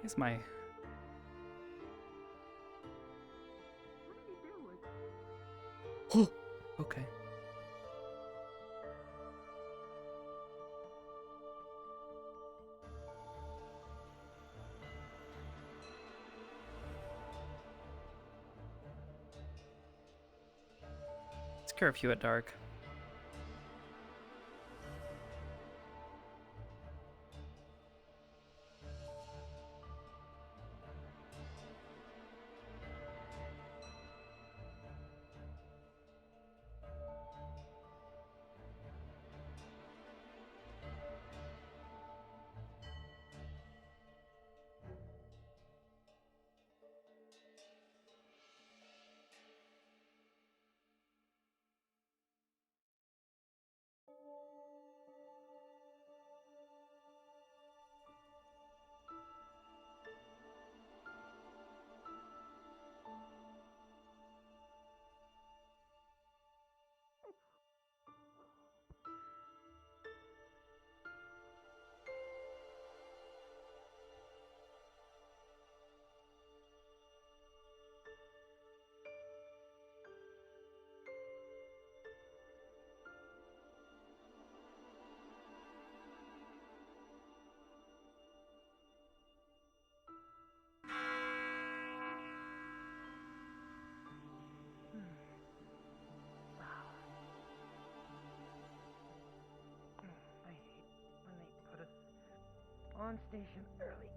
Here's my... Oh, okay. It's curfew at dark. I hate when they put us on station early.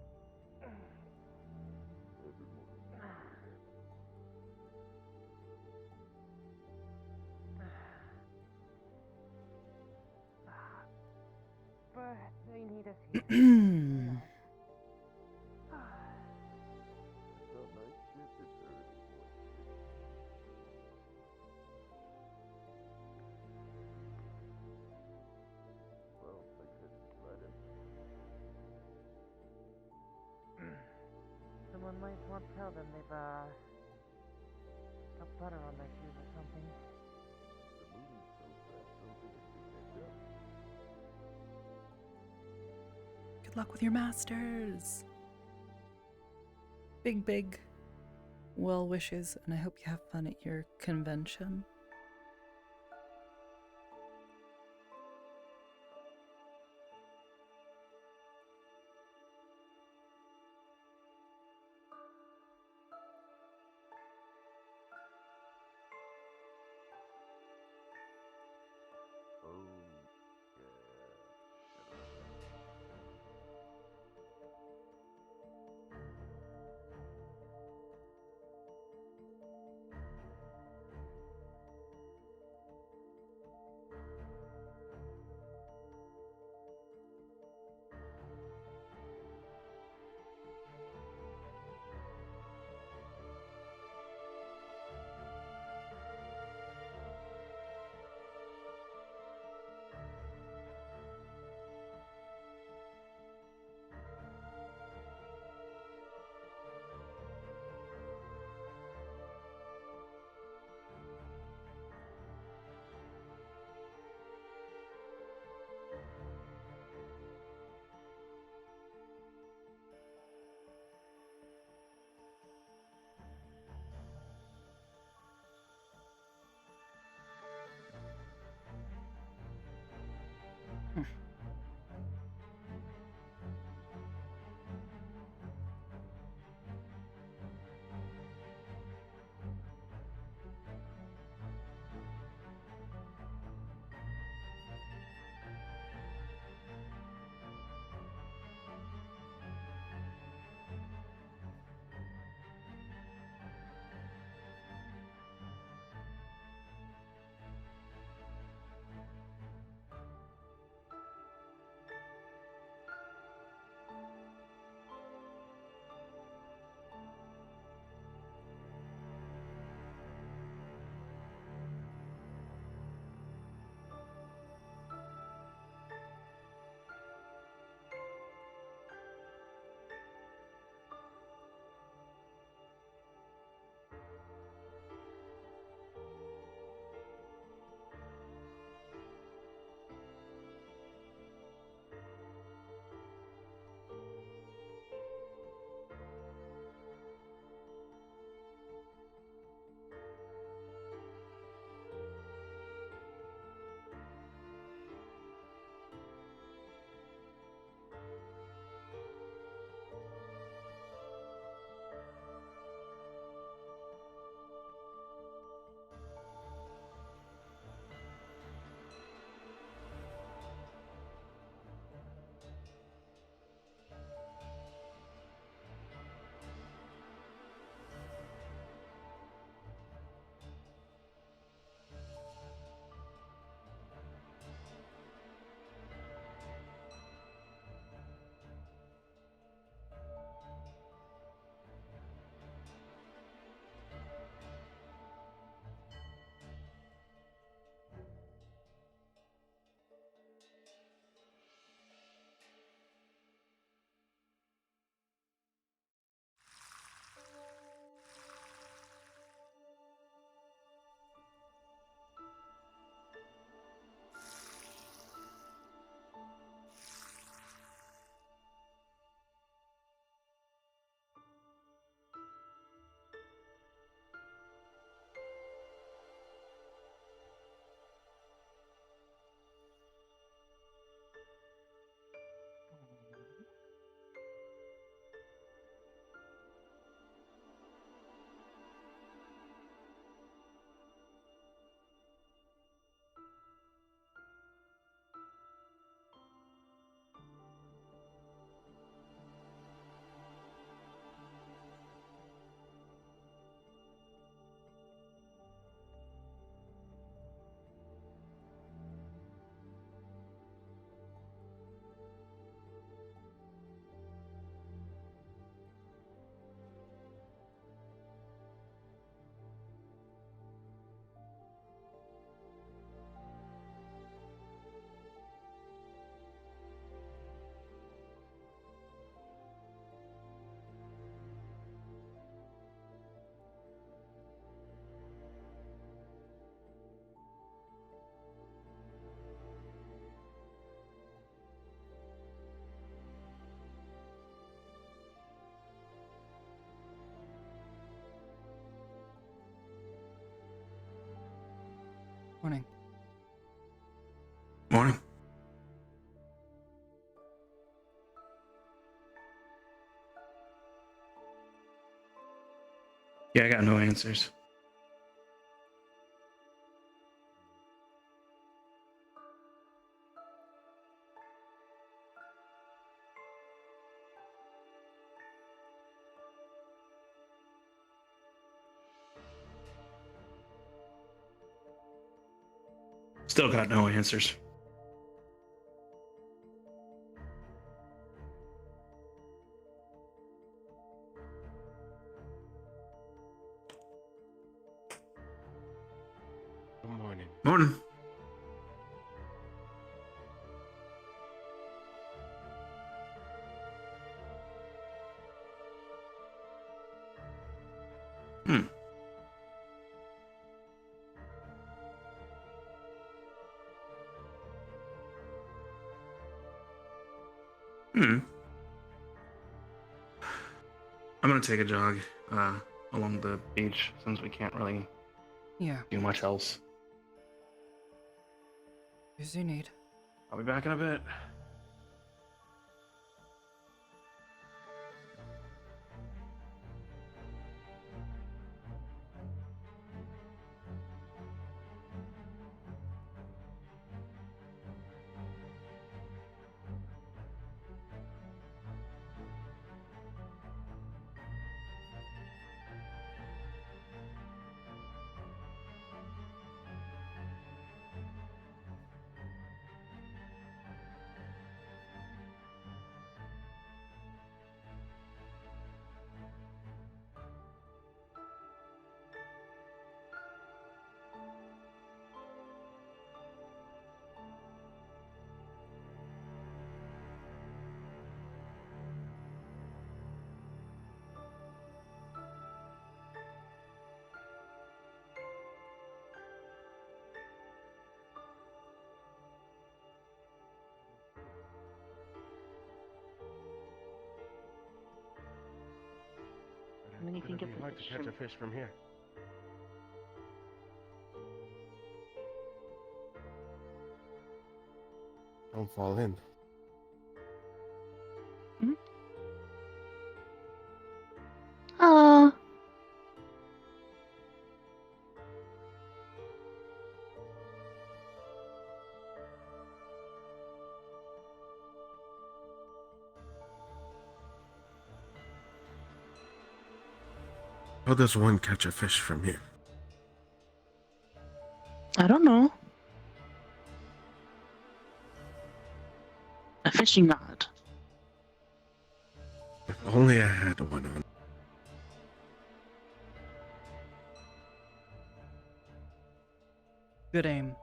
But they need us here. You know. Someone might want to tell them they've got butter on their shoes or something. Good luck with your masters. Big well wishes, and I hope you have fun at your convention. Morning. Yeah, I got no answers. Still got no answers. Good morning. Morning. Hmm. Hmm. I'm gonna take a jog along the beach since we can't really Yeah, do much else. as you need. I'll be back in a bit. How many think it's hard to catch a fish from here? Don't fall in. Oh, How does one catch a fish from here? I don't know. A fishing rod. If only I had one on. Good aim.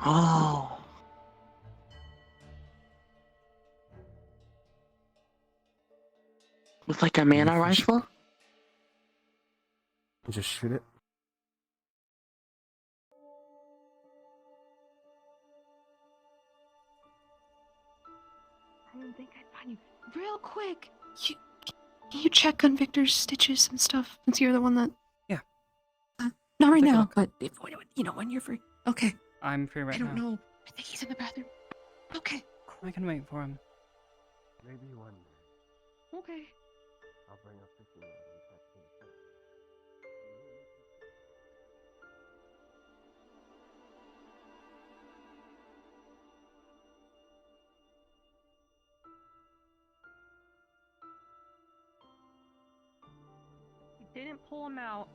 Oh. With like a mana fish. rifle? Just shoot it. I didn't think I'd find you. Real quick, can you check on Victor's stitches and stuff since you're the one that. Yeah. Not right Take a now, look. but if when you're free. Okay. I'm free right I don't now. know. I think he's in the bathroom. Okay. I can wait for him. Maybe one day Okay. I'll bring a fishing rod and catch some fish. He didn't pull him out.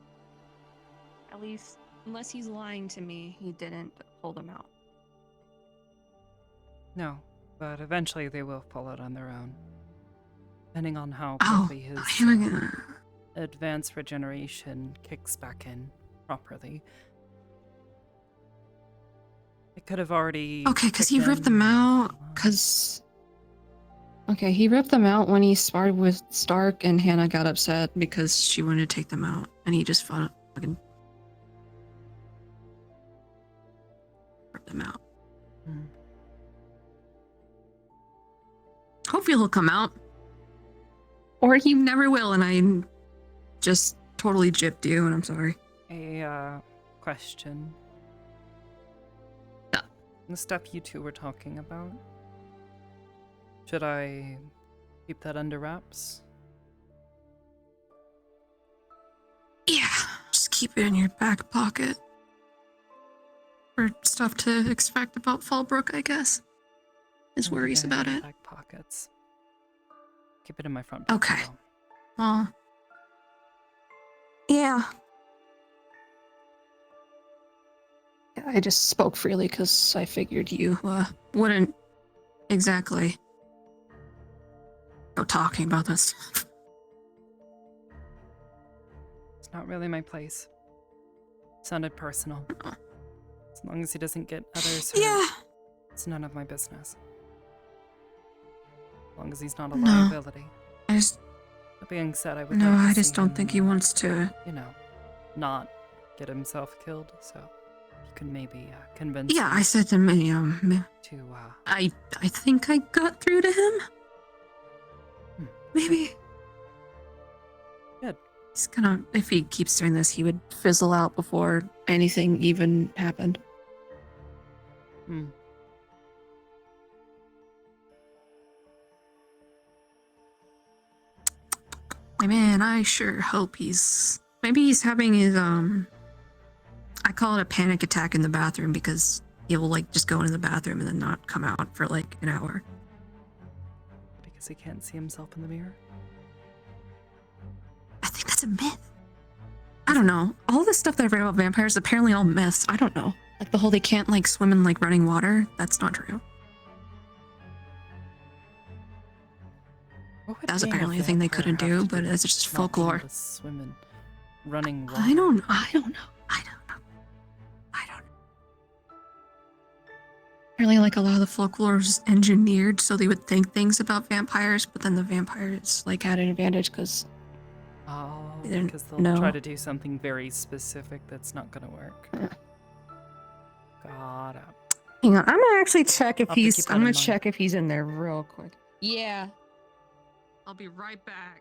At least, unless he's lying to me, he didn't pull them out. No, but eventually they will pull out on their own. Depending on how Oh, quickly his here we go. advanced regeneration kicks back in properly. It could have already. Okay, because he kicked ripped them in. out. Because. Okay, he ripped them out when he sparred with Stark, and Hannah got upset because she wanted to take them out, and he just fucking ripped them out. Hmm. Hopefully he'll come out. Or he never will, and I just totally gypped you, and I'm sorry. A question. The stuff you two were talking about. Should I keep that under wraps? Yeah, just keep it in your back pocket. For stuff to expect about Fallbrook, I guess. His Don't worries forget about my it. Back pockets. Keep it in my front pocket. Okay. though. Well, yeah. I just spoke freely because I figured you wouldn't exactly go talking about this. It's not really my place. Sounded personal. Oh. As long as he doesn't get others hurt, Yeah. it's none of my business. As long as he's not a No. liability. I just That being said, I would no. like to I see just don't him, think he wants to. you know, not get himself killed. So you can maybe convince Yeah, him I said to me, to I think I got through to him. Maybe. Good. He's gonna. If he keeps doing this, he would fizzle out before anything even happened. Hmm. Man, I sure hope he's. Maybe he's having his I call it a panic attack in the bathroom because he will like just go into the bathroom and then not come out for like an hour. Because he can't see himself in the mirror. I think that's a myth. I don't know. All this stuff that I've read about vampires is apparently all myths. I don't know. Like the whole they can't like swim in like running water. That's not true. What would That was being a apparently a thing they vampire couldn't have do, to but with it's just not being folklore. able to swim in running water? I don't know. I don't know. Apparently, like a lot of the folklore is engineered so they would think things about vampires, but then the vampires like had an advantage because Oh, They didn't because they'll know. try to do something very specific that's not gonna work. Got it. hang on, I'm gonna actually check if I'll have to he's. keep that I'm in gonna mind. check if he's in there real quick. Yeah, I'll be right back.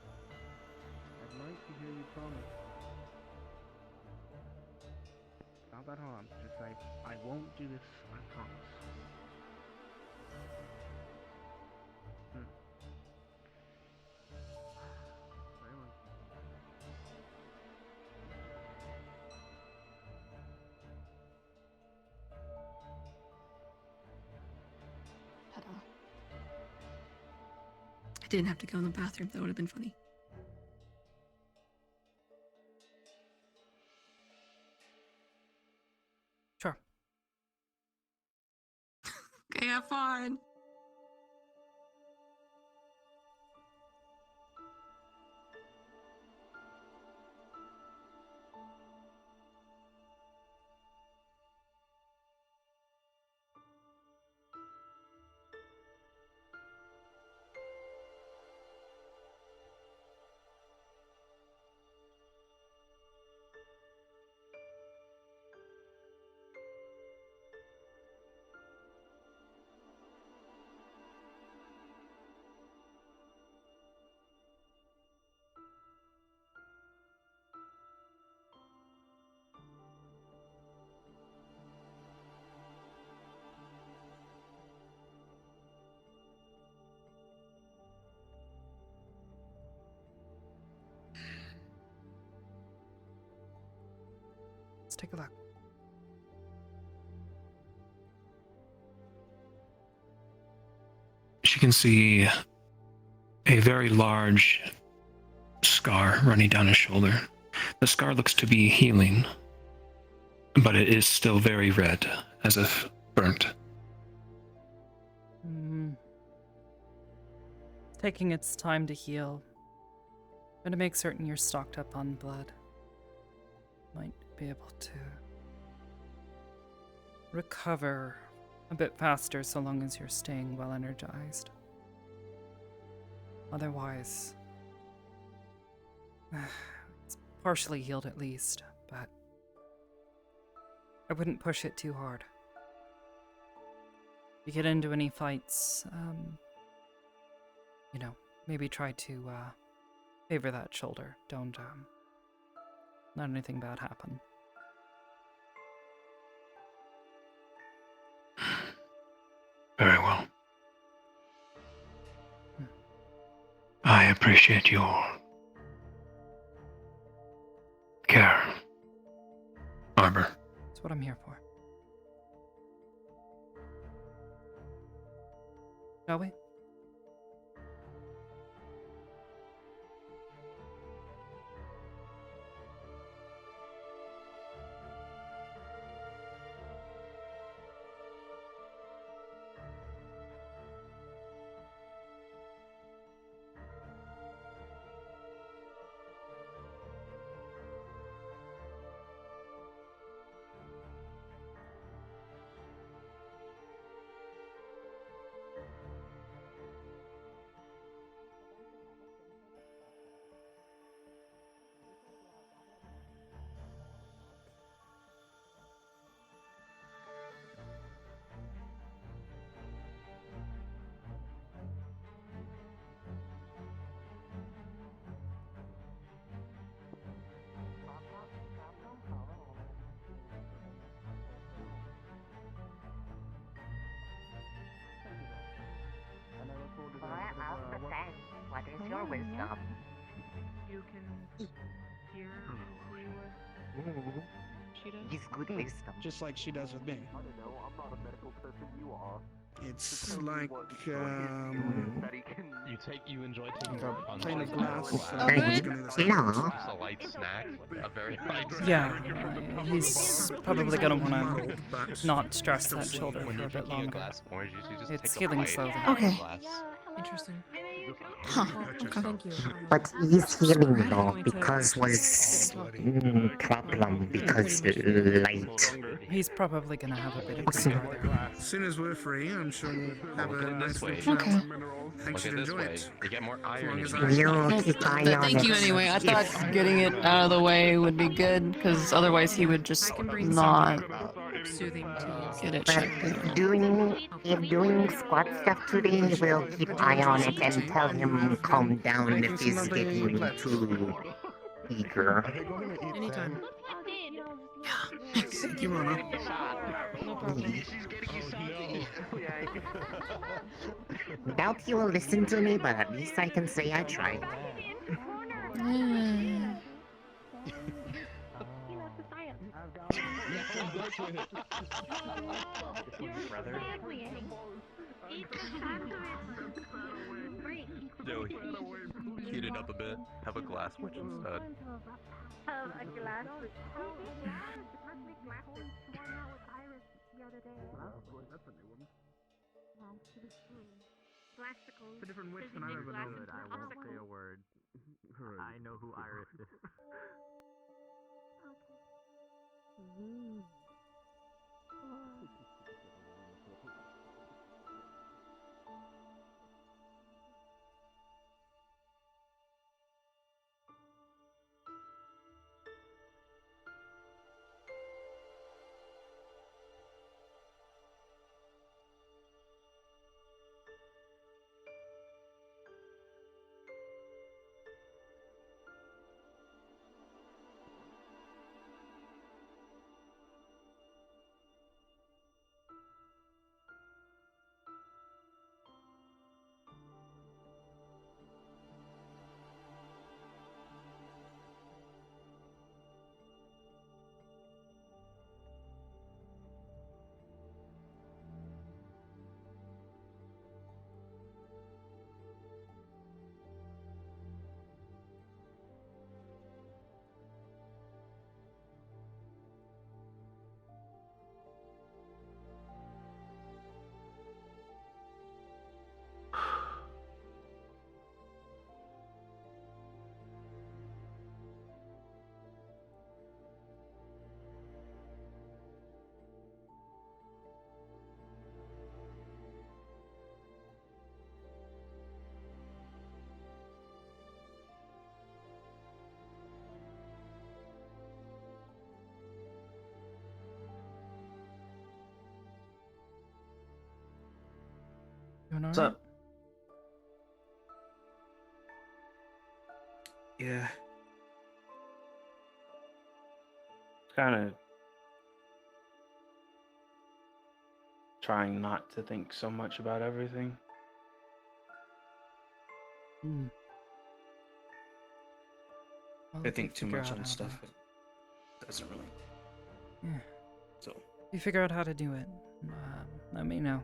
I'd like to hear you promise. Not that harm. Just say, I won't do this, I promise. Very well. I didn't have to go in the bathroom. That would have been funny. Sure. Okay, have fun. Let's take a look. She can see a very large scar running down his shoulder. The scar looks to be healing, but it is still very red, as if burnt. Taking its time to heal. I'm gonna make certain you're stocked up on blood. Might be able to recover a bit faster so long as you're staying well energized. Otherwise, it's partially healed at least, but I wouldn't push it too hard. If you get into any fights, maybe try to favor that shoulder. Don't let anything bad happen. Very well. I appreciate your care, Arbor. That's what I'm here for. Shall we? What is your wisdom? You can hear she does. He's good wisdom. Just like she does with me. I don't know, I'm not a medical person, you are. It's like you enjoy taking a punch. pane of glass. A light snack, a very light snack. Yeah, he's probably gonna want to not stress that shoulder When for you're a bit drinking a longer. glass of orange juice, you just It's take a healing bite slowly. out of the Okay. glass. Interesting. Huh. Okay. Thank you. But he's healing though, because was problem, because light. He's probably gonna have a bit of a scar there. As soon as we're free, I'm sure we'll have Look a at it nice this little way. chat. Okay. I Look should at this enjoy way. it. You get more iron in as your I- We'll keep eye on Thank it. you anyway. I thought getting it out of the way would be good, because otherwise he would just not Soothing to get it But checked out. if doing squat stuff today, we'll keep eye on it and tell him calm down if he's getting too eager. anytime. Thank you, Mona. No problem. Doubt he will listen to me, but at least I can say I tried. Yeah. Joey, heat it up a bit. Have a glass witch instead. A glass. It's a different witch than I've ever known. I won't say a word. I know who Iris is. Doing What's alright? up? Yeah. Kind of trying not to think so much about everything. Hmm. Well, I if you think too figure much out on how stuff. to- It doesn't really. Yeah. So. If you figure out how to do it, let me know.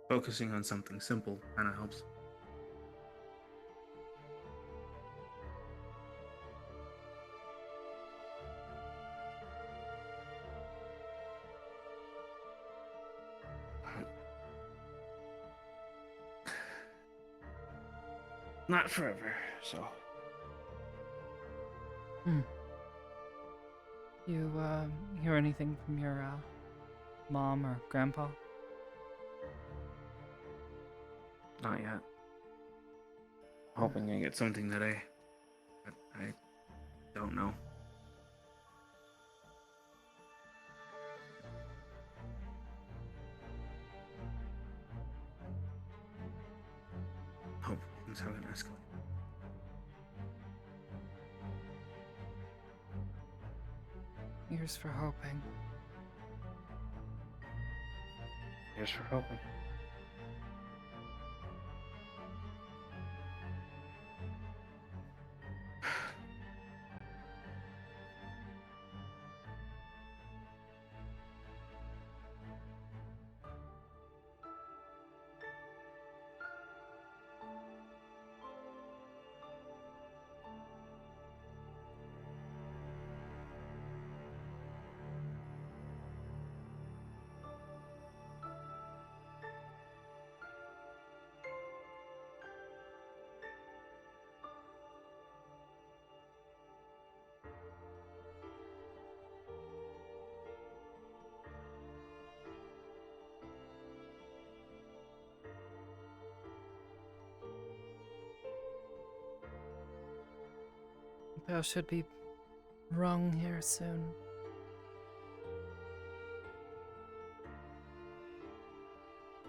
Focusing on something simple kind of helps. Not forever, so. You hear anything from your mom or grandpa? Not yet. Hoping I get something today. But I don't know. Hope things haven't escalated. Here's for hoping. Here's for hoping. Bell should be rung here soon.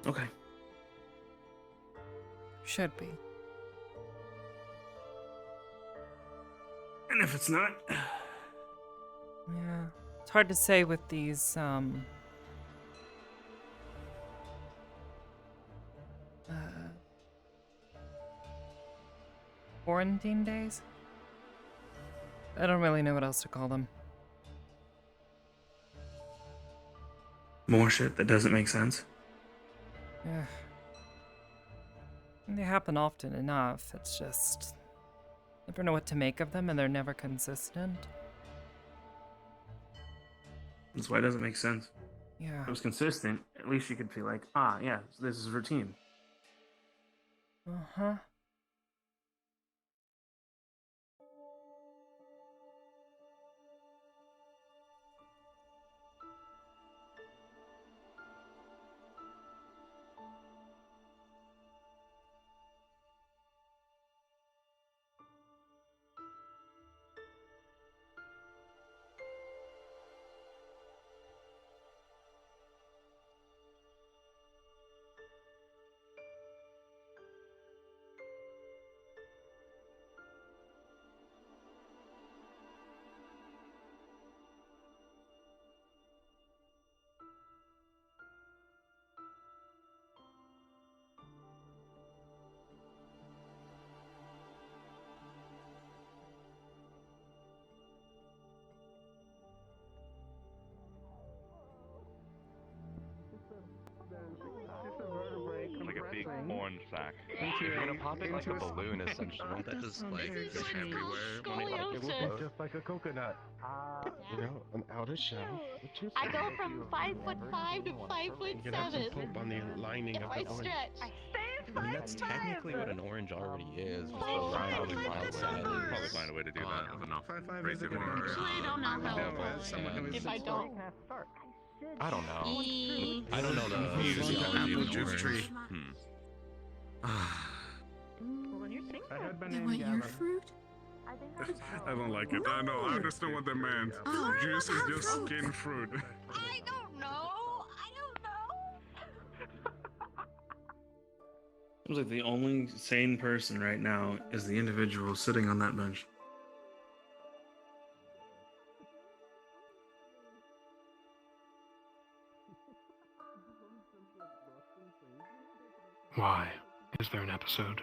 Okay. Should be. And if it's not, Yeah. It's hard to say with these, quarantine days? I don't really know what else to call them. more shit that doesn't make sense. Yeah. They happen often enough. It's just never know what to make of them, and they're never consistent. That's why it doesn't make sense. Yeah. If it was consistent, at least you could feel like, yeah, this is routine. Uh-huh. Like a big orange sack. If you're gonna pop it like a balloon, Ascension, won't that just like go everywhere when it like explodes? Just like a coconut. You know, an outer shell. I go from 5'5" to 5'7". You can have some pulp on the lining If of I the orange. stretch. I mean, that's technically what an orange already is. Just the rind we Probably find a way to do that with enough 5'5" is a good breakthrough number. or, Actually, I don't know how. No, as someone who is If I don't. I don't know. E- I don't know the apple juice tree. Hmm. I had They banana want your gala. fruit? I don't like it. I know. I understand what that meant. Oh. Juice is just skin fruit. I don't know. Seems like the only sane person right now is the individual sitting on that bench. Why is there an episode?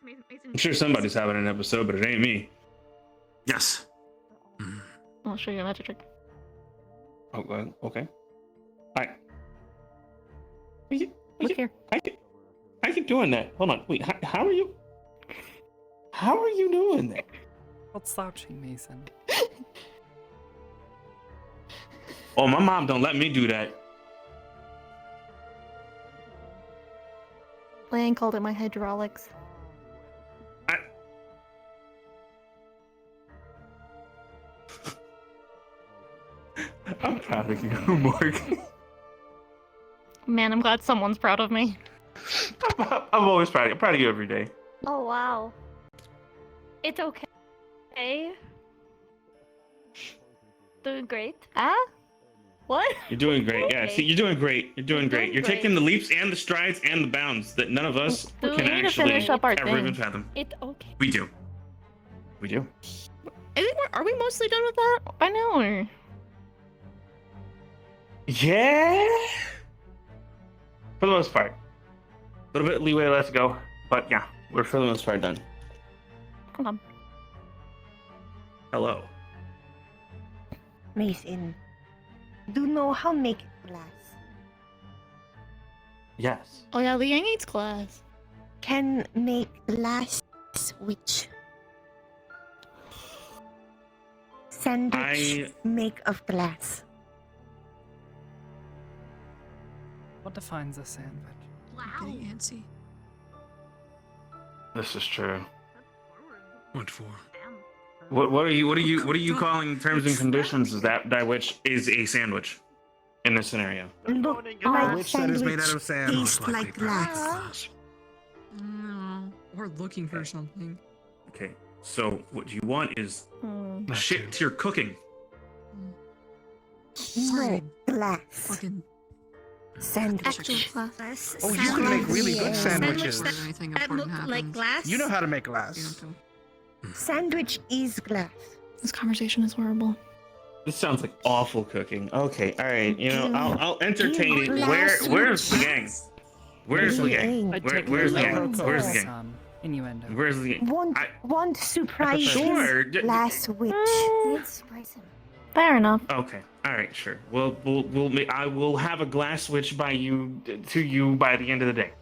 Mason. I'm sure somebody's having an episode, but it ain't me. Yes. I'll show you a magic trick. Oh, okay. Hi. Look here. How are you doing that? Hold on. Wait. How are you? How are you doing that? What's slouching, Mason? Oh, my mom don't let me do that. Lan called it my hydraulics. I'm proud of you, Morgan. Man, I'm glad someone's proud of me. I'm always proud of you. I'm proud of you every day. Oh, wow. It's okay. Doing great. Ah? What? You're doing great. Yeah, see, you're doing great. You're doing great. You're taking the leaps and the strides and the bounds that none of us Do can we need to actually finish up our ever thing? even fathom. It's okay. We do. We do. Are we mostly done with that by now, or? Yeah. For the most part. A little bit of leeway left to go, but yeah, we're for the most part done. Come on. Hello. Mason, do you know how make glass? Yes. Oh yeah, Liang eats glass. Can make glass switch. Sandwich make of glass. What defines a sandwich? I'm getting antsy. This is true. What for? What are you calling terms and conditions is that which is a sandwich in this scenario? Look, A my witch that is made out of sandwich sand. tastes like glass. No. We're looking for something. Okay, so what you want is shit to your cooking. No, glass. Fucking Sandwich. glass. Oh, you can make really good sandwiches. anything That important look like happens. glass. You know how to make glass. Sandwich is glass. This conversation is horrible. This sounds like awful cooking. Okay, all right. You know, I'll entertain it. Glass Where's the switch. gang? Where's the gang? I'd take Where's the it gang? as Where's the gang? Innuendo. Where's the gang? Want surprise Sure. glass switch. Fair enough. Okay. All right. Sure. I will have a glass switch to you by the end of the day.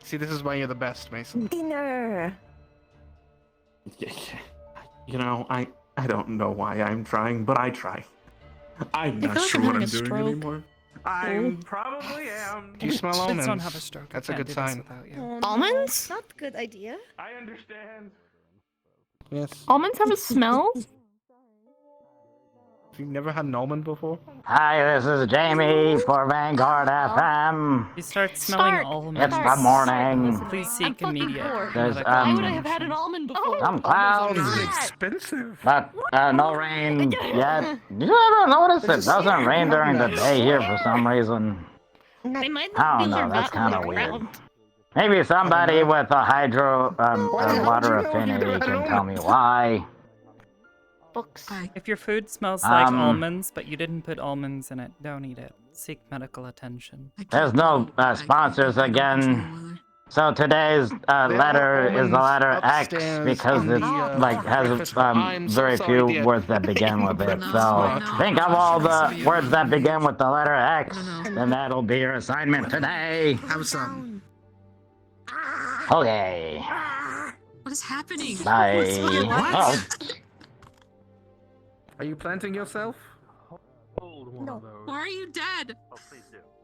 See, this is why you're the best, Mason. Dinner. You know, I don't know why I'm trying, but I try. I'm not feel like sure I'm what I'm having a doing stroke. anymore. I probably am. Do you smell Kids almonds? don't have a stroke. That's a Can't good do this sign. without you. Oh, Almonds? Not a good idea. I understand. Yes. Almonds have a smell? Have you never had an almond before? Hi, this is Jamie for Vanguard FM. You start smelling Stark. almonds. It's the morning. Please I'm seek fucking immediate poor. There's, medical Why would I have attention. had an almond before? Some Almonds clouds, are expensive. but no rain yet. Do you ever notice it doesn't rain during the day here for some reason? They might I not don't be know, that's kind kinda weird. Maybe somebody with a hydro water affinity can tell me why. Books. If your food smells like Um, almonds, but you didn't put almonds in it, don't eat it. Seek medical attention. There's no sponsors again. So today's letter is the letter X because it's has very few words that begin with it. So think of all the words that begin with the letter X, and that'll be your assignment today. Have some. Okay. What is happening? Bye. What? Oh, Are you planting yourself? Why are you dead?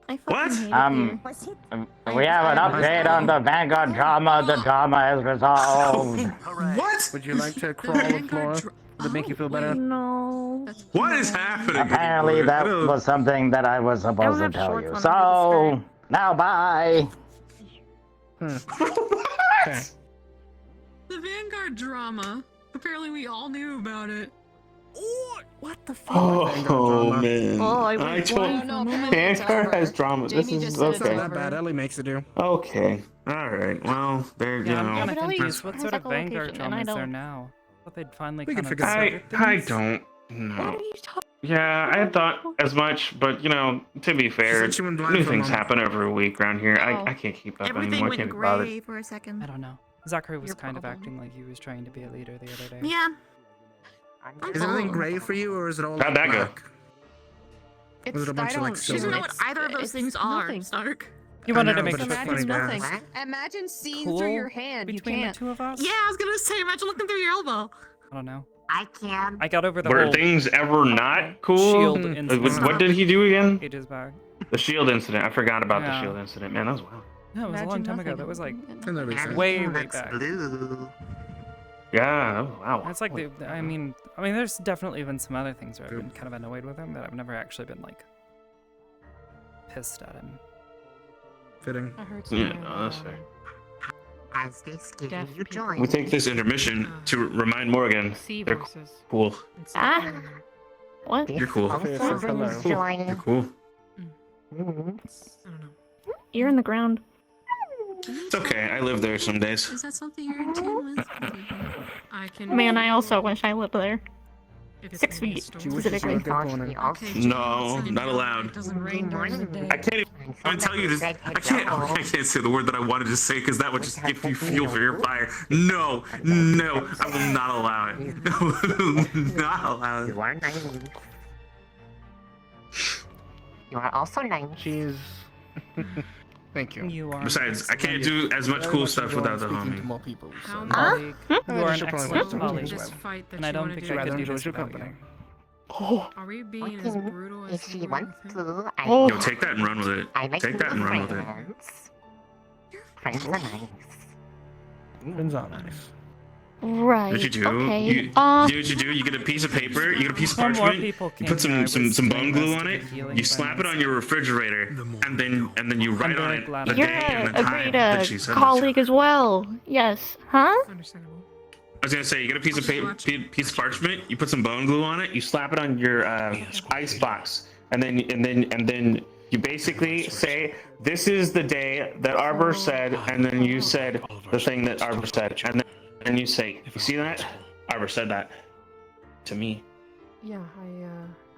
I What? fucking hate it here. We have an update on the Vanguard drama. The drama is resolved. What? Would you like to crawl the floor? Would it make you feel better? No. What is happening? Apparently, that was something that I was supposed to have tell shorts you. on So now, bye. What? The Vanguard drama. Apparently, we all knew about it. What the fuck? Oh man. Oh, I I went told blind for a moment. Vanguard has drama. This Jamie is just said It's not okay. that bad. Ellie makes it do. Okay. All right. Well, there you Yeah, I'm go. kind but of Ellie confused. What has sort of Vanguard echolocation, and I drama is there don't. now? I thought they'd finally We can kind of figure it sorted I things. don't What know. are you talking? Yeah, I had thought as much, but you know, to be fair, said she went blind new for a things moment. happen every week around here. Oh. I can't keep up Everything anymore. I went can't be bothered. gray for a second. I don't know. Zachary was Your kind of problem. acting like he was trying to be a leader the other day. Yeah. Is everything gray for you, or is it all How'd that go? black? Was it a bunch of like She doesn't know what silhouettes? either of those things are, Stark. You wanted to know, make but sure it's things funny were now. Imagine seeing cool through your hand. You between the can't. two of us. Yeah, I was gonna say, imagine looking through your elbow. I don't know. I can. I got over the Were whole things ever not cool? shield Hmm. incident. What did he do again? Ages back. The shield incident. I forgot about the Yeah. shield incident. Man, that was wild. Yeah, it was a long time ago. That was like That makes sense. way Looks back. blue. Yeah. Oh, wow. It's like I mean, there's definitely been some other things where I've been kind of annoyed with him, but I've never actually been like pissed at him. Fitting. I heard Yeah, somewhere no, that's that, fair. As they skip Deaf you people. join. We take this intermission to remind Morgan sea they're voices. cool. Ah. What? You're cool. Also Okay, so brings hello. joy. You're cool. Mhm. I don't know. You're in the ground. It's okay. I live there some days. Is that something you're in tune with? I can. Man, I also wish I lived there. If it's 6 gonna be a feet, storm. She wishes she specifically. lived at corner. Okay, No, Jason, not allowed. It doesn't rain during the day. I can't even tell you this. I can't say the word that I wanted to say because that would just give you fuel for your fire. No, no, I will not allow it. I will not allow it. You are 90. You are also 90. She's. Thank you. You are. Besides, I can't do as much cool stuff without the Speaking to homie. more people. How So. much? Colleague. You are an Just your excellent point. colleague, This fight that and I you don't wanna think do. I Rather could do enjoys this your without company. you. Oh. Are we being as brutal as If you she were wants with him? to, I Oh. Yo, take that and run with it. I make Take that and run with it. friends. Friends are nice. Friends are nice. Right. What you do? Okay. You do what you do. You get a piece of paper. You get a piece of When more parchment. people You came put here, I some was bone doing glue most on of it. the healing You by slap it on myself. your refrigerator, and then you write on very it glad the I day did. and You're the time agreed that she said colleague this. as well. Yes. Huh? Understandable. I was gonna say, you get a piece of paper, piece of parchment. You put some bone glue on it. You slap it on your ice box, and then you basically say, "This is the day that Arbor said," and then you said the thing that Arbor said, and then you say, "You see that? Arbor said that to me, Yeah,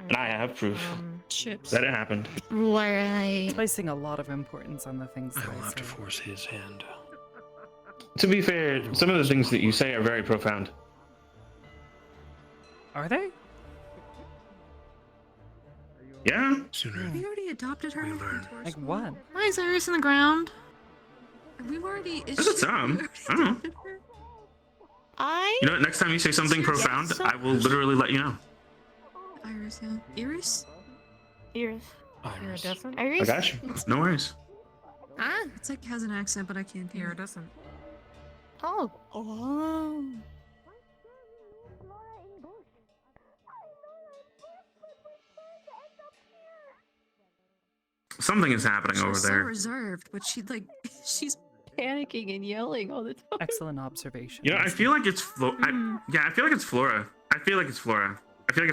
and I have proof chips. that it happened." Right. Placing a lot of importance on the things that I will I have to say. force his hand. To be fair, some of the things that you say are very profound. Are they? Yeah. Sooner. Have we already adopted her? We learn. Like what? Why is Iris in the ground? We've already. There's a some. I don't know. You know what? Next time you say something profound, I will literally let you know. Iris, yeah. Iris? Iris. Iridescent? I Iris? got you. No worries. Ah, it's like has an accent, but I can't hear it. Iridescent. Oh. Oh. Something is happening over She's so there. reserved, but she's panicking and yelling all the time. Excellent observation. You know, I feel like it's yeah, I feel like it's Flora. I feel like it's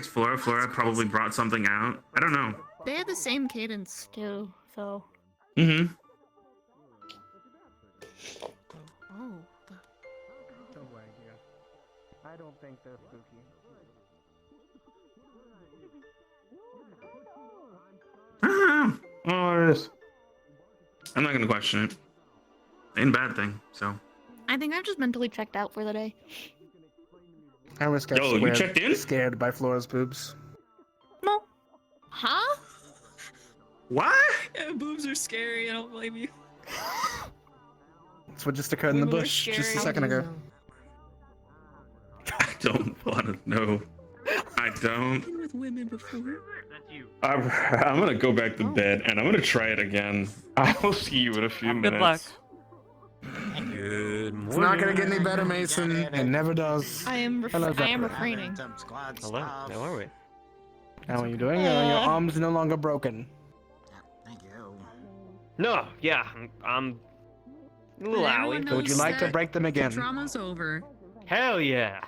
Flora. Flora probably brought something out. I don't know. They have the same cadence too, so. Mm-hmm. Oh. Don't worry, yeah. I don't think they're spooky. Oh, it is. I'm not gonna question it. Ain't a bad thing. So. I think I've just mentally checked out for the day. Iris got Yo, you checked in? scared by Flora's boobs. No. Huh? What? Yeah, boobs are scary. I don't blame you. That's what just occurred in the Women are bush just a scary. second ago. I don't want to know. I don't. Been with women before. I'm gonna go back to bed and I'm gonna try it again. I will see you in a few minutes. Good luck. Good morning. It's not gonna get any better, Mason. It never does. I am Hello, refraining. Hello, how are we? How are you doing? Your arm's no longer broken. No, yeah, I'm Little alley. Everyone Would you knows like to that break them the again? drama's over. Hell yeah.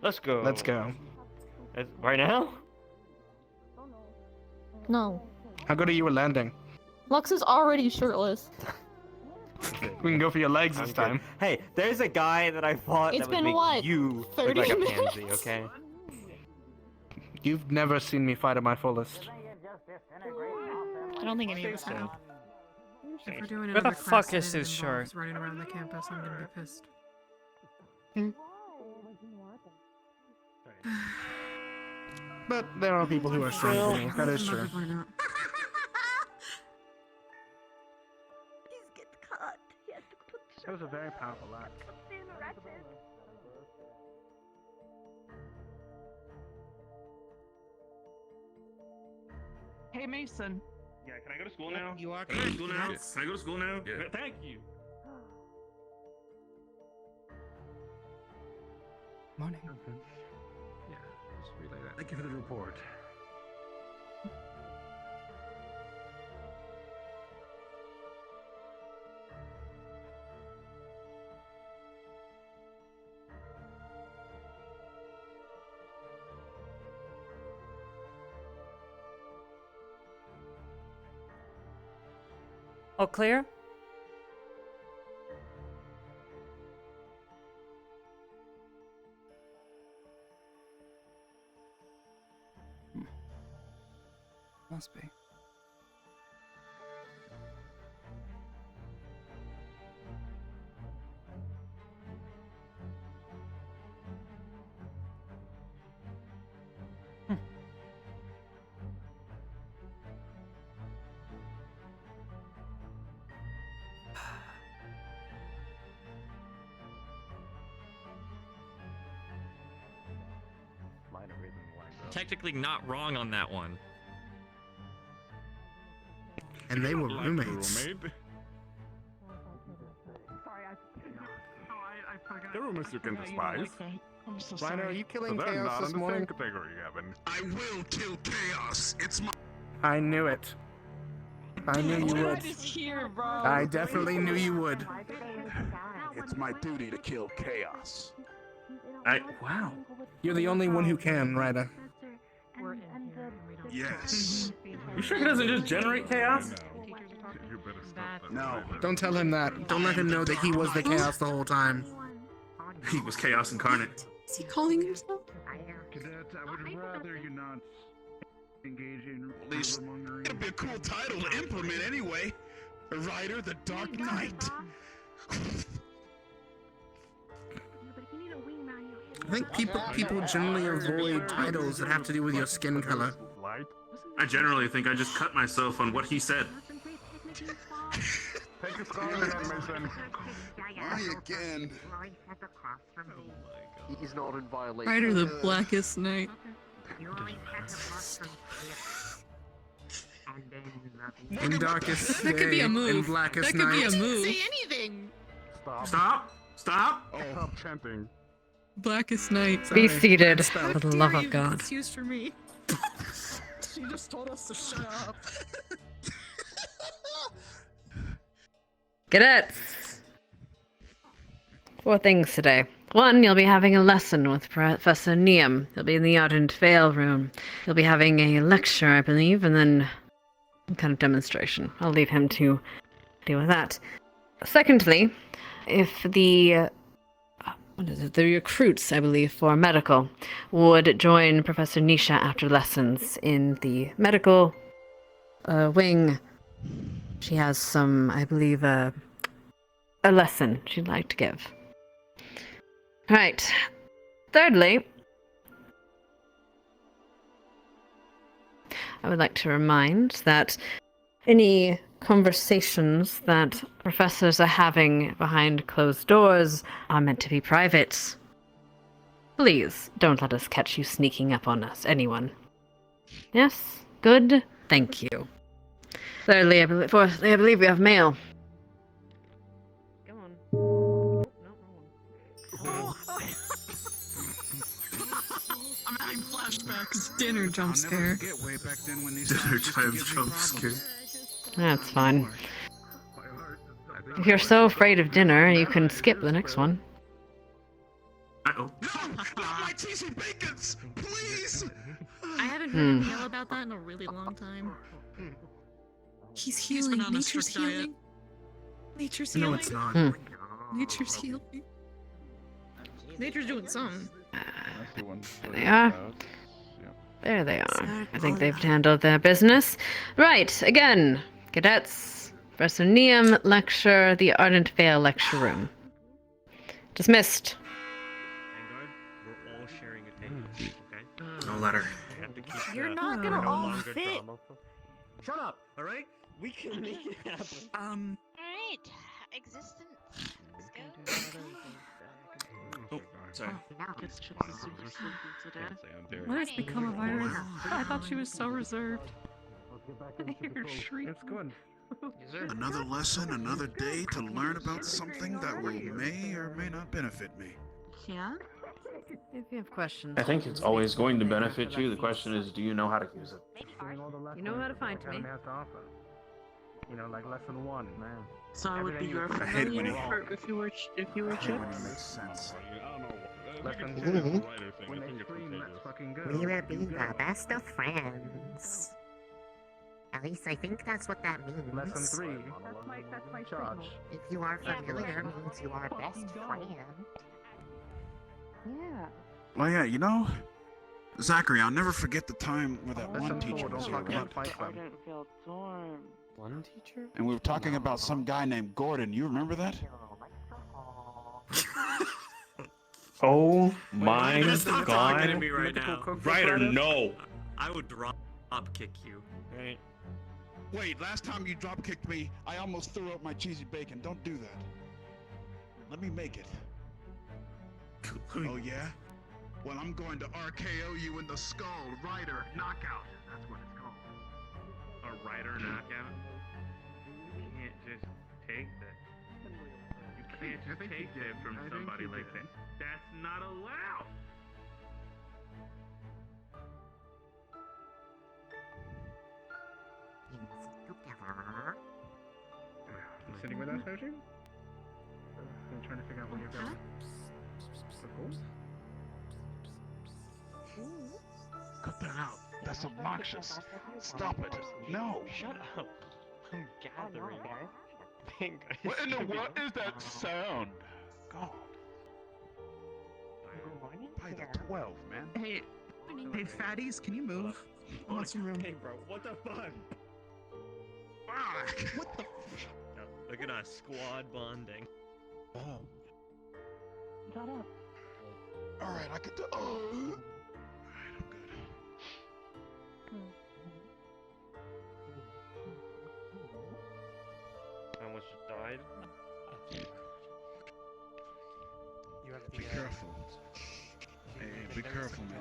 Let's go. Let's go. Right now? No. How good are you at landing? Lux is already shirtless. We can go for your legs this time. Hey, there's a guy that I fought It's that would been make what, you 30 look like a minutes? pansy, okay? You've never seen me fight at my fullest. I don't think any of us have. If we're doing Where the another class fuck is that this shirt? involves running around the campus, I'm gonna be pissed. But there are people who are stronger than me. That is Some true. people are not. That was a very powerful act. Hey, Mason. Yeah, can I go to school now? You are Can I go to school now? Yes. Can I go to school now? Yeah. Thank you. Morning. Yeah, just relay that. Thank you for the report. All clear? Must be. Technically not wrong on that one. And they were roommates. There were roommates you can despise. I'm so Ryan, are sorry. you killing But they're chaos not this in the morning? same category, Evan. I will kill chaos. It's my. I knew it. I knew you What would. did I just hear, bro? I definitely knew you would. It's my duty to kill chaos. Wow. You're the only one who can, Ryder. We're in here and we don't. Yes. You sure he doesn't just generate chaos? You better stop that. No. Don't tell him that. Don't let him know that he was the chaos the whole time. He was chaos incarnate. Is he calling himself? Cadet, I would rather you not engage in At least it'd be a cool title to implement anyway. Rider, the Dark Knight. I think people generally avoid titles that have to do with your skin color. I generally think I just cut myself on what he said. Take a scar again, Mason. Why again? He's not in violation. Ryder the Blackest Night. In darkest That could be day, a in move. blackest That could be night. a move. Say anything. Stop. Stop! Stop! Oh, stop chanting. Blackest Night. Be Sorry. seated, How for the dare love of you? God. It's used for me. She just told us to shut up. Cadets! 4 things today. 1, you'll be having a lesson with Professor Neum. You'll be in the Ardent Veil room. You'll be having a lecture, I believe, and then some kind of demonstration. I'll leave him to deal with that. Secondly, if the the recruits, I believe, for medical would join Professor Nisha after lessons in the medical wing. She has some, I believe, a lesson she'd like to give. Right. Thirdly, I would like to remind that any conversations that professors are having behind closed doors are meant to be private. Please don't let us catch you sneaking up on us, anyone. Yes? Good? Thank you. Fourthly, I believe we have mail. Come on. I'm having flashbacks. Dinner jump scare. Way back then when these Dinner time jump scare. That's fine. If you're so afraid of dinner, you can skip the next one. Uh-oh. No! Not my cheesy bacons! Please! I haven't heard him yell about that in a really long time. He's healing. been on a Nature's strict diet. healing. Nature's No, healing. it's not. Nature's healing. Nature's doing something. There they are. There they are. I think they've handled their business. Right, again, cadets, Professor Neum, lecture, the Ardent Vale lecture room. Dismissed. Vanguard, we're all sharing a table, okay? No letter. We have to keep You're the not gonna no all longer fit. drama. Shut up, alright? We can make it happen. Alright, existence. Let's go. Oh, sorry. What has become of Iris? I thought she was so reserved. I hear her shriek. It's good. Another lesson, another day to learn about something that will may or may not benefit me. Yeah? If you have questions. I think it's always going to benefit you. The question is, do you know how to use it? You know how to find me. Has to offer. You know, like lesson 1, man. So I would be your I hate when familiar if you were I hate when he makes sense. Lesson Mhm. 2. When they scream, that's fucking good. We will be the best of friends. At least I think that's what that means. Lesson 3. That's my Charge. If you are Yeah, familiar, but- means you are best friend. Yeah. Well, yeah, you know, Zachary, I'll never forget the time where that Lesson one 4. teacher Don't was talk here, about Fight Club. One teacher? and we were talking about some guy named Gordon. You remember that? Oh my Just stop talking to god. me right now. Ryder, no. I would drop kick you. Right? Wait, last time you drop kicked me, I almost threw up my cheesy bacon. Don't do that. Let me make it. Oh yeah? Well, I'm going to RKO you in the skull. Rider knockout. That's what it's called. A Ryder knockout? You can't just take that. You can't just take that from somebody like that. That's not allowed. Together. You sitting with us, Hershey? I'm trying to figure out where you're going. Cut that out. That's obnoxious. Stop it. No. Shut up. I'm gathering. What in the what is that sound? God. By the 12, man. Hey, fatties, can you move? I want some room. Hey, bro, what the fuck? Fuck. What the? No, look at us, squad bonding. Oh. Shut up. All right, I could do. Oh. All right, I'm good. I almost just died. You have Be careful. Hey, be careful, man.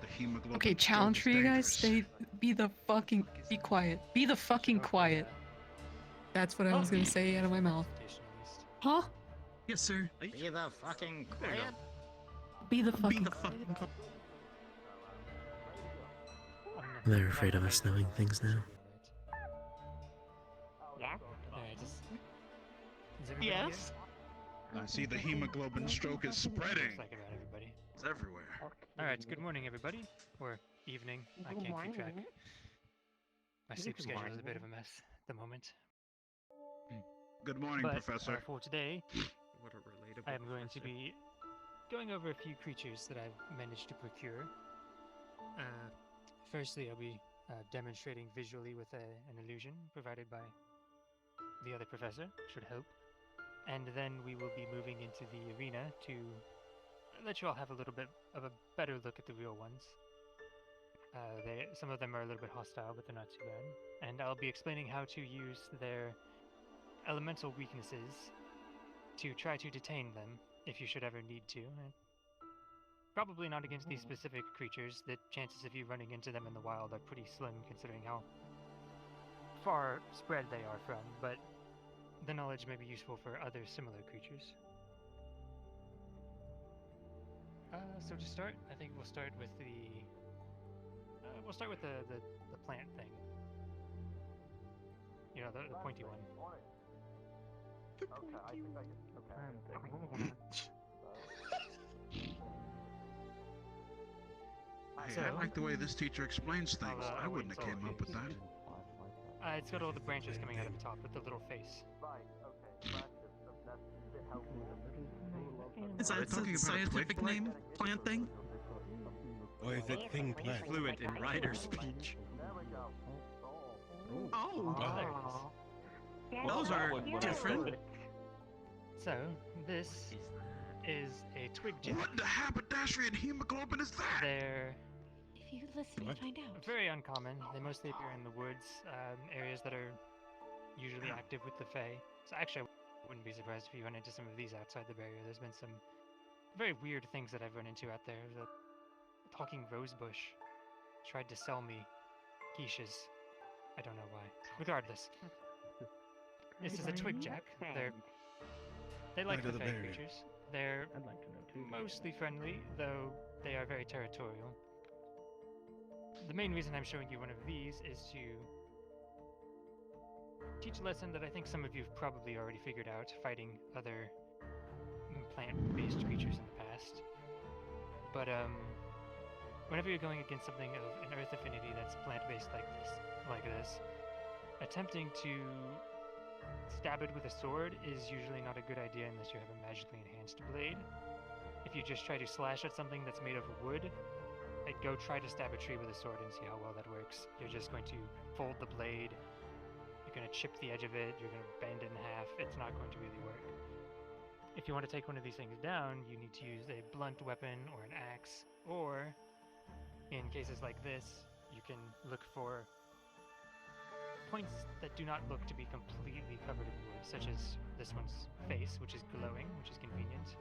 The hemoglobin. Okay, challenge for you guys. Be quiet. Be the fucking quiet. That's what I was gonna say out of my mouth. Huh? Yes, sir. Be the fucking quiet. Be the fucking quiet. They're afraid of us knowing things now. Yes. I see the hemoglobin stroke is spreading. It's everywhere. Alright, good morning everybody. Or evening. I can't keep track. My sleep schedule is a bit of a mess at the moment. Good morning, But, Professor. for today, What a relatable I am going to professor. be going over a few creatures that I've managed to procure. Firstly, I'll be demonstrating visually with an illusion provided by the other professor, should help. And then we will be moving into the arena to let you all have a little bit of a better look at the real ones. Some of them are a little bit hostile, but they're not too bad. And I'll be explaining how to use their elemental weaknesses to try to detain them if you should ever need to. Probably not against these specific creatures. The chances of you running into them in the wild are pretty slim considering how far spread they are from, but the knowledge may be useful for other similar creatures. So to start, I think we'll start with the plant thing. You know, the pointy one. Hey, I like the way this teacher explains things. I wouldn't have came up with that. It's got all the branches coming out of the top with the little face. Is that a scientific name? Plant thing? Or is it thing plant? Fluent in rider speech. Oh. Those are different. So, this is a twig jack. What the haberdashery and hemoglobin is that? They're If you listen, you find out. very uncommon. They mostly appear in the woods, areas that are usually active with the Fae. So actually, I wouldn't be surprised if you run into some of these outside the barrier. There's been some very weird things that I've run into out there. The talking rosebush tried to sell me quiches. I don't know why. Regardless, this is a twig jack. They like the Fae creatures. They're mostly friendly, though they are very territorial. The main reason I'm showing you one of these is to teach a lesson that I think some of you have probably already figured out, fighting other plant-based creatures in the past. But whenever you're going against something of an earth affinity that's plant-based like this, attempting to stab it with a sword is usually not a good idea unless you have a magically enhanced blade. If you just try to slash at something that's made of wood, like go try to stab a tree with a sword and see how well that works. You're just going to fold the blade, you're going to chip the edge of it, you're going to bend it in half. It's not going to really work. If you want to take one of these things down, you need to use a blunt weapon or an axe, or in cases like this, you can look for points that do not look to be completely covered in wood, such as this one's face, which is glowing, which is convenient.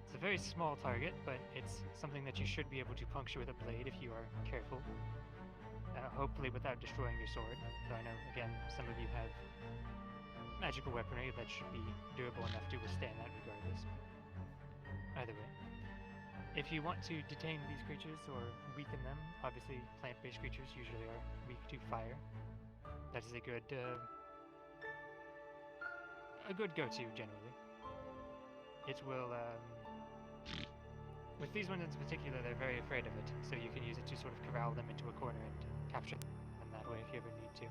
It's a very small target, but it's something that you should be able to puncture with a blade if you are careful. Hopefully without destroying your sword, though I know, again, some of you have magical weaponry that should be durable enough to withstand that regardless. Either way. If you want to detain these creatures or weaken them, obviously plant-based creatures usually are weak to fire. That is a good go-to generally. It will with these ones in particular, they're very afraid of it, so you can use it to sort of corral them into a corner and capture them that way if you ever need to.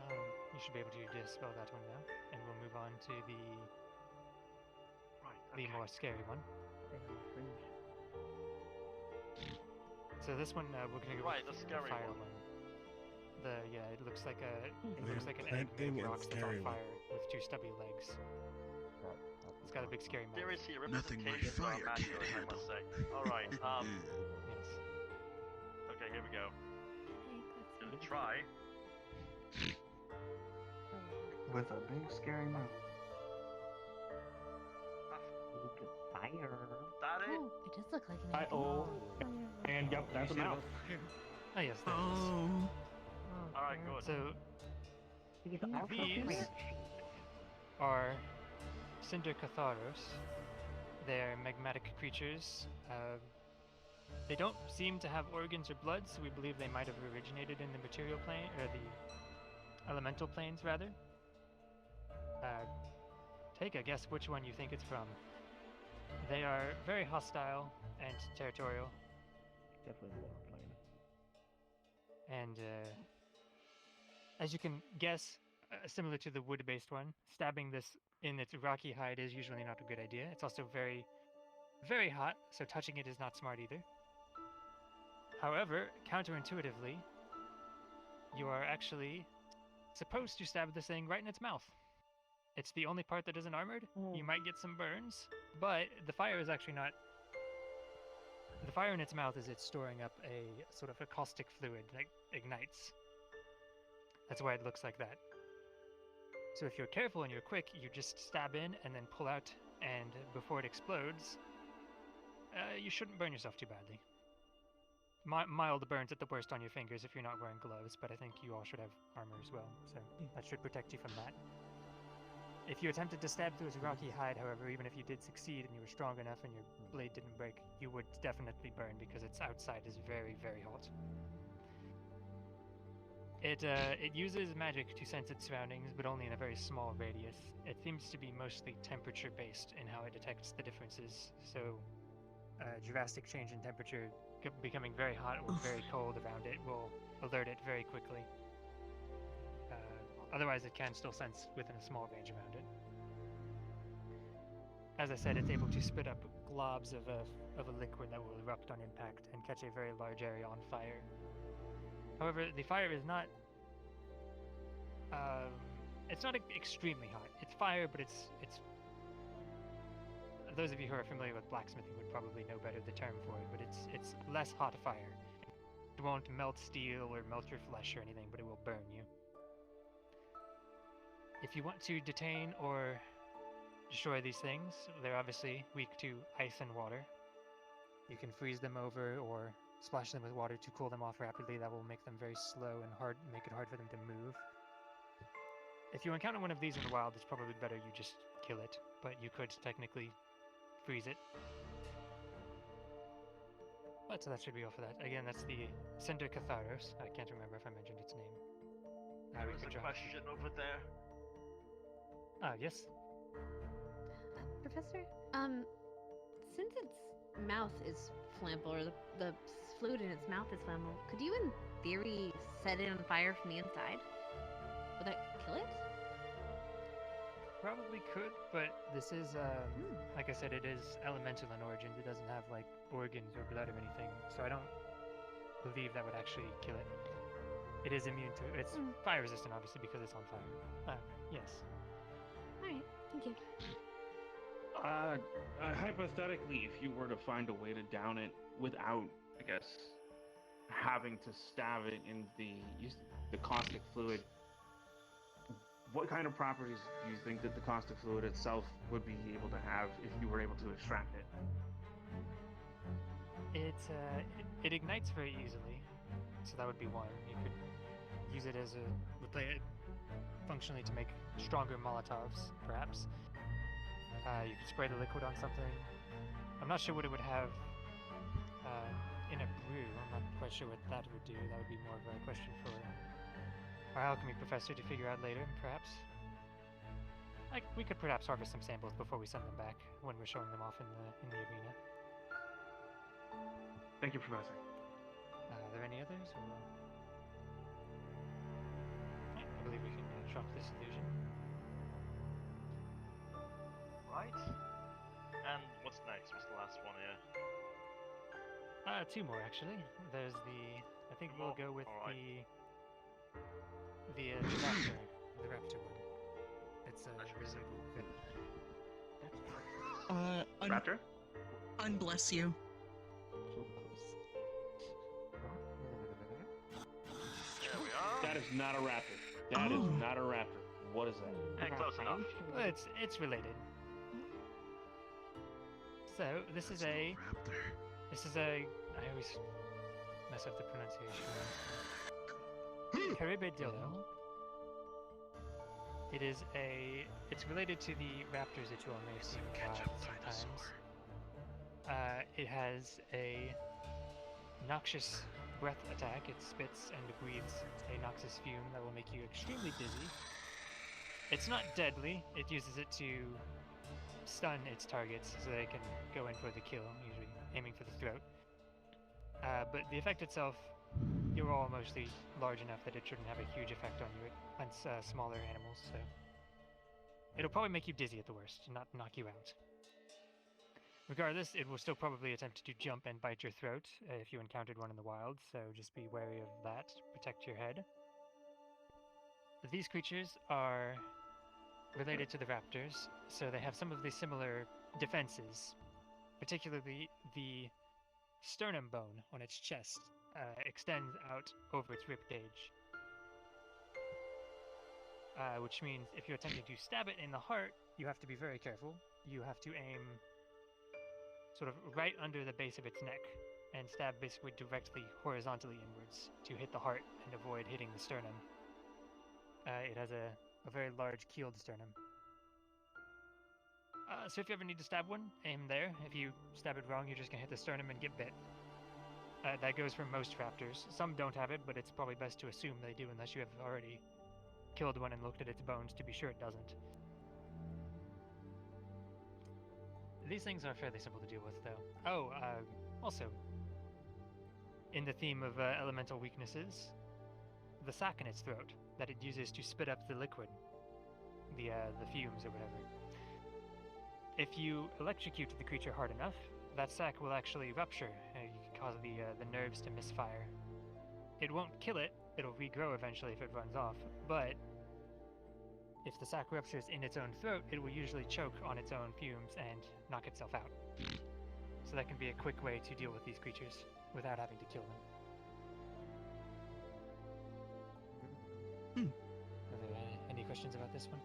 You should be able to dispel that one now, and we'll move on to the more scary one. So this one we're gonna go with the fire one. It looks like an egg made of rocks that's on fire with two stubby legs. It's got a big scary mouth. Nothing my fire can't handle. Alright, Yes. okay, here we go. Gonna try. With a big scary mouth. Fire. That it? Oh, it does look like an egg. And yep, that's a mouth. Oh yes, there it Oh. Alright, good. is. So these are Cinder Catharos. They're magmatic creatures. They don't seem to have organs or blood, so we believe they might have originated in the material plane, or the elemental planes, rather. Take a guess which one you think it's from. They are very hostile and territorial. Definitely the water plane. And as you can guess, similar to the wood-based one, stabbing this in its rocky hide is usually not a good idea. It's also very, very hot, so touching it is not smart either. However, counterintuitively, you are actually supposed to stab this thing right in its mouth. It's the only part that isn't armored. You might get some burns, but the fire is actually not... The fire in its mouth is it's storing up a sort of a caustic fluid that ignites. That's why it looks like that. So if you're careful and you're quick, you just stab in and then pull out, and before it explodes, you shouldn't burn yourself too badly. Mild burns at the worst on your fingers if you're not wearing gloves, but I think you all should have armor as well, so that should protect you from that. If you attempted to stab through its rocky hide, however, even if you did succeed and you were strong enough and your blade didn't break, you would definitely burn because its outside is very, very hot. It uses magic to sense its surroundings, but only in a very small radius. It seems to be mostly temperature-based in how it detects the differences. So, drastic change in temperature, becoming very hot or very cold around it, will alert it very quickly. Otherwise, it can still sense within a small range around it. As I said, it's able to spit up globs of a liquid that will erupt on impact and catch a very large area on fire. However, the fire is not. It's not extremely hot. It's fire, but it's. Those of you who are familiar with blacksmithing would probably know better the term for it, but it's less hot fire. It won't melt steel or melt your flesh or anything, but it will burn you. If you want to detain or destroy these things, they're obviously weak to ice and water. You can freeze them over or splash them with water to cool them off rapidly. That will make them very slow and hard, make it hard for them to move. If you encounter one of these in the wild, it's probably better you just kill it, but you could technically freeze it. But so that should be all for that. Again, that's the Cinder Catharos. I can't remember if I mentioned its name. There's a question over there. Yes? Professor, since its mouth is flammable, or the fluid in its mouth is flammable, could you, in theory, set it on fire from the inside? Would that kill it? Probably could, but this is, like I said, it is elemental in origin. It doesn't have, like, organs or blood or anything, so I don't believe that would actually kill it. It is immune to it. It's fire resistant, obviously, because it's on fire. Yes. Alright, thank you. Hypothetically, if you were to find a way to down it without, I guess, having to stab it in the caustic fluid, what kind of properties do you think that the caustic fluid itself would be able to have if you were able to extract it? It ignites very easily, so that would be one. You could use it as functionally to make stronger Molotovs, perhaps. You could spray the liquid on something. I'm not sure what it would have in a brew. I'm not quite sure what that would do. That would be more of a question for our alchemy professor to figure out later, perhaps. We could perhaps harvest some samples before we send them back when we're showing them off in the arena. Thank you, Professor. Are there any others? Or... Yeah, I believe we can drop this illusion. Right. And what's next? What's the last one here? Two more actually. There's I think we'll go with the raptor. The raptor one. It's really good. Raptor? Unbless you. There we are. That is not a raptor. That is not a raptor. What is that? Close enough. Well, it's related. So this is a. I always mess up the pronunciation. Caribedillo. It's related to the raptors that you all may have seen in the wild sometimes. It has a noxious breath attack. It spits and breathes a noxious fume that will make you extremely dizzy. It's not deadly. It uses it to stun its targets so they can go in for the kill, usually aiming for the throat. But the effect itself, you're all mostly large enough that it shouldn't have a huge effect on you, on smaller animals, so it'll probably make you dizzy at the worst, not knock you out. Regardless, it will still probably attempt to jump and bite your throat if you encountered one in the wild, so just be wary of that. Protect your head. These creatures are related to the raptors, so they have some of the similar defenses, particularly the sternum bone on its chest extends out over its ribcage, which means if you're attempting to stab it in the heart, you have to be very careful. You have to aim sort of right under the base of its neck and stab basically directly horizontally inwards to hit the heart and avoid hitting the sternum. It has a very large keeled sternum. So if you ever need to stab one, aim there. If you stab it wrong, you're just going to hit the sternum and get bit. That goes for most raptors. Some don't have it, but it's probably best to assume they do unless you have already killed one and looked at its bones to be sure it doesn't. These things are fairly simple to deal with, though. Oh, also, in the theme of elemental weaknesses, the sac in its throat that it uses to spit up the liquid, the fumes or whatever. If you electrocute the creature hard enough, that sac will actually rupture and cause the nerves to misfire. It won't kill it, it'll regrow eventually if it runs off, but if the sac ruptures in its own throat, it will usually choke on its own fumes and knock itself out. So that can be a quick way to deal with these creatures without having to kill them. Are there any questions about this one?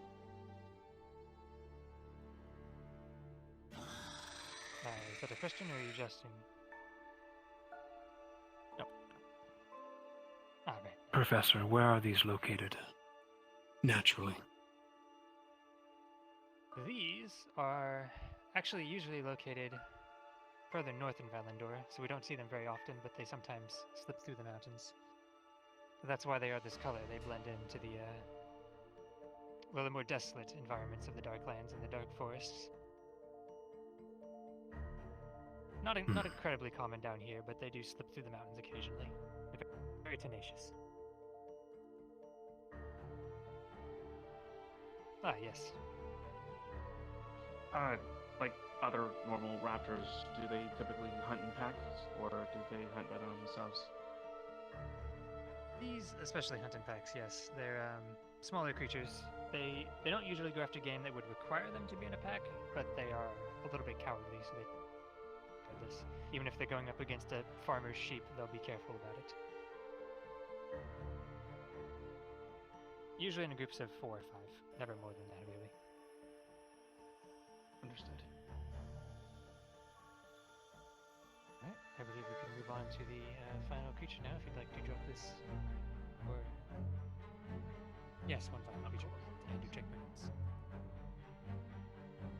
Is that a question or are you jesting? No. Ah, right. Professor, where are these located? Naturally. These are actually usually located further north in Valandor, so we don't see them very often, but they sometimes slip through the mountains. That's why they are this color. They blend into the more desolate environments of the Darklands and the Dark Forests. Not incredibly common down here, but they do slip through the mountains occasionally. They're very tenacious. Ah, yes. Like other normal raptors, do they typically hunt in packs, or do they hunt by themselves? These especially hunt in packs, yes. They're smaller creatures. They don't usually go after game that would require them to be in a pack, but they are a little bit cowardly, so they do this. Even if they're going up against a farmer's sheep, they'll be careful about it. Usually in groups of 4 or 5, never more than that, really. Understood. Alright, I believe we can move on to the final creature now, if you'd like to drop this. Or... Yes, one final creature. And do check minutes.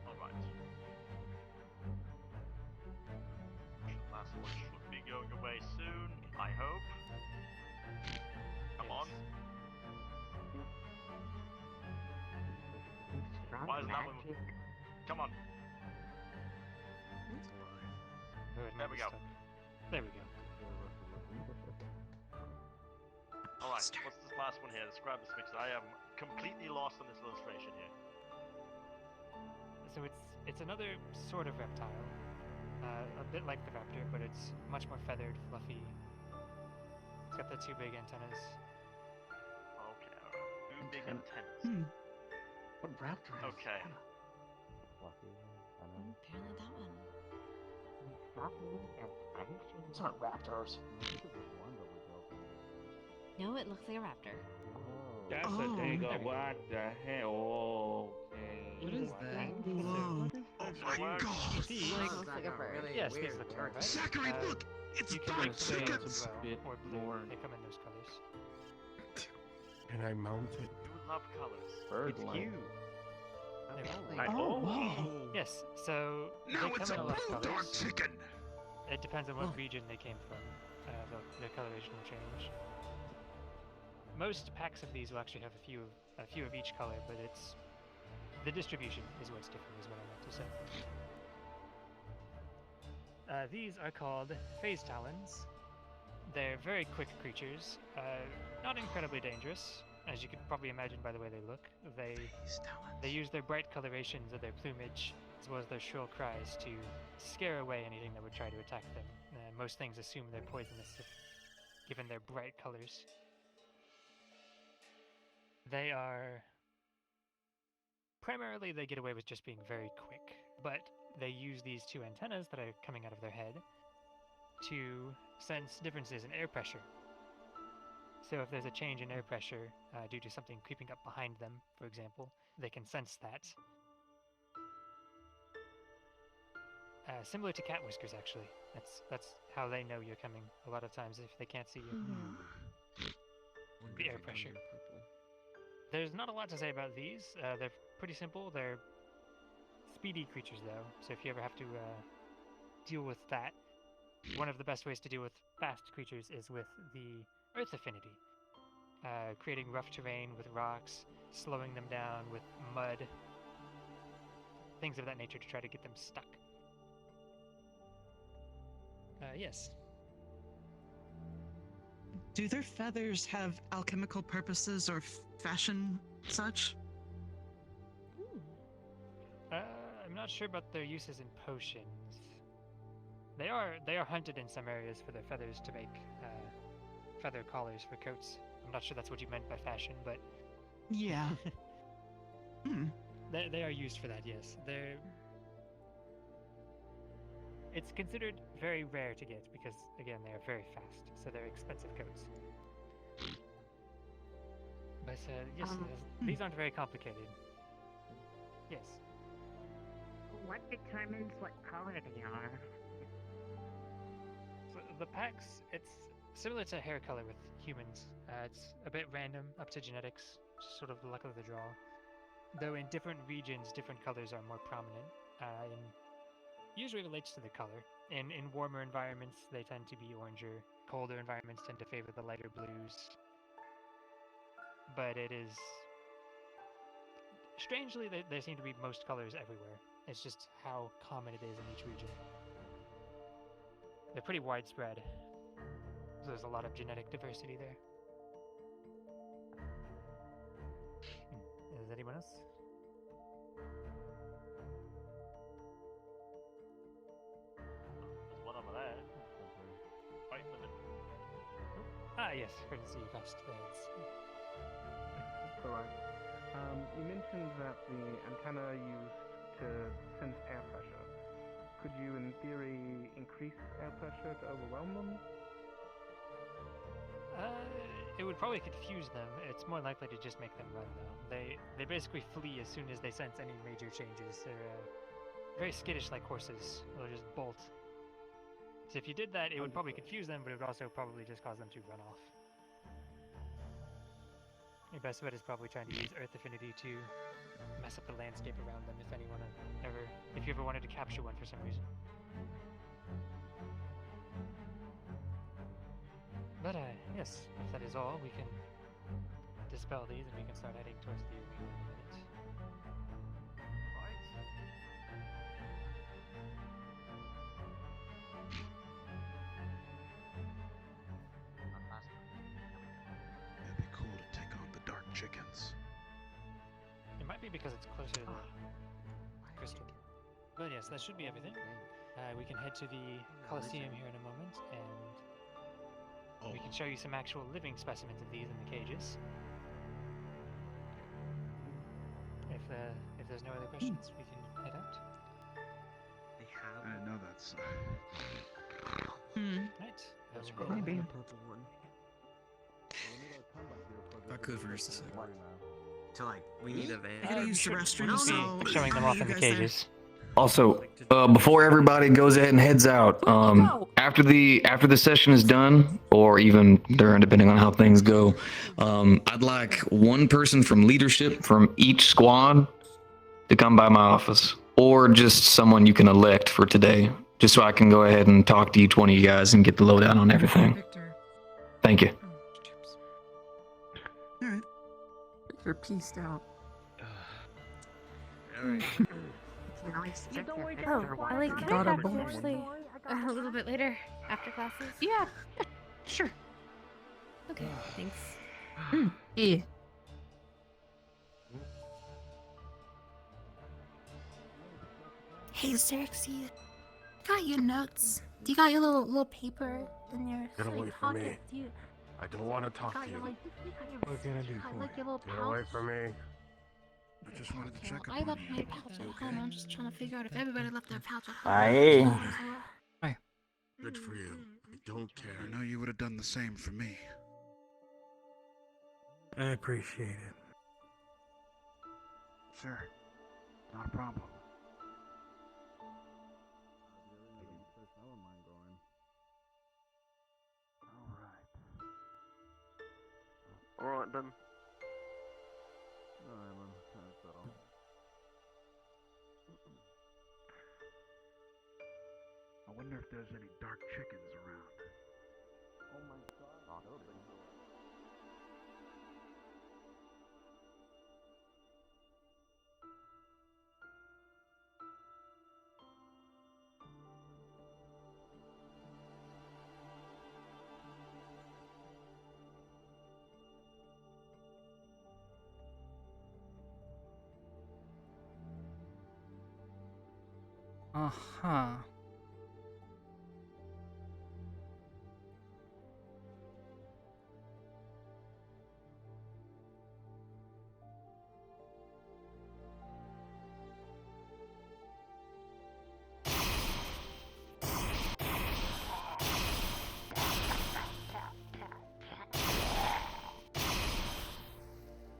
Alright. The last one should be going away soon, I hope. Come on. Why isn't that one? Come on. There we go. There we go. Alright, what's this last one here? Describe this mix. I am completely lost on this illustration here. So it's another sort of reptile. A bit like the raptor, but it's much more feathered, fluffy. It's got the 2 big antennas. Okay, alright. 2 big antennas. What raptor is Okay. Apparently that one. It's not raptors. No, it looks like a raptor. That's a dang what the hell? Okay. What is that? Whoa. Oh my god! Looks like a bird. Yes, these look right. Zachary, look! It's dark chickens! Or blue. They come in those colors. Can I mount it? You love colors. Bird It's line. you. Yes, so Now they it's come a in a lot of bulldog colors. chicken! It depends on what region they came from. The coloration will change. Most packs of these will actually have a few of each color, but it's the distribution is what's different, is what I meant to say. These are called phase talons. They're very quick creatures, not incredibly dangerous, as you could probably imagine by the way they look. They use their bright colorations of their plumage, as well as their shrill cries, to scare away anything that would try to attack them. Most things assume they're poisonous, given their bright colors. They are... Primarily, they get away with just being very quick, but they use these 2 antennas that are coming out of their head to sense differences in air pressure. So if there's a change in air pressure due to something creeping up behind them, for example, they can sense that. Similar to cat whiskers, actually. That's how they know you're coming a lot of times if they can't see you. The air pressure. There's not a lot to say about these. They're pretty simple. They're speedy creatures, though, so if you ever have to deal with that, one of the best ways to deal with fast creatures is with the Earth Affinity. Creating rough terrain with rocks, slowing them down with mud, things of that nature to try to get them stuck. Yes. Do their feathers have alchemical purposes or fashion such? I'm not sure about their uses in potions. They are hunted in some areas for their feathers to make feather collars for coats. I'm not sure that's what you meant by fashion, but yeah. They are used for that. Yes, it's considered very rare to get because, again, they are very fast, so they're expensive coats. But yes, these aren't very complicated. Yes. What determines what color they are? So the packs, it's similar to hair color with humans. It's a bit random, up to genetics, just sort of the luck of the draw. Though in different regions, different colors are more prominent. Usually relates to the color. In warmer environments, they tend to be oranger. Colder environments tend to favor the lighter blues. But it is... Strangely, there seem to be most colors everywhere. It's just how common it is in each region. They're pretty widespread. So there's a lot of genetic diversity there. Is anyone else? There's one over there. Fight with it. Ah, yes, heard to see you past there. Alright. You mentioned that the antenna used to sense air pressure. Could you, in theory, increase air pressure to overwhelm them? It would probably confuse them. It's more likely to just make them run, though. They basically flee as soon as they sense any major changes. They're very skittish like horses. They'll just bolt. So if you did that, it would probably confuse them, but it would also probably just cause them to run off. Your best bet is probably trying to use Earth Affinity to mess up the landscape around them if you ever wanted to capture one for some reason. But yes, if that is all, we can dispel these and we can start heading towards the arena in a minute. It'd be cool to take on the dark chickens. It might be because it's closer to the crystal. But yes, that should be everything. We can head to the Colosseum here in a moment, and we can show you some actual living specimens of these in the cages. If there's no other questions, we can head out. They have. I didn't know that's. Right. That's we'll probably head a out. purple one. That could for just a second. To like, we need a van. I gotta use the restroom, so Showing them I'll off meet in the you guys there. cages. Also, before everybody goes ahead and heads out, after the session is done, or even during, depending on how things go, I'd like one person from leadership from each squad to come by my office, or just someone you can elect for today, just so I can go ahead and talk to each one of you guys and get the lowdown on everything. Thank you. Alright. Victor pieced out. Alright. Oh, I like Got can I a talk to bone. you actually a little bit later after classes? Yeah, sure. Okay, thanks. Yeah. Hey, Xerxes. Got your notes. Do you got your little paper in your Get away side from me. pocket? Do you I don't want to talk got to your you. like? What can I do got, for like you? your little Get pouch? away from me. I just wanted to check up I on left you. my pouch at home. I'm just trying to figure out if everybody left their pouch at Aye. home. Good for you. I don't care. I know you would have done the same for me. I appreciate it. Sure. Not a problem. Alright then. Wonder if there's any dark chickens around. Oh my god. Open door. Uh-huh.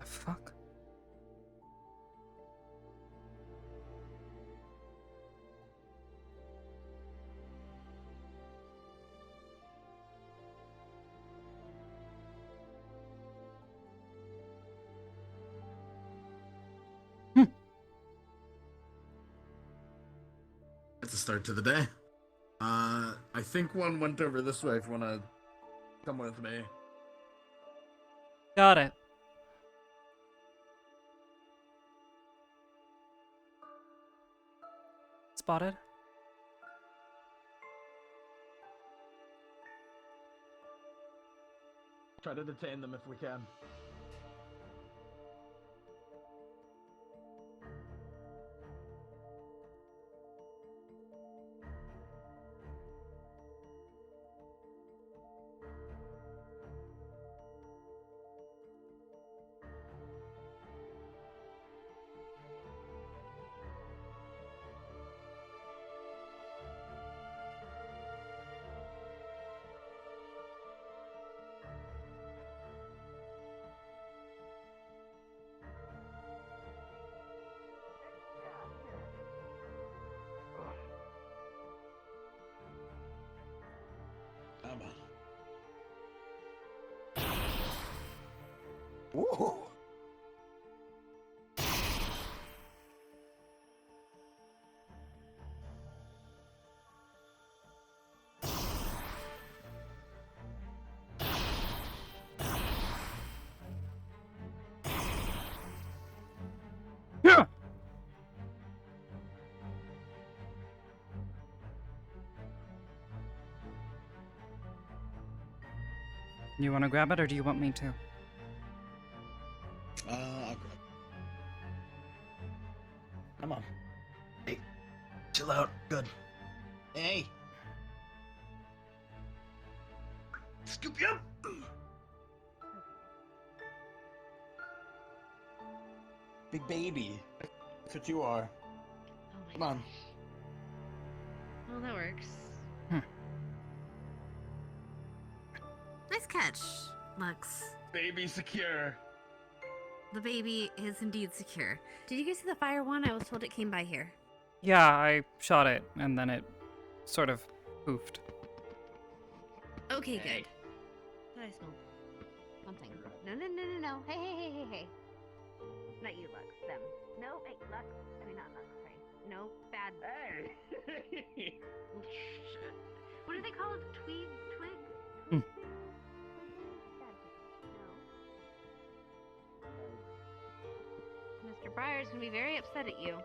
The fuck? That's a start to the day. I think one went over this way if you want to come with me. Got it. Spotted. Try to detain them if we can. Whoa! Yeah. You want to grab it, or do you want me to? I'll grab it. Come on. Hey, chill out. Good. Hey. Scoop you up. Big baby. That's what you are. Come on. Well, that works. Nice catch, Lux. Baby secure. The baby is indeed secure. Did you guys see the fire one? I was told it came by here. Yeah, I shot it, and then it sort of poofed. Okay, good. Did I smell something? No, no, no, no, no. Hey, hey, hey, hey, hey. Not you, Lux. Them. No, hey, Lux. I mean, not Lux. Sorry. No, bad. Hey! What do they call it? Twig? Hmm. Mr. Briar's gonna be very upset at you.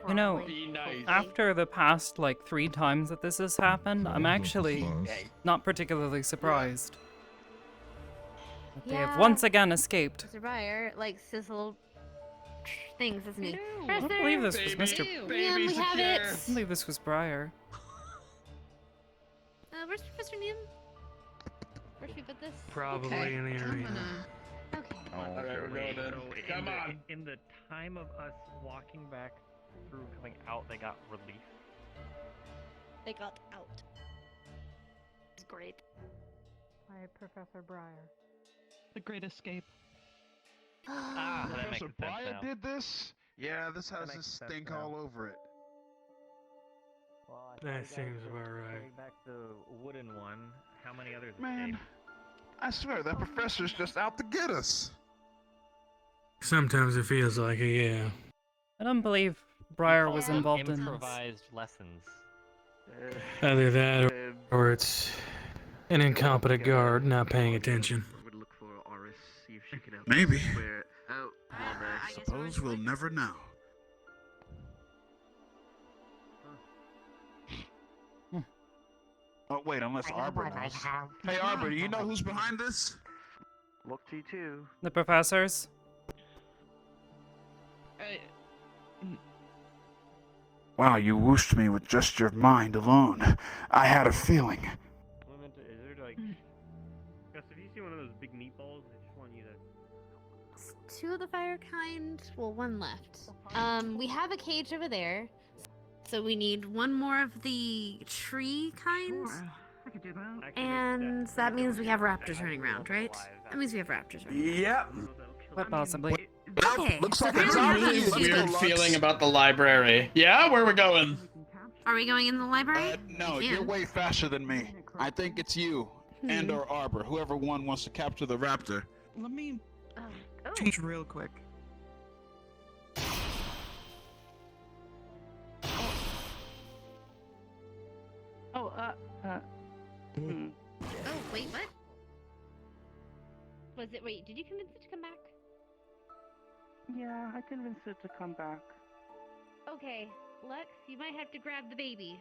You know, Probably. Hopefully. after the past, like, 3 times that this has happened, I'm actually not particularly surprised. That they have once again escaped. Mr. Briar likes his little things, doesn't he? I don't believe this was Mr. Neum, we have it! I believe this was Briar. Where's Professor Neum? Where should we put this? Probably in the area. Okay. Alright, we're going in. Come on. In the time of us walking back through, coming out, they got relief. They got out. It's great. Hi, Professor Briar. The Great Escape. That makes Professor sense Briar now. did this? Yeah, this has makes this sense stink now. all over it. Well, I thought That you guys seems were about right. going back to wooden one. How many others Man, escaped? I swear that professor's just out to get us. Sometimes it feels like it, yeah. I don't believe Briar was Call them involved in this. improvised lessons. Either that or it's an incompetent guard not paying attention. Maybe. Suppose we'll never know. Oh wait, unless Arbor knows. Hey Arbor, do you know who's behind this? Look T2. The professors? Wow, you whooshed me with just your mind alone. I had a feeling. Is there like, Gus, if you see one of those big meatballs, I just want you to. Two of the fire kind. Well, one left. We have a cage over there. So we need one more of the tree kind. I could do that. And that means we have raptors running around, right? That means we have raptors running around. Yep. Quite possibly. Okay. Looks so like there's it's a really really weird feeling about the library. Yeah, where are we going? Are we going in the library? No, We you're can. way faster than me. I think it's you and or Arbor, whoever one wants to capture the raptor. Let me change real quick. Oh, wait, what? Was it? Wait, did you convince it to come back? Yeah, I convinced it to come back. Okay, Lux, you might have to grab the baby.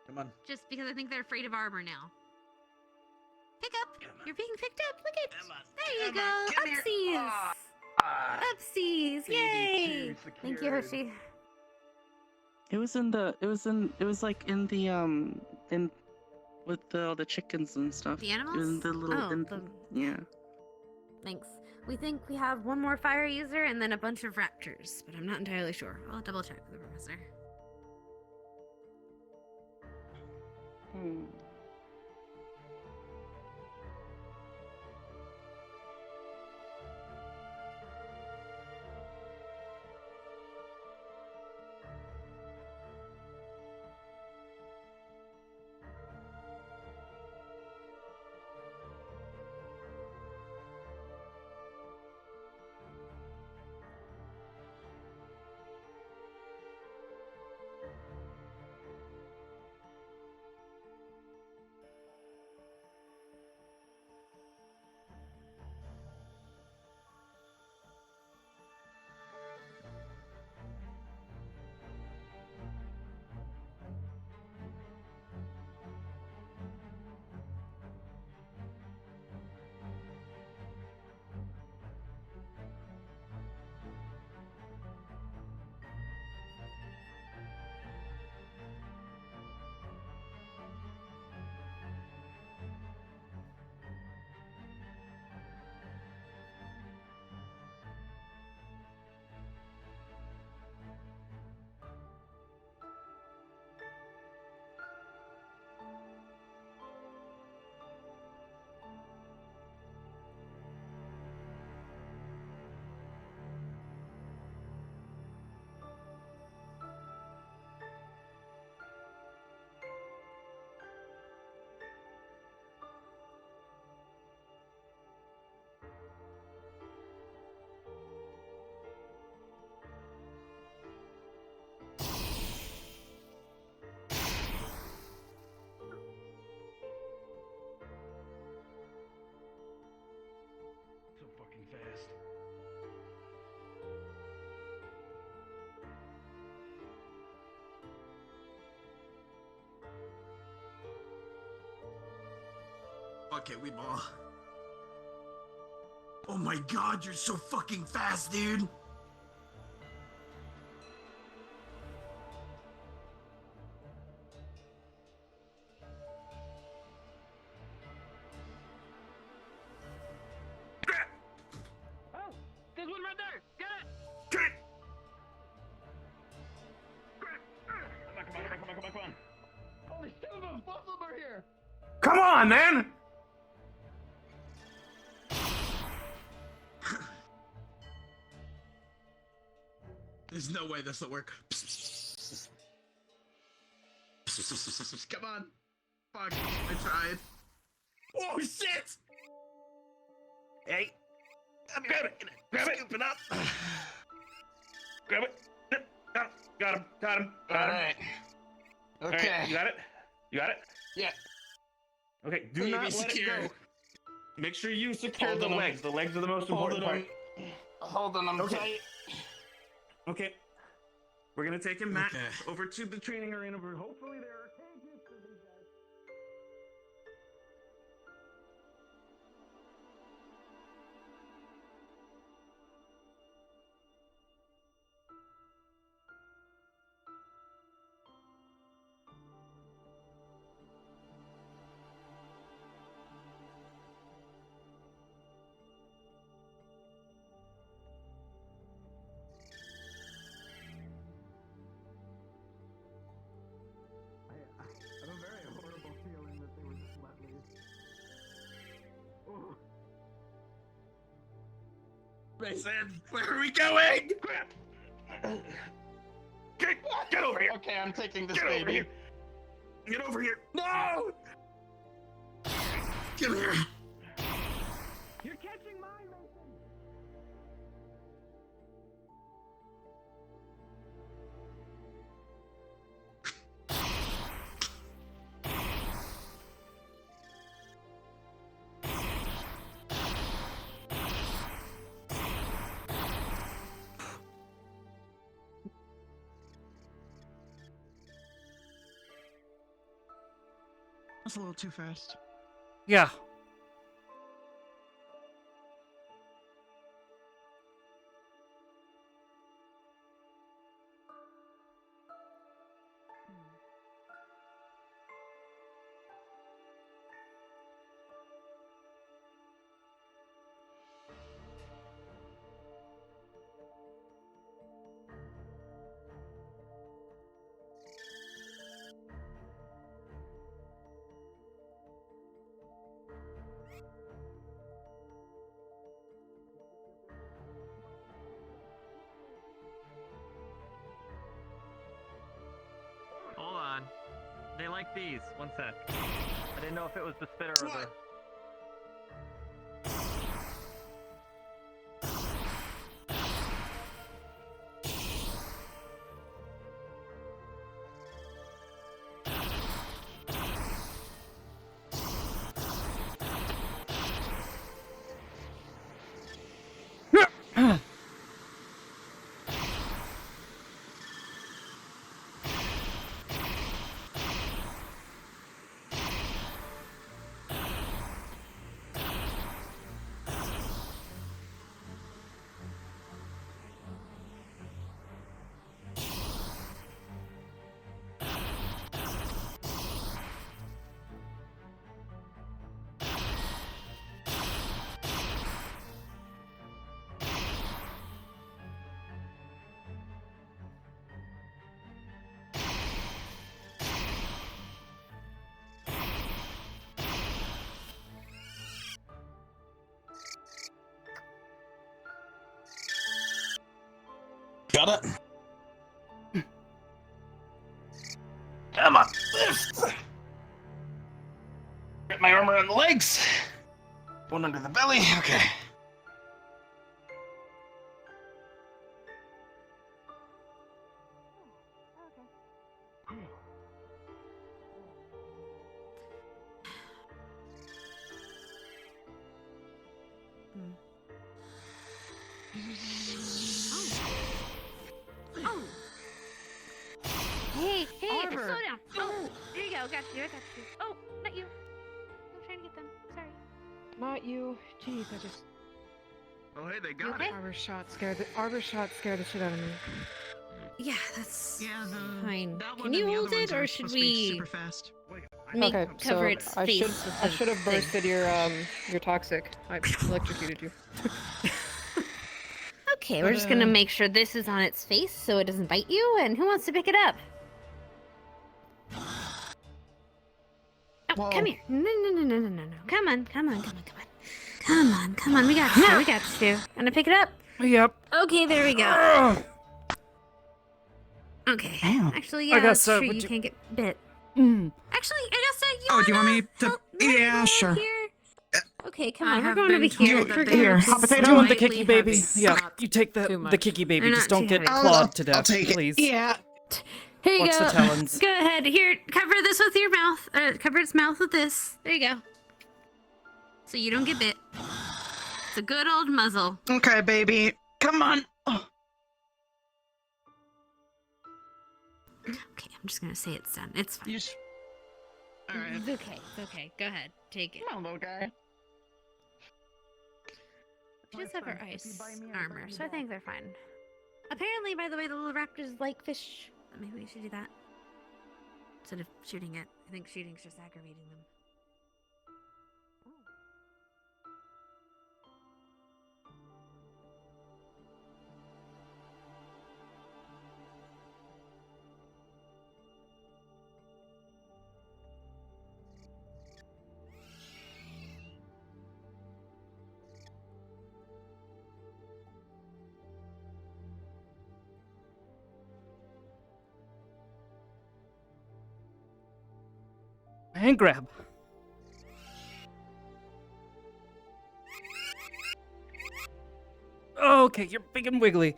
Come on. Just because I think they're afraid of Arbor now. Pick up! You're being picked up! Look at There you go! Upsies! Upsies! Yay! Thank you, Hershey. It was like in the in with all the chickens and stuff. The animals? In the little Oh, yeah. Thanks. We think we have one more fire user and then a bunch of raptors, but I'm not entirely sure. I'll double check with the professor. So fucking fast. Okay, we ball. Oh my god, you're so fucking fast, dude. Oh, there's one right there. Get it. Come on. Holy two of them. Both of them are here. Come on, man! There's no way this will work. Come on. Fuck, I tried. Oh shit! Hey, grab it. Scoop it up. Grab it. Got him. Alright. Okay. Right, you got it? You got it? Yeah. Okay, do not let it go. Make sure you secure the legs. The legs are the most important part. Hold on, I'm tight. Okay. We're gonna take him back over to the training arena where hopefully there are cages for these guys. I have a very horrible feeling that they were just let loose. Ooh. Mason, where are we going? Get over here. Okay, I'm taking this Get baby. over here. Get over here. No! Come here. You're catching mine, Mason. That's a little too fast. Yeah. Hold on. They like these. One sec. I didn't know if it was the spitter or the... Got it. Come on, lift. Get my arm around the legs. One under the belly. Okay. Hey, Arbor. slow down. Oh, there you go. Got you. I got you. Oh, not you. I'm trying to get them. Sorry. Not you. Jeez, I just. Oh, hey, they You got okay? it. Arbor shot scared the shit out of me. Yeah, that's Fine. That one Can you and the hold other ones it, are or should supposed to be we super fast. make Okay, cover so its I face? should have bursted your toxic. I electrocuted you. Okay, we're just gonna make sure this is on its face so it doesn't bite you. And who wants to pick it up? Oh, come here. No. Come on. Come on. We got you. Gonna pick it up? Yep. Okay, there we go. Okay. Actually, yeah, I guess that's so. true. Would You you- can't get bit. Mm. Actually, I guess you Oh, do you want me to? help Yeah, sure. here? Okay, come I on. We're have going over been here. told that We're they going Here, are hot Do potato. you want the slightly kicky baby? heavy. Yeah, Not you take too the much. kicky baby. They're Just not don't too get heavy. clawed to death, I'll take it. please. Yeah. Here you What's go. the challenge? Go ahead. Here, cover this with your mouth. Cover its mouth with this. There you go. So you don't get bit. It's a good old muzzle. Okay, baby. Come on. Oh. Okay, I'm just gonna say it's done. It's fine. Alright. It's okay. It's okay. Go ahead. Take it. Come on, little guy. She does have her ice armor, so I think they're fine. Apparently, by the way, the little raptors like fish. Maybe we should do that. Instead of shooting it. I think shooting's just aggravating them. Hand grab. Okay, you're big and wiggly.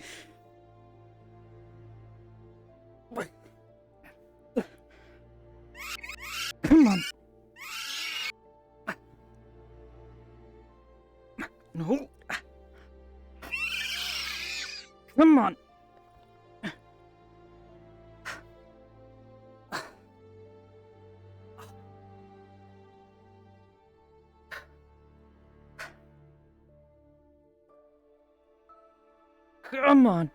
Come on. No. Come on. Come on.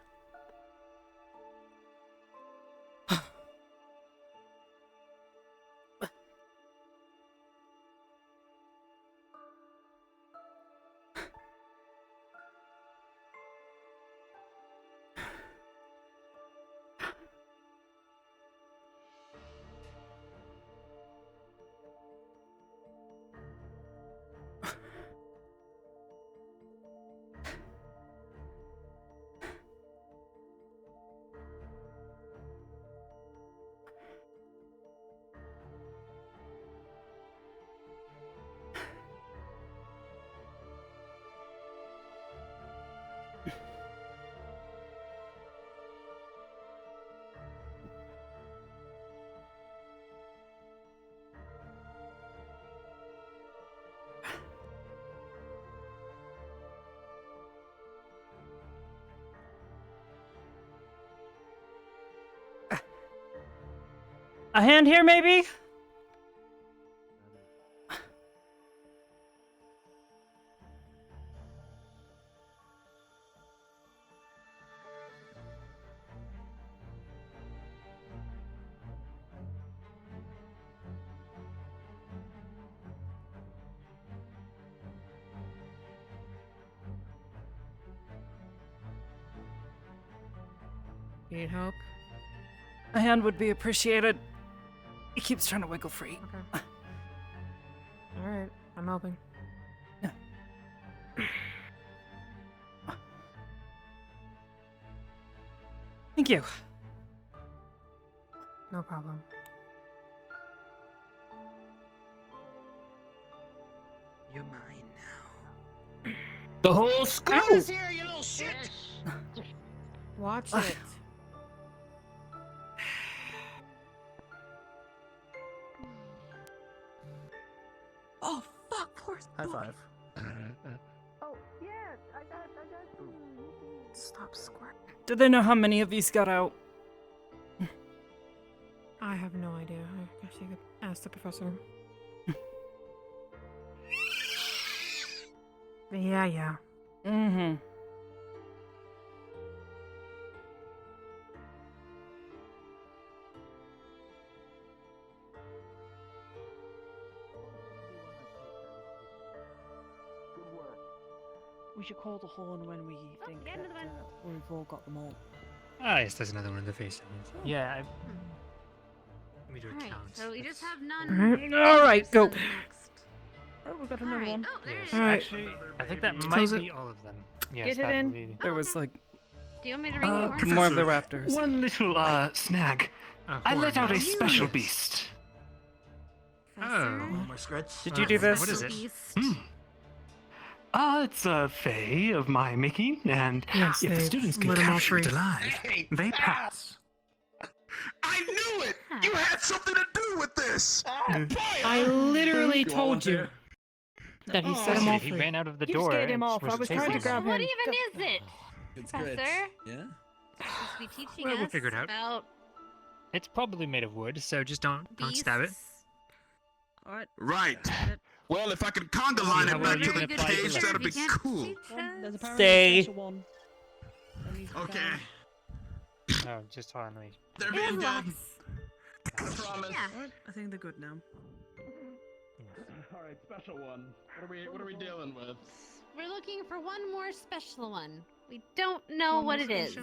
A hand here, maybe? Need help? A hand would be appreciated. He keeps trying to wiggle free. Okay. Alright, I'm helping. Thank you. No problem. You're mine now. The whole school. Here, you little shit. Watch it. Oh, fuck, poor High five. Oh, yeah, I got you. Stop squirting. Do they know how many of these got out? I have no idea. I guess you could ask the professor. Yeah. Mm-hmm. We should call the horn when we think yeah, that another we've all got them all. Ah, yes, there's another one in the face. Yeah, let me do a Alright, count. so we just have none. Alright, go. Oh, we've got another one. Oh, there it is. Alright. Actually, I think that Close might it. be all of them. Yes, Get it that in. would be- There was like Do you want me to ring the horn? more of the raptors. One little snag. I let out a special beast. Oh. My scratch. Did you do this? What is it? It's a fey of my making, and Yes, if the they students can let 'em all capture it free. alive, they pass. I You had something to do with this. I literally You told you volunteer? that he set him off. He ran out of the You door. scared him and off. I was trying to grab him. What even is it, It's Professor? good. Yeah. You're supposed to be teaching Well, we'll us figure it out. about It's probably made of wood, so just don't stab it. beasts. Alright. Right. Well, if I could conga line it back to the cage, that'd be cool. There's apparently Stay. a special one. that needs to be Okay. found. No, just hold on, let me. They're Here's being good. Lux. I promise. Yeah. I think they're good now. All right, special one. What are we dealing with? We're looking for one more special one. We don't know what it is.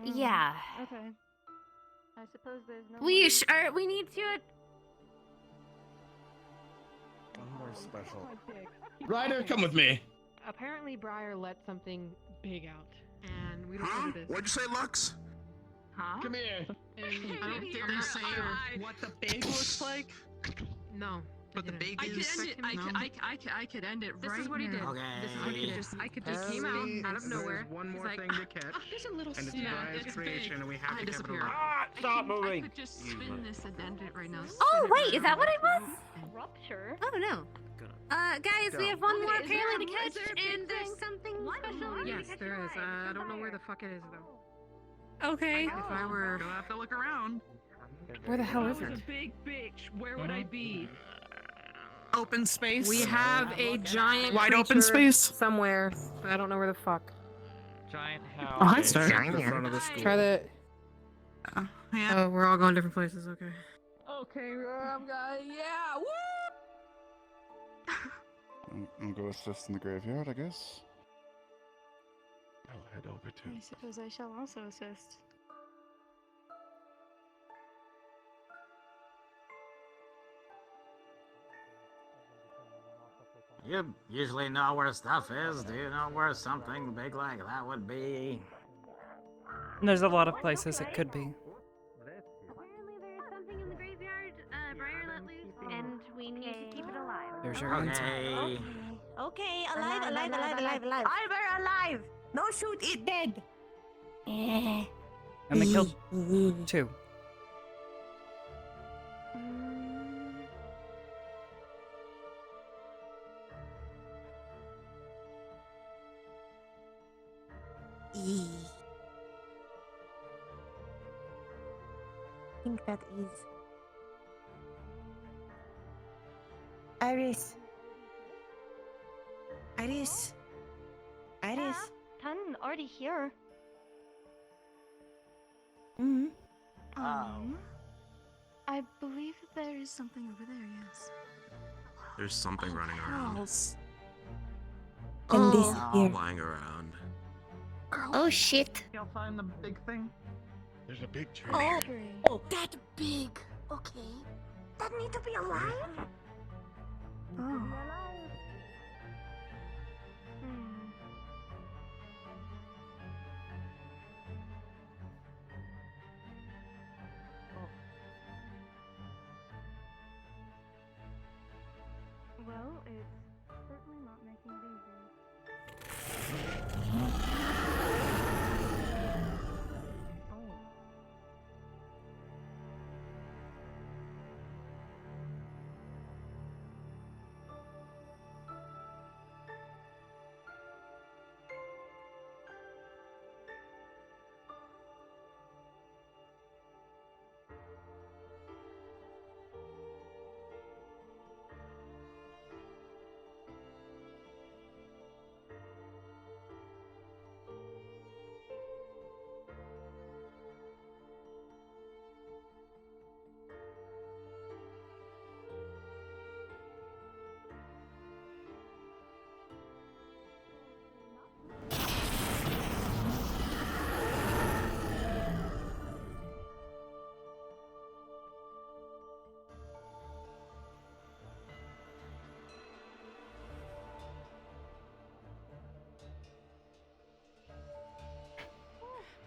Yeah. Okay. I suppose there's no. We need to. One more special. Ryder, come with me. Apparently, Briar let something big out, and we don't know Huh? what it is. What'd you say, Lux? Huh? Come here. And I don't I'm dare not say sure. what the big looks like. No. But the big I could is. end it. I could end it This right is what he here. did. This is what he did. I could just came out of nowhere. There's one He's more like, thing to catch, there's a little and it's snap. Brian's It's creation, big. and we have I to keep it disappear. alive. Stop moving! I could just spin this and end it right now. Oh wait, is that what it was? Rupture. Oh no. Guys, we have one more apparently to catch, and there's something special. Yes, there is. I don't know where the fuck it is though. Okay. If I were, You'll have to look around. where the hell is If I was it? a big bitch, where would I be? Open space. We have a giant Wide open creature space? somewhere. But I don't know where the fuck. Giant house. Oh, hi, Star. The front of the school. Try the. Oh, we're all going different places. Okay. Okay, yeah, woo! I'll go assist in the graveyard, I guess. I'll head over to. I suppose I shall also assist. You usually know where stuff is. Do you know where something big like that would be? There's a lot of places it could be. Apparently there's something in the graveyard. Briar let loose, and we need to keep it alive. There's your answer. Okay. Okay, alive. Arbor, alive! No shoot it, dead! And they killed two. I think that is Iris. Iris. Ton already here. I believe there is something over there, yes. There's something running around. And this here. Flying around. Oh shit. Y'all find the big thing? There's a big tree. Oh, that big. Okay. That need to be alive? Oh. Well, it's certainly not making it easy.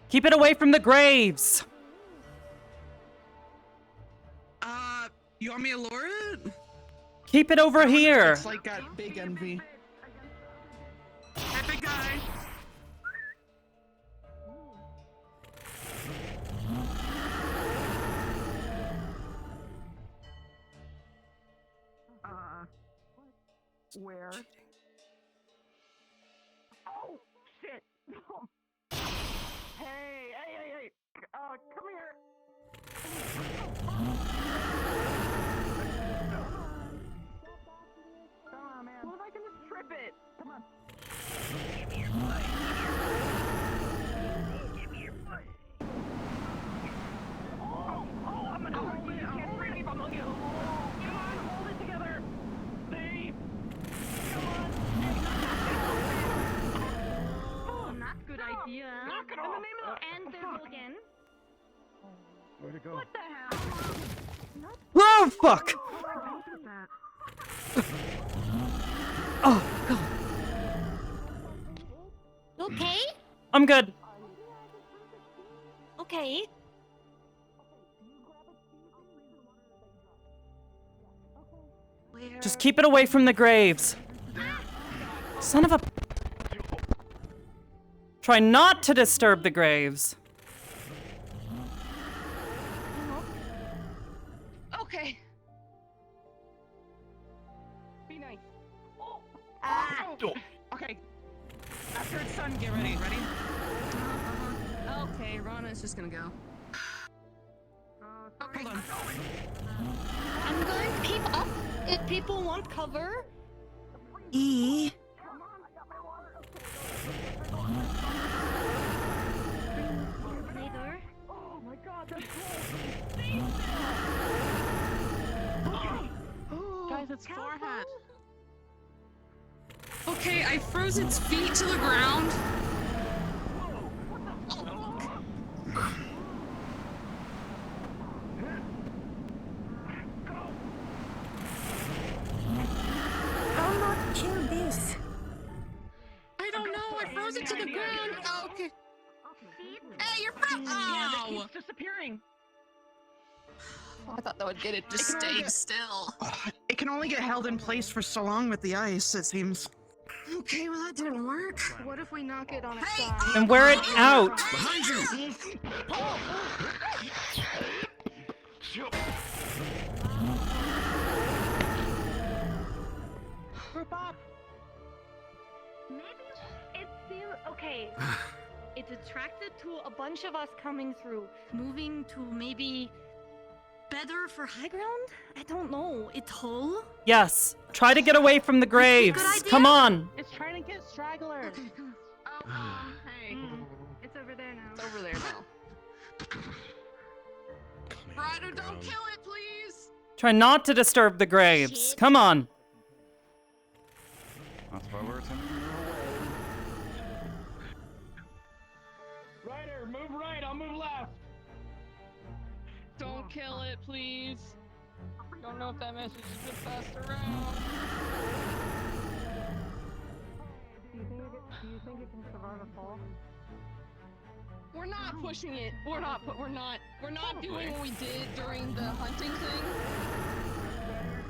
Keep it away from the graves! You want me to lure it? Keep it over here! It's like got big envy. Hey, big guy! Where? Oh, shit. Hey. Come here. Come on, man. What if I can just trip it? Come on. Give me your butt. Give me your butt. Oh, I'm gonna hold it. You can't breathe if I'm looking. Come on, hold it together. Steve. Come on. Oh, not good idea. Knock it off. And there's again. Where'd it go? What the hell? Whoa, fuck! Oh, God. Okay? I'm good. Okay. Just keep it away from the graves. Son of a... Try not to disturb the graves. Okay. Be nice. Okay. After it's done, get ready. Ready? Okay, Rana's just gonna go. Okay. Hold on. I'm going to keep up if people want cover. E. Later. Oh my god, that's Guys, it's forehead. Okay, I froze its feet to the ground. How not kill this? I don't know, I froze it to the ground. Oh, okay. Hey, you're frozen. Yeah, Oh! it keeps disappearing. I thought that would get it to stay still. It can only get held in place for so long with the ice, it seems. Okay, well that didn't work. What if we knock it on its side? And wear it out. Behind you! Group up. Maybe it's still okay. It's attracted to a bunch of us coming through. Moving to maybe better for high ground? I don't know. It's whole. Yes. Try to get away from the graves. Come on. It's trying to get stragglers. Hey. It's over there now. It's over there now. Ryder, don't kill it, please! Try not to disturb the graves. Come on. That's why we're sending you away. Ryder, move right, I'll move left. Don't kill it, please. Don't know if that message has been passed around. Do you think it can survive a fall? We're not pushing it. We're not doing what we did during the hunting thing.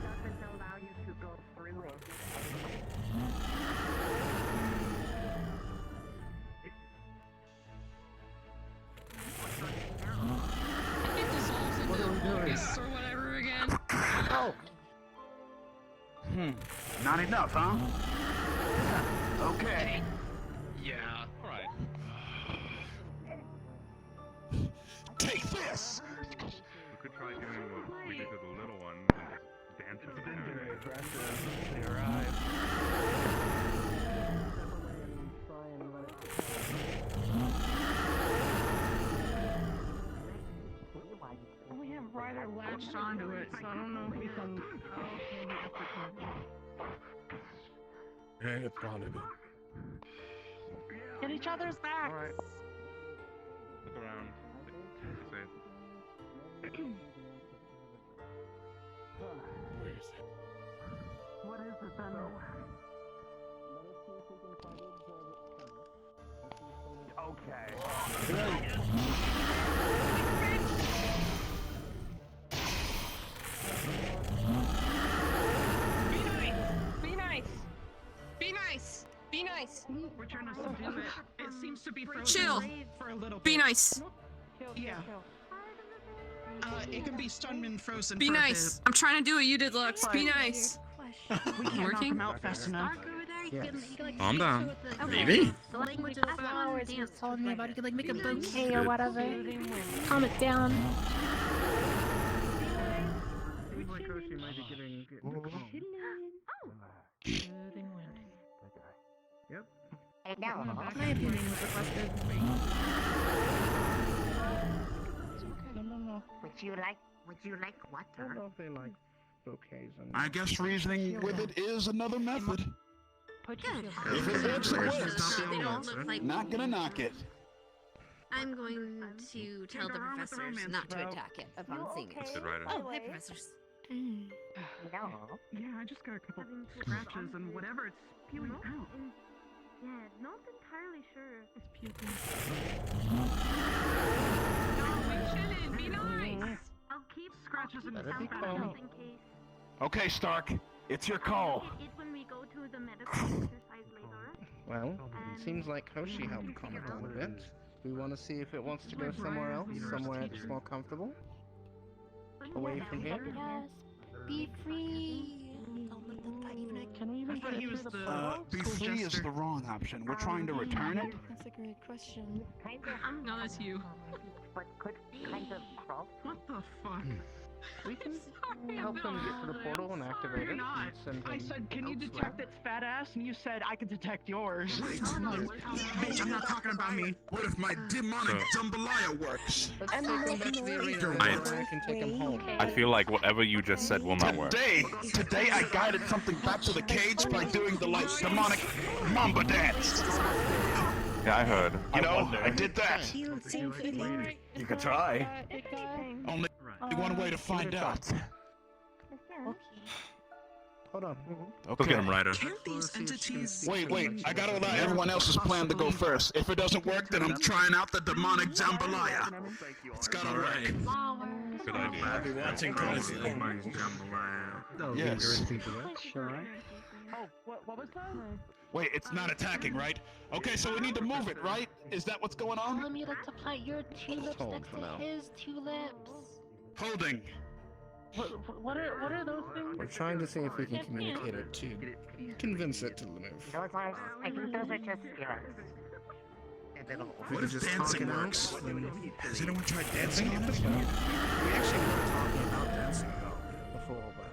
Doesn't allow you to go through it. It dissolves into focus or whatever again. Oh. Not enough, huh? Okay. Yeah, alright. Take this! We could try doing what we did to the little one and just dance with them. Very aggressive. They arrive. We have Ryder latched onto it, so I don't know if we can. And it's gone again. Get each other's back. Alright. Look around. Where is it? What is it then? Be nice. Be nice. Be nice. We're trying to subdue it. It seems to be frozen Chill. for a little bit. Be nice. Yeah. It can be stun and frozen Be for a nice. bit. I'm trying to do what you did, Lux. Be nice. Quiet. We can't knock him out fast enough. Calm down. Maybe? The language of the flowers he was telling me about. You could like make a bouquet or whatever. Calm it down. Like Koshi might be getting Yep. My opinion was requested. No. Would you like I water? don't know if they like bouquets. I guess reasoning with it is another method. If it works, it works. They don't look like Not gonna knock it. I'm going to tell the professors not to attack it upon seeing it. That's good, Ryder. Oh, hi, professors. Yeah, I just got a couple scratches and whatever it's spewing out. Yeah, not entirely sure. It's puking. No, we shouldn't. Be nice. I'll keep Scratches and Better be sound calm. just in case. Okay, Stark. It's your call. It when we go to the medical exercise later. Well, it seems like Koshi helped calm it down a bit. We want to see if it wants to go somewhere else, somewhere that's more comfortable. Away from here. Yes, be free. Don't let them fight even. Can we even I thought he was the Be free is the wrong option. We're trying to return it. That's a great question. No, that's you. But could kind of crawl. What the fuck? We can help him get to the portal and activate it. Not. And send I him said, can you elsewhere. detect its fat ass? And you said I could detect yours. Bitch, I'm not talking about me. What if my demonic jambalaya works? Let's take him back to the arena. I- and I can take him home. I feel like whatever you just said will not work. Today I guided something back to the cage by doing the like demonic mamba dance. Yeah, I heard. You know, I did that. You could try. Only one way to find out. Hold on. Go get him, Ryder. These entities. Wait. I gotta allow everyone else's plan to go first. If it doesn't work, then I'm trying out the demonic jambalaya. It's gotta work. Good idea. I'll be watching closely. Yes. Oh, what was that? Wait, it's not attacking, right? Okay, so we need to move it, right? Is that what's going on? Telling me like to plant your tulips hold next for to now. his tulips. Holding. What are those things? We're trying to see if we can communicate it to convince it to move. I think those are just spirits. What if dancing works? Has anyone tried dancing on it? We actually were talking about dancing though before, but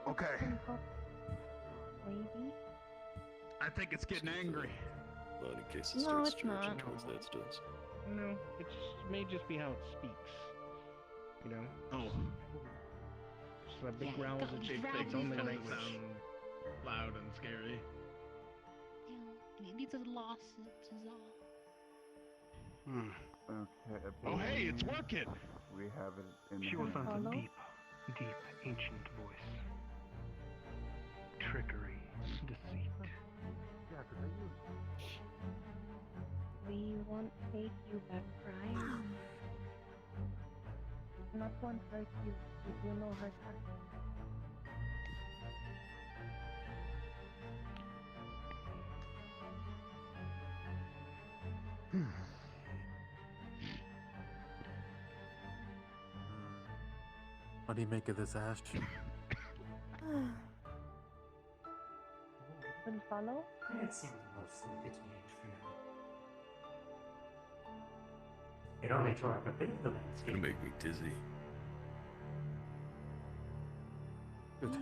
Okay. I think it's getting angry. No, it's not. no, it may just be how it speaks. You know, Oh. just a big growl is a big thing. Only language. Loud and scary. It needs a loss. Okay. Oh, hey, it's working. We have it in She was hand. on a deep, ancient voice. Trickery, deceit. We won't take you back, right? Not one hurt you. We do no hurt us. What do you make of this, Ascension? Couldn't follow? It seems mostly between it only tore up a bit of the It's gonna make me dizzy.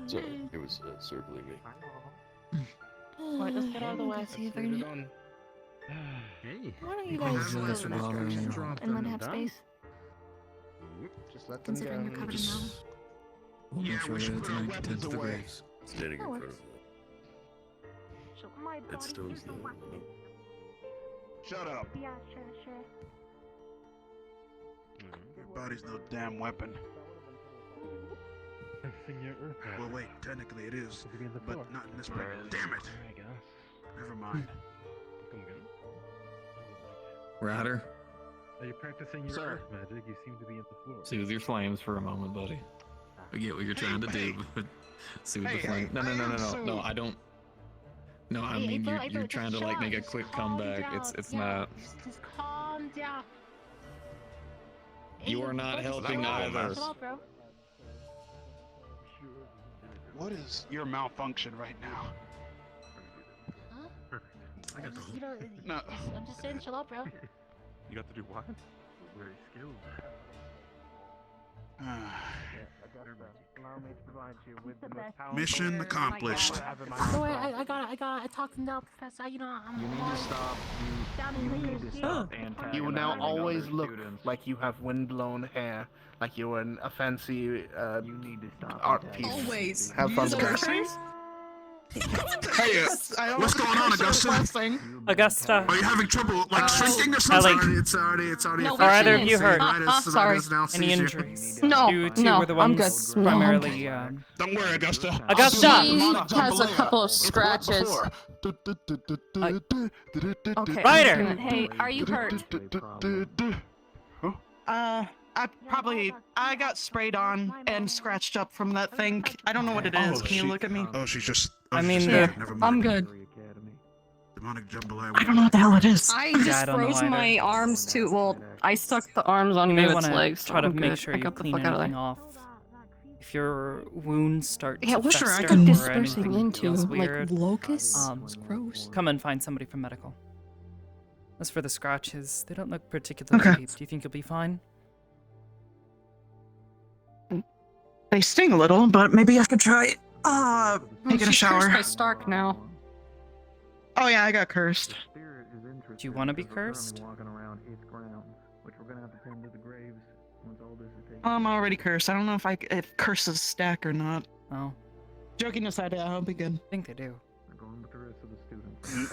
Sorry, it was circling me. Alright, let's get out of the way. See if I can. Hey. Why don't you guys go Just and let have space? Just let them Considering go. you're covered in Just- knowledge. Yeah, we should put our weapons away. Standing in front of me. My It body stones is a the. weapon. Shut up. Yeah, sure. Your body's no damn weapon. Well, wait, technically it is, but not in this place. Damn it. Never mind. Ryder, Are you practicing your earth magic? You seem to be at the floor. soothe your flames for a moment, buddy. I get what you're trying to do, but soothe the flame. No, I don't. No, I mean you're trying to like make a quick comeback. It's not. Just calm down. You are not helping either. Chill out, bro. What is your malfunction right now? Huh? I got You know, No. I'm just saying, chill out, bro. You got to do what? Very skilled. Allow me to provide you with the most powerful Mission accomplished. No way, I talked him down, Professor. You know, I'm. You need to stop. Down in Lakers. You now always look like you have windblown hair, like you're in a fancy art piece. Always. Have fun So with it. cursing? Hey, what's going on, Augusta? Augusta. Are you having trouble, like, shrinking or Alec. something? It's already. No, Are either of shouldn't. you hurt? Sorry. Any injuries? No, You two no, were the I'm ones good. No, I'm primarily. Don't worry, Augusta. Augusta! He has a couple of scratches. Okay. Ryder! Hey, are you hurt? I got sprayed on and scratched up from that thing. I don't know what it is. Can you look at me? Oh, she's just. I mean, never mind. I'm good. Demonic jambalaya. I don't know what the hell it is. I just don't know froze either. my arms too. Well, I stuck the arms on You may Mimi's want to legs. So try to I'm make good. sure I you got the clean fuck out of anything there. off. If your wounds start Yeah, to what sure I fester could or dispersing anything into feels like weird, locusts. It's gross. come and find somebody from medical. As for the scratches, they don't look particularly deep. Do you think you'll be fine? They sting a little, but maybe I could try taking a She's shower. cursed by Stark now. Oh yeah, I got cursed. Do you want to be cursed? I'm already cursed. I don't know if curses stack or not. Oh. Joking aside, I'll be good. I think they do.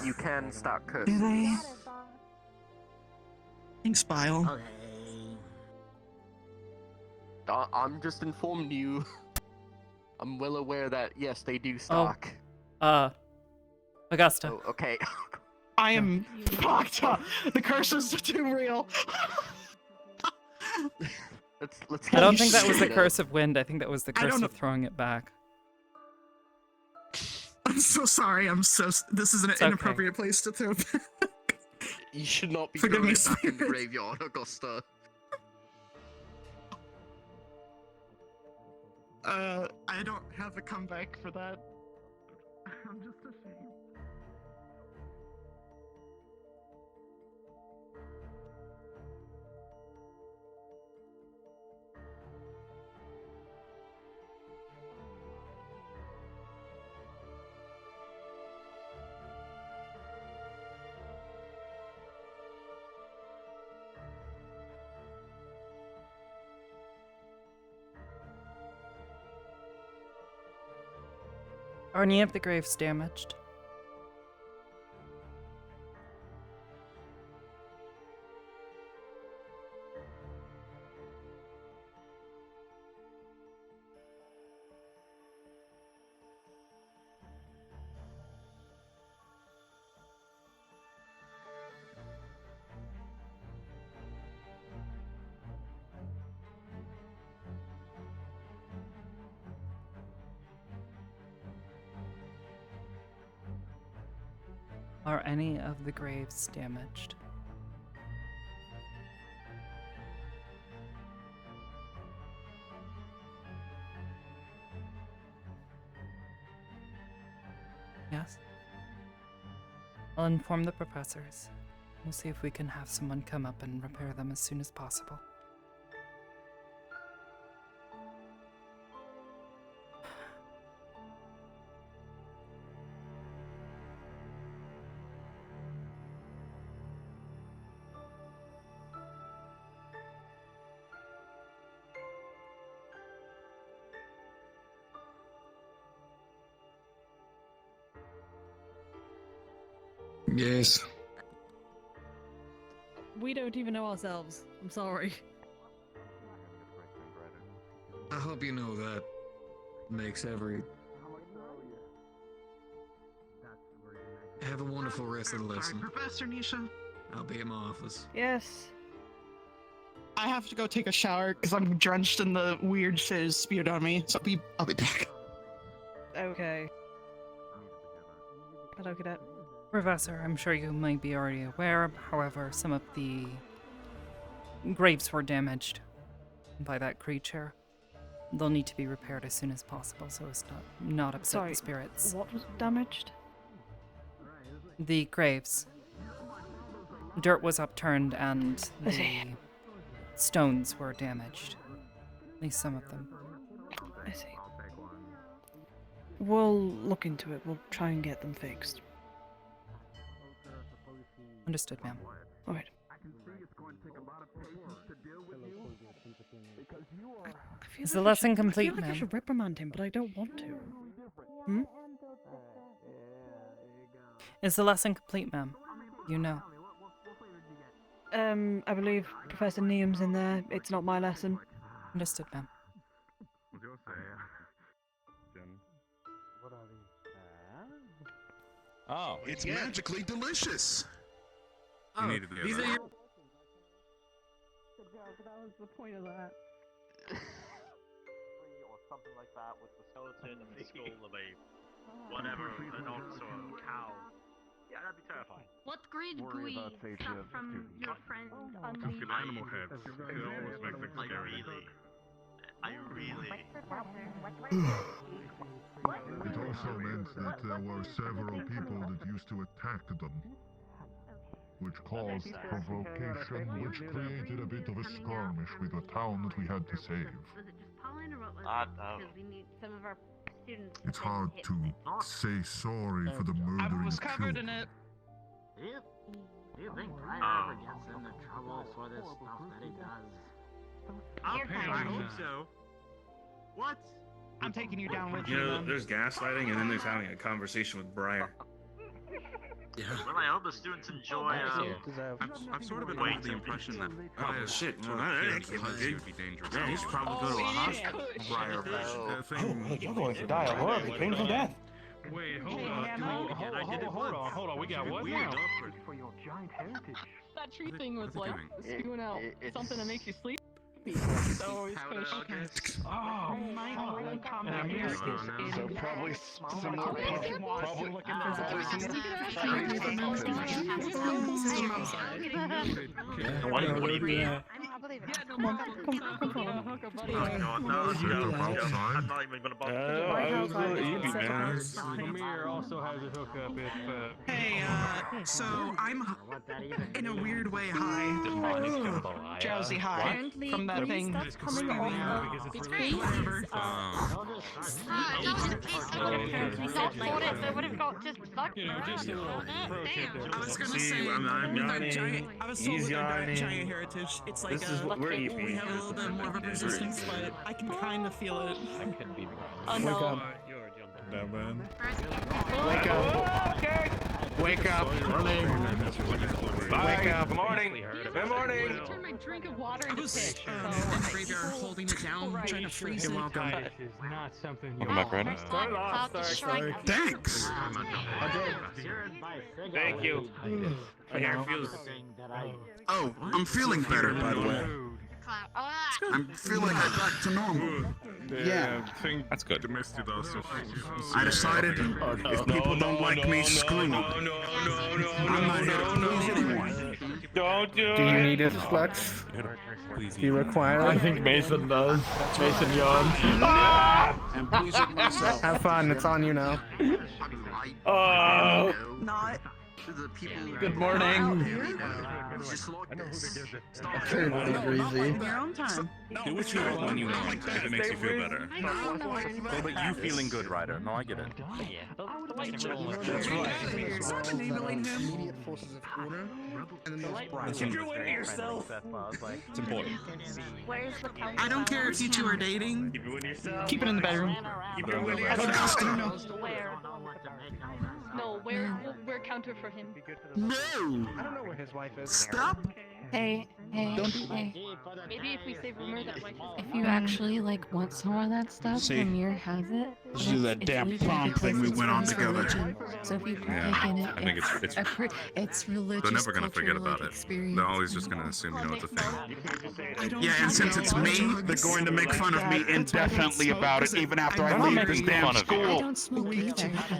You can start Do cursing. they? Thanks, Bile. Okay. I'm just informing you. I'm well aware that yes, they do Oh. stock. Augusta. Oh, okay. I am fucked up. The curses are too real. Let's I don't think get that was the straight curse of wind. I think that was the I curse don't of throwing it back. I'm so sorry. This is an It's okay. inappropriate place to throw. You should not be Forgive throwing me, it back in the spirit. graveyard, Augusta. I don't have a comeback for that. I'm just ashamed. Are any of the graves damaged? Are any of the graves damaged? Yes? I'll inform the professors. We'll see if we can have someone come up and repair them as soon as possible. Yes. We don't even know ourselves. I'm sorry. I hope you know that makes every. Have a wonderful rest of the lesson. Professor Nisha. I'll be at my office. Yes. I have to go take a shower because I'm drenched in the weird shit that spewed on me. So I'll be back. Okay. Hello, Cadet. Professor, I'm sure you might be already aware, however, some of the graves were damaged by that creature. they'll need to be repaired as soon as possible so as to not upset Sorry, the spirits. what was damaged? The graves. Dirt was upturned and I the see. stones were damaged. At least some of them. I see. We'll look into it. We'll try and get them fixed. Understood, ma'am. Alright. Is the lesson I complete, feel like I ma'am? should reprimand him, but I don't want to. Hmm? Is the lesson complete, ma'am? You know. I believe Professor Neum's in there. It's not my lesson. Understood, ma'am. Oh, it's magically delicious. Oh, needed to hear these that. are your... That was the point of that. Or something like that with the skeleton and the skull of a whatever, an ox or a cow. Yeah, that'd be terrifying. What grade Worry gooey about safety stuff of from students. your friend Good animal heads. They always make things scary. I really. It also meant that there were several people that used to attack them, which caused provocation, which created a bit of a skirmish with a town that we had to save. Was it just pollen or what was I it? know. Because we need some of our students. It's hard to say sorry for the murdering was covered killed. in it. Do you think Brian ever gets into trouble for this stuff that he does? I hope so. What? I'm taking you down with You know, then. there's gaslighting, and then there's having a conversation with Briar. Well, I hope the students enjoy. I've sort of been under the impression that Oh shit! would be dangerous. Yeah, he's probably go to a hospital. Briar, You're going to die a horribly painful death. Wait, hold on. Hold on. We got what weird. now? For your giant heritage. That tree thing was like spewing out something to make you sleep. So always push. Oh my god. So probably similar. Probably. I'm not even gonna bother. Amir also has a hookup if. Hey, so I'm in a weird way high. Drowsy high from that thing. Whatever. I was gonna say, I was told with their giant heritage, it's like we have a little bit more of a resistance, but I can kind of feel it. Oh no. No, man. Wake up. Wake up. Wake up. Good morning. Good morning. Turn my drink of water into was pitch. in the graveyard holding it down, trying to freeze it. This is not something you. Welcome back, Brandon. Thanks. Thank you. My hair feels. Oh, I'm feeling better, by the way. I feel like I'm back to normal. Yeah. That's good. I decided if people don't like me, screw them. I'm not here to please anyone. Don't do it. Do you need us, Flex? Do you require I it? think Mason does. Mason yawns. And pleasing myself. Have fun, it's on you now. Oh. Not. Good morning. Everybody breezy. Your own time. Do what you want when you want, if it makes you feel better. Well, but you feeling good, Ryder. No, I get it. Stop enabling him. Immediate forces of order. And then there's You're winning yourself. It's important. I don't care if you two are dating. Keep it in the bedroom. Keep it winning I don't know. No, we're counter for him. No! I don't know where his wife is. Stop! Hey, hey, Don't do hey. Maybe if we say rumor that wife is If you actually like want some of that stuff, See, Amir has it. let's do that It's damn usually prom because thing we it's went on his together. religion. So if you Yeah, partake in it, I think it's it's religious. they're never gonna forget cultural, about like, it. experience. They're always just gonna assume you know it's a thing. Yeah, and since it's me, they're going to make fun of me indefinitely about it, even after I leave this damn I school. don't smoke either. You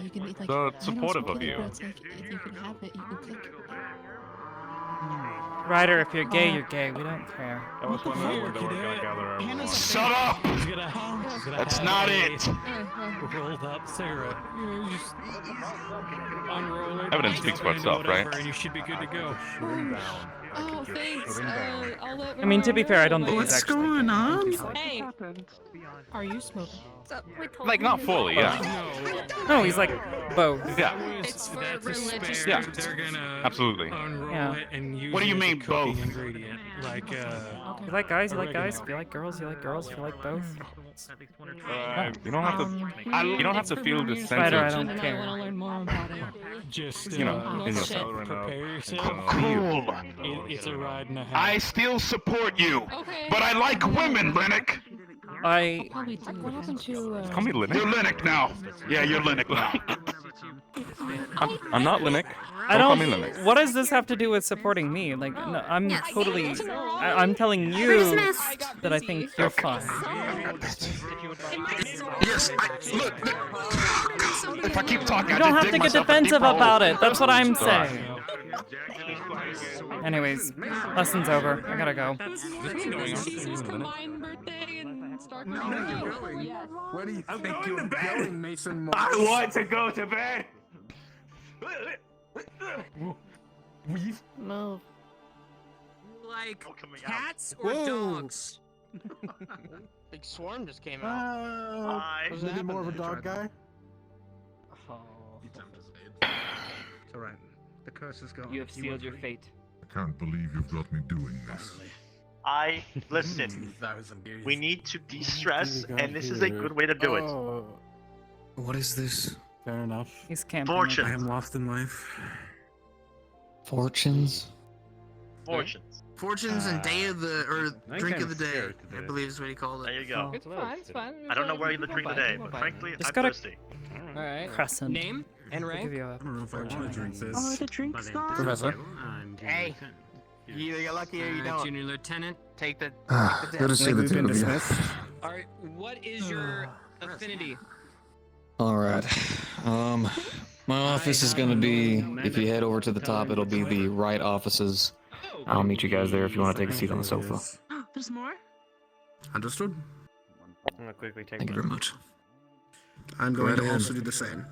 can, like, They're I don't supportive smoke of either, you. but it's like, if you can have it, you can take it. Ryder, if you're gay, you're gay. We don't care. That was one moment that we're gonna gather our Shut up! That's not it! Rolled up cigarette. Just unroll it. Evidence speaks for itself, right? And you should be good to go. Oh, thanks. I'll let I mean, to be fair, I don't think he's What's actually going gay. I on? think he's, like- Hey, are you smoking? Like, not fully, yeah. No, he's like both. Yeah. It's for religious Yeah. reasons. They're gonna Absolutely. unroll Yeah. it and use What do you it as a mean, cooking both? ingredient. Like, You like guys, you like guys. If you like girls, you like girls. If you like both. You don't have to. You don't have to feel the sense Ryder, I of. don't I want care. to learn more about it. just, You know, in shit. yourself. prepare yourself. Cool. It's a ride and a half. I still support you, Okay. but I like women, Linux. I. Probably do. What happened to? Call me You're Linux. Linux now. Yeah, you're Linux now. I'm not Linux. I Don't don't. call me Linux. What does this have to do with supporting me? Like, no, I'm Yes. totally. I'm telling you Dismissed. that I think you're fine. Yes, look. If I keep talking, You I don't just have dig to get myself a defensive deeper hole. about it. That's what I'm Sorry. saying. Anyways, lesson's over. I gotta go. Caesar's combined birthday and Stark. Where do you think you're going, Mason Morris? I want to go to bed. Move. Like coming cats or dogs? Big swarm just came out. Hi. Was he more of a dog guy? It's alright. The curse is gone. You have sealed your fate. I can't believe you've got me doing this. Listen. We need to de-stress, and this is a good way to do it. What is this? Fair enough. He's camping. Fortune. I am lost in life. Fortunes? Fortunes. Fortunes and day of the I'm drink kinda of the day, scared I today. believe is what he called There it. you go. It's fine. It's fine. I don't know where you're the drink of the day, but frankly, Just I'm gotta- thirsty. All right. Crescent. Name and I'll rank. give you a- I don't know if I want to drink this. Oh, the drink's gone. Professor. Hey. You either get lucky or you don't. Junior Lieutenant. Take the. Good to see the two of you. All right. What is your affinity? All right. My office is gonna be. If you head over to the top, it'll be the right offices. I'll meet you guys there if you want to take a seat on the sofa. There's more. Understood. I'm gonna quickly take Thank you very much. I'm going Right to ahead. also do the same.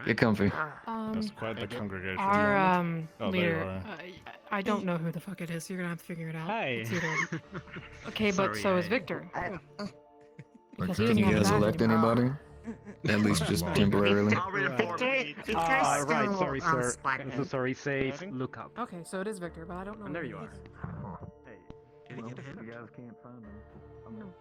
Get comfy. That's quite the congregation. Our Oh, there you leader, are. I don't know who the fuck it is. You're gonna have to figure it out. Hi. It's either- Okay, but so is Victor. Because he Can doesn't you have guys a badge elect anymore. anybody? At least just temporarily. Right, sorry, sir. So sorry, say look up. Okay, so it is Victor, but I don't know. And there who you he are. is. Hey, Can you get ahead? You guys can't find them. No.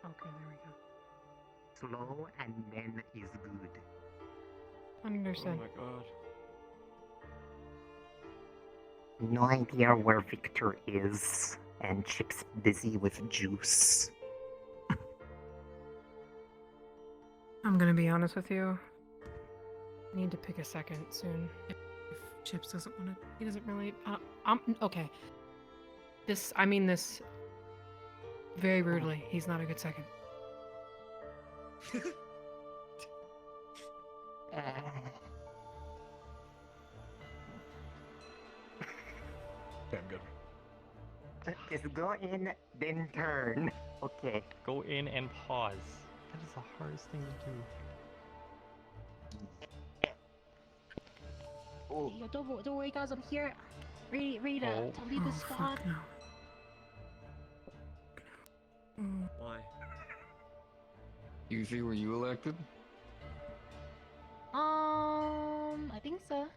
Okay, there we go. Slow and then is good. Understood. God. No idea where Victor is, and Chip's busy with juice. I'm gonna be honest with you. I need to pick a second soon. If Chips doesn't want to. He doesn't really. I'm okay. I mean this very rudely. He's not a good second. Damn good. Just go in, then turn. Okay. Go in and pause. That is the hardest thing to do. Oh. Yo, don't worry, guys. I'm here, ready to lead the squad. Why? Usually, were you elected? I think so.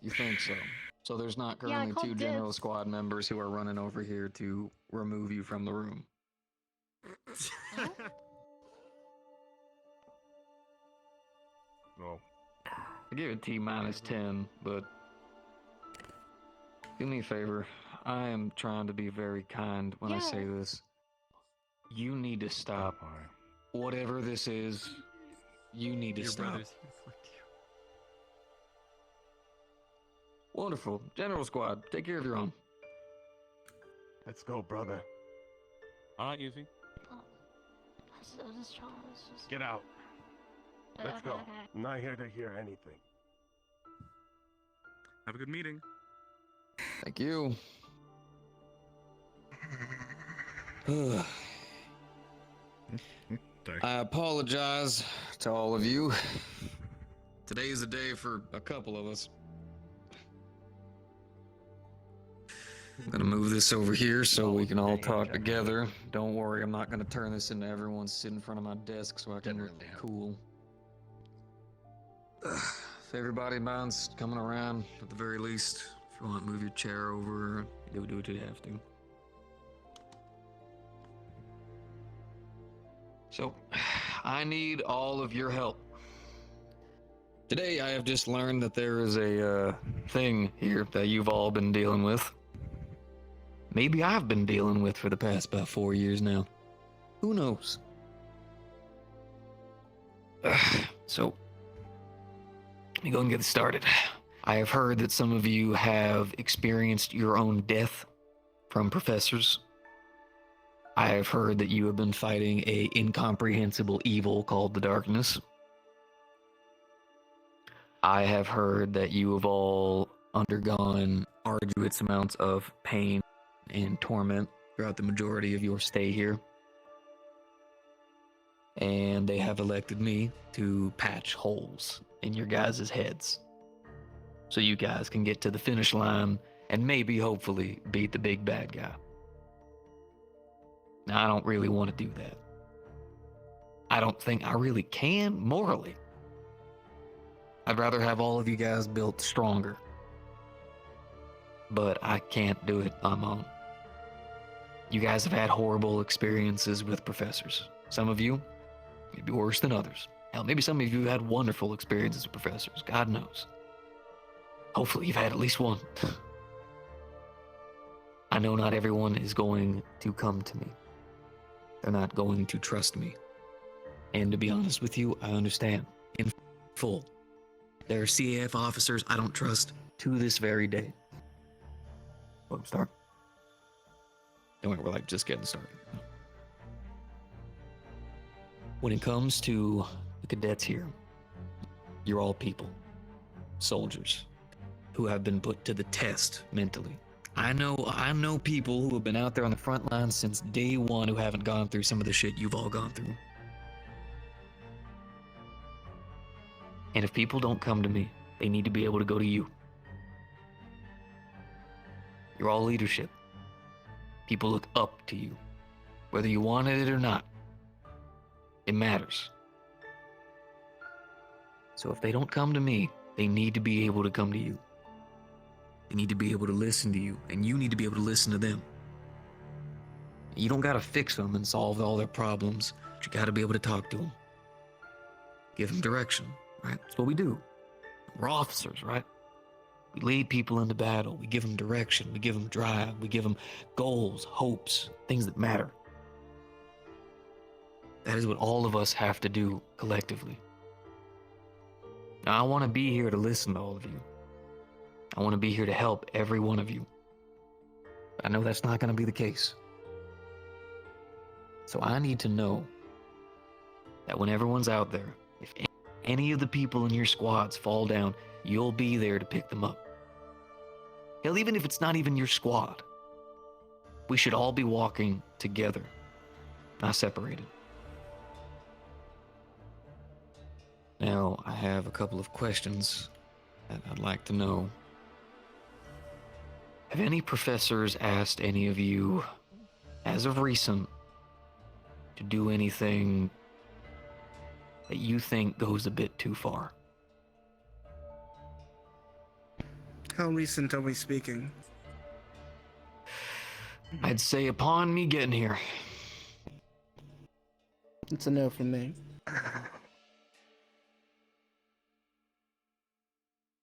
You think so? So there's not Yeah, I currently called two general dibs. squad members who are running over here to remove you from the room. No. I give it T-10, but do me a favor. I am trying to be very kind when I say this. You need to stop. Whatever this is, you need to Your stop. brothers afflict you. Wonderful. General Squad, take care of your own. Let's go, brother. Alright, Yuffie. Get out. Let's go. I'm not here to hear anything. Have a good meeting. Thank you. I apologize to all of you. Today is a day for a couple of us. I'm gonna move this over here so we can all talk together. Don't worry, I'm not gonna turn this into everyone sitting in front of my desk so I can look cool. If everybody minds coming around, at the very least, if you want to move your chair over, do what you have to. So, I need all of your help. Today, I have just learned that there is a thing here that you've all been dealing with. Maybe I've been dealing with for the past about 4 years now. Who knows? So, let me go and get started. I have heard that some of you have experienced your own death from professors. I have heard that you have been fighting a incomprehensible evil called the darkness. I have heard that you have all undergone arduous amounts of pain and torment throughout the majority of your stay here. And they have elected me to patch holes in your guys' heads so you guys can get to the finish line and maybe, hopefully, beat the big bad guy. Now, I don't really want to do that. I don't think I really can, morally. I'd rather have all of you guys built stronger. But I can't do it on my own. You guys have had horrible experiences with professors. Some of you, maybe worse than others. Hell, maybe some of you had wonderful experiences with professors. God knows. Hopefully you've had at least one. I know not everyone is going to come to me. They're not going to trust me. And to be honest with you, I understand. In full. There are CAF officers I don't trust to this very day. Let me start. Don't worry, we're like just getting started. When it comes to the cadets here, you're all people, soldiers, who have been put to the test mentally. I know people who have been out there on the front lines since day one who haven't gone through some of the shit you've all gone through. And if people don't come to me, they need to be able to go to you. You're all leadership. People look up to you. Whether you wanted it or not, it matters. So if they don't come to me, they need to be able to come to you. They need to be able to listen to you, and you need to be able to listen to them. You don't gotta fix them and solve all their problems, but you gotta be able to talk to them. Give them direction, right? That's what we do. We're officers, right? We lead people into battle. We give them direction. We give them drive. We give them goals, hopes, things that matter. That is what all of us have to do collectively. Now, I want to be here to listen to all of you. I want to be here to help every one of you. I know that's not going to be the case. So I need to know that when everyone's out there, if any of the people in your squads fall down, you'll be there to pick them up. Hell, even if it's not even your squad, we should all be walking together, not separated. Now, I have a couple of questions that I'd like to know. Have any professors asked any of you, as of recent, to do anything that you think goes a bit too far? How recent are we speaking? I'd say upon me getting here. It's a no from me.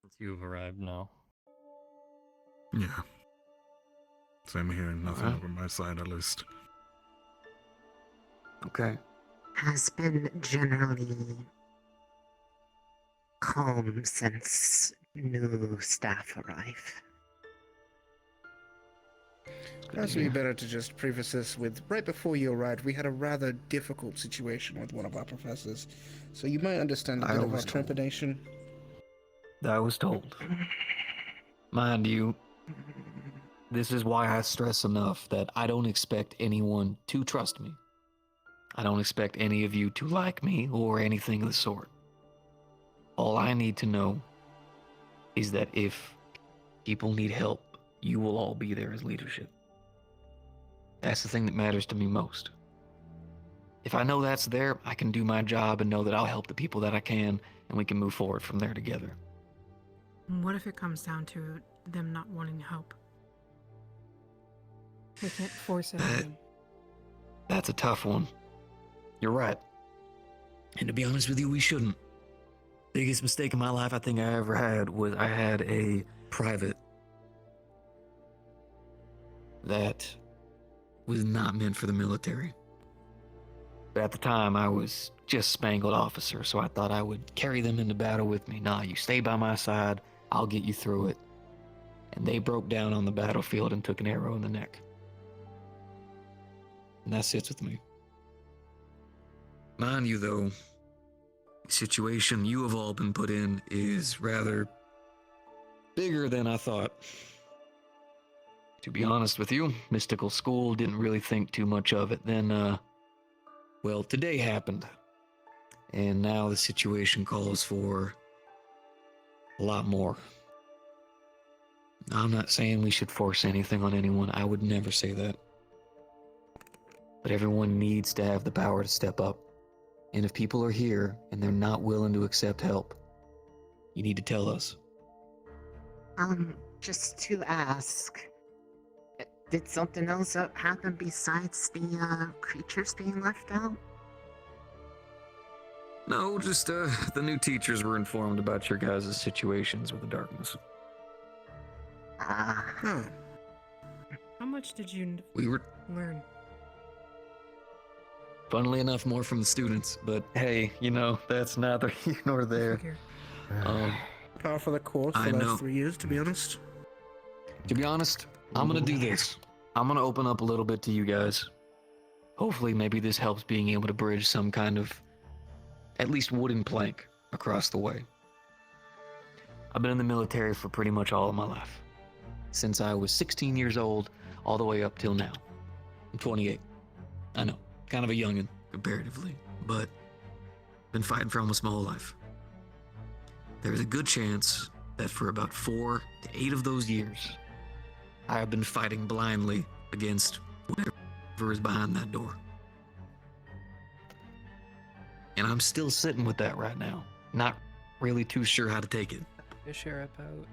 Since you've arrived now. Yeah. Same here, nothing over my side at least. Okay. Has been generally calm since new staff arrive. Perhaps it'd be better to just preface this with, right before you arrived, we had a rather difficult situation with one of our professors, so you might understand a bit of our trepidation. I was told. Mind you, this is why I stress enough that I don't expect anyone to trust me. I don't expect any of you to like me or anything of the sort. All I need to know is that if people need help, you will all be there as leadership. That's the thing that matters to me most. If I know that's there, I can do my job and know that I'll help the people that I can, and we can move forward from there together. What if it comes down to them not wanting to help? We can't force it on them. That's a tough one. You're right. And to be honest with you, we shouldn't. Biggest mistake in my life I think I ever had was I had a private that was not meant for the military. But at the time, I was just spangled officer, so I thought I would carry them into battle with me. Nah, you stay by my side, I'll get you through it. And they broke down on the battlefield and took an arrow in the neck. And that sits with me. Mind you, though, the situation you have all been put in is rather bigger than I thought. To be honest with you, Mystical School didn't really think too much of it. Then, well, today happened. And now the situation calls for a lot more. I'm not saying we should force anything on anyone. I would never say that. But everyone needs to have the power to step up. And if people are here and they're not willing to accept help, you need to tell us. Just to ask, did something else happen besides the creatures being left out? No, just the new teachers were informed about your guys' situations with the darkness. How much did you learn? Funnily enough, more from the students, but hey, you know, that's neither here nor there. Par for the course for I the know. last 3 years, to be honest. To be honest, I'm gonna do this. I'm gonna open up a little bit to you guys. Hopefully, maybe this helps being able to bridge some kind of, at least wooden plank across the way. I've been in the military for pretty much all of my life. Since I was 16 years old, all the way up till now. I'm 28. I know, kind of a youngin' comparatively, but been fighting for almost my whole life. There's a good chance that for about 4 to 8 of those years, I have been fighting blindly against whatever is behind that door. And I'm still sitting with that right now, not really too sure how to take it. To share about.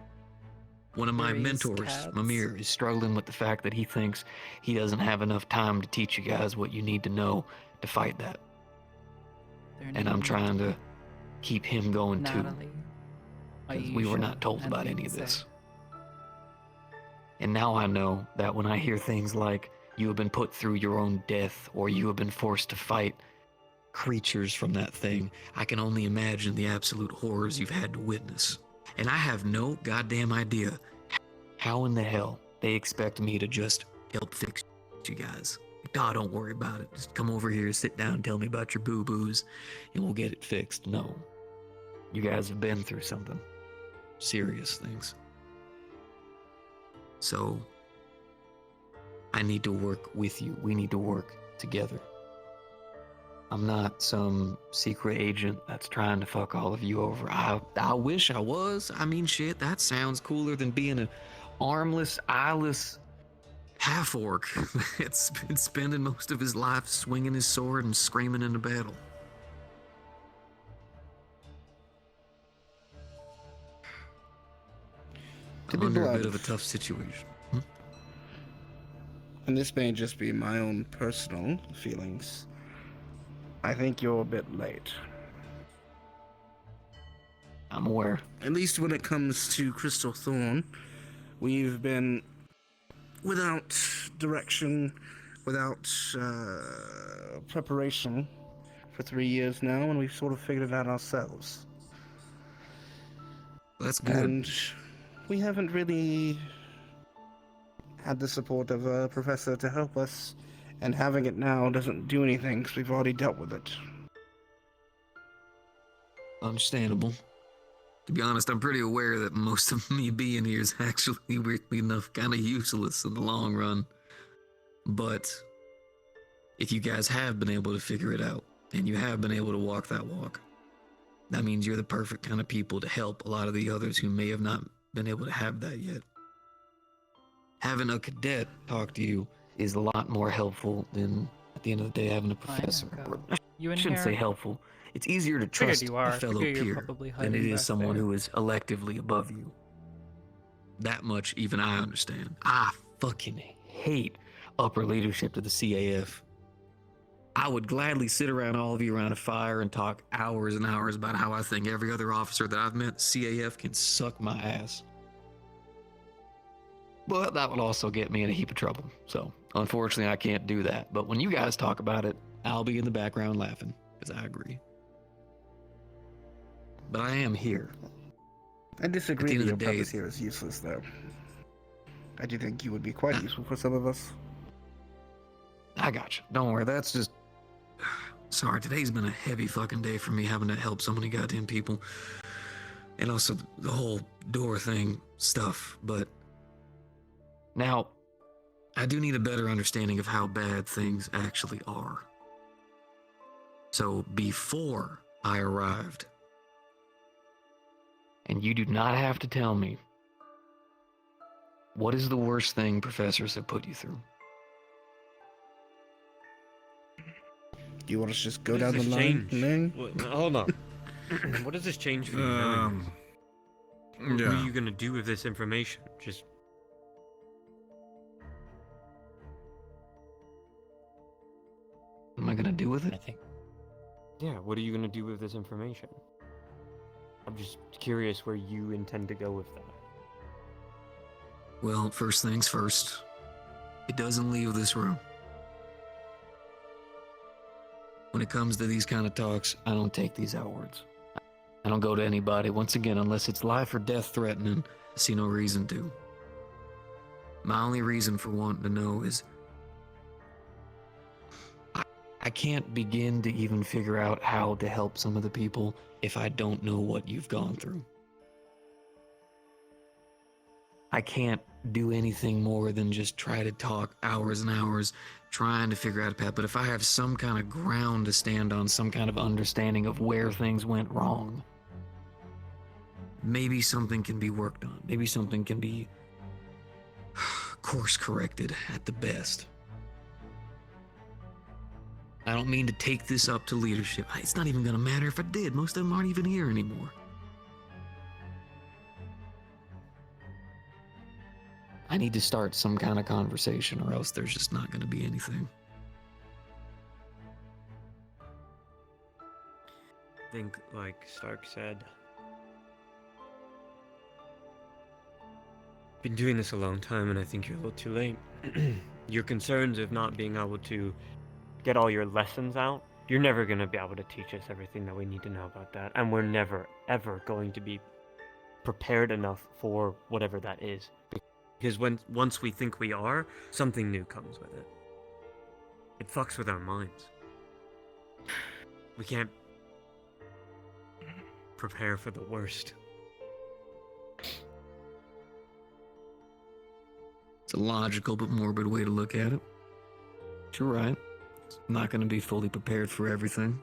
One of my Various mentors, cats. Mimir, is struggling with the fact that he thinks he doesn't have enough time to teach you guys what you need to know to fight that. And I'm trying to keep him going too. Natalie, Because we were Aisha, not told and about any of Lindsay. this. And now I know that when I hear things like, you have been put through your own death, or you have been forced to fight creatures from that thing, I can only imagine the absolute horrors you've had to witness. And I have no goddamn idea how in the hell they expect me to just help fix you guys. Oh, don't worry about it. Just come over here, sit down, tell me about your boo-boos, and we'll get it fixed. No. You guys have been through something. Serious things. So, I need to work with you. We need to work together. I'm not some secret agent that's trying to fuck all of you over. I wish I was. I mean, shit, that sounds cooler than being an armless, eyeless half-orc that's been spending most of his life swinging his sword and screaming in a battle. To be Under a blunt, bit of a tough situation. and this may just be my own personal feelings, I think you're a bit late. I'm aware. At least when it comes to Crystal Thorn, we've been without direction, without preparation for 3 years now, and we've sort of figured it out ourselves. That's good. And we haven't really had the support of a professor to help us, and having it now doesn't do anything because we've already dealt with it. Understandable. To be honest, I'm pretty aware that most of me being here is actually, weirdly enough, kind of useless in the long run. But if you guys have been able to figure it out, and you have been able to walk that walk, that means you're the perfect kind of people to help a lot of the others who may have not been able to have that yet. Having a cadet talk to you is a lot more helpful than, at the end of the day, having a professor. You I in shouldn't here? say helpful. It's easier to Figured trust you are. a fellow Figure you're peer probably than it hiding is back someone there. who is electively above you. That much even I understand. I fucking hate upper leadership to the CAF. I would gladly sit around all of you around a fire and talk hours and hours about how I think every other officer that I've met, CAF, can suck my ass. But that would also get me in a heap of trouble. So, unfortunately, I can't do that. But when you guys talk about it, I'll be in the background laughing, because I agree. But I am here. I disagree At that the your end of the day, purpose here is useless, though. I do think you would be quite useful for some of us. I got you. Don't worry, that's just... Sorry, today's been a heavy fucking day for me, having to help so many goddamn people. And also the whole door thing stuff, but... Now, I do need a better understanding of how bad things actually are. So, before I arrived, and you do not have to tell me, what is the worst thing professors have put you through? Do you want us to just go What does down the this line? change? Hold on. What does this change for you knowing this? What are you gonna do with this information? Just What am I gonna do with it? yeah. What are you gonna do with this information? I'm just curious where you intend to go with that. Well, first things first, it doesn't leave this room. When it comes to these kind of talks, I don't take these outwards. I don't go to anybody, once again, unless it's life or death threatening. I see no reason to. My only reason for wanting to know is I can't begin to even figure out how to help some of the people if I don't know what you've gone through. I can't do anything more than just try to talk hours and hours trying to figure out a path. But if I have some kind of ground to stand on, some kind of understanding of where things went wrong, maybe something can be worked on. Maybe something can be course corrected at the best. I don't mean to take this up to leadership. It's not even gonna matter if I did. Most of them aren't even here anymore. I need to start some kind of conversation or else there's just not gonna be anything. I think, like Stark said, been doing this a long time, and I think you're a little too late. Your concerns of not being able to get all your lessons out, you're never going to be able to teach us everything that we need to know about that, and we're never, ever going to be prepared enough for whatever that is. Because once we think we are, something new comes with it. It fucks with our minds. We can't prepare for the worst. It's a logical but morbid way to look at it. But you're right. I'm not going to be fully prepared for everything.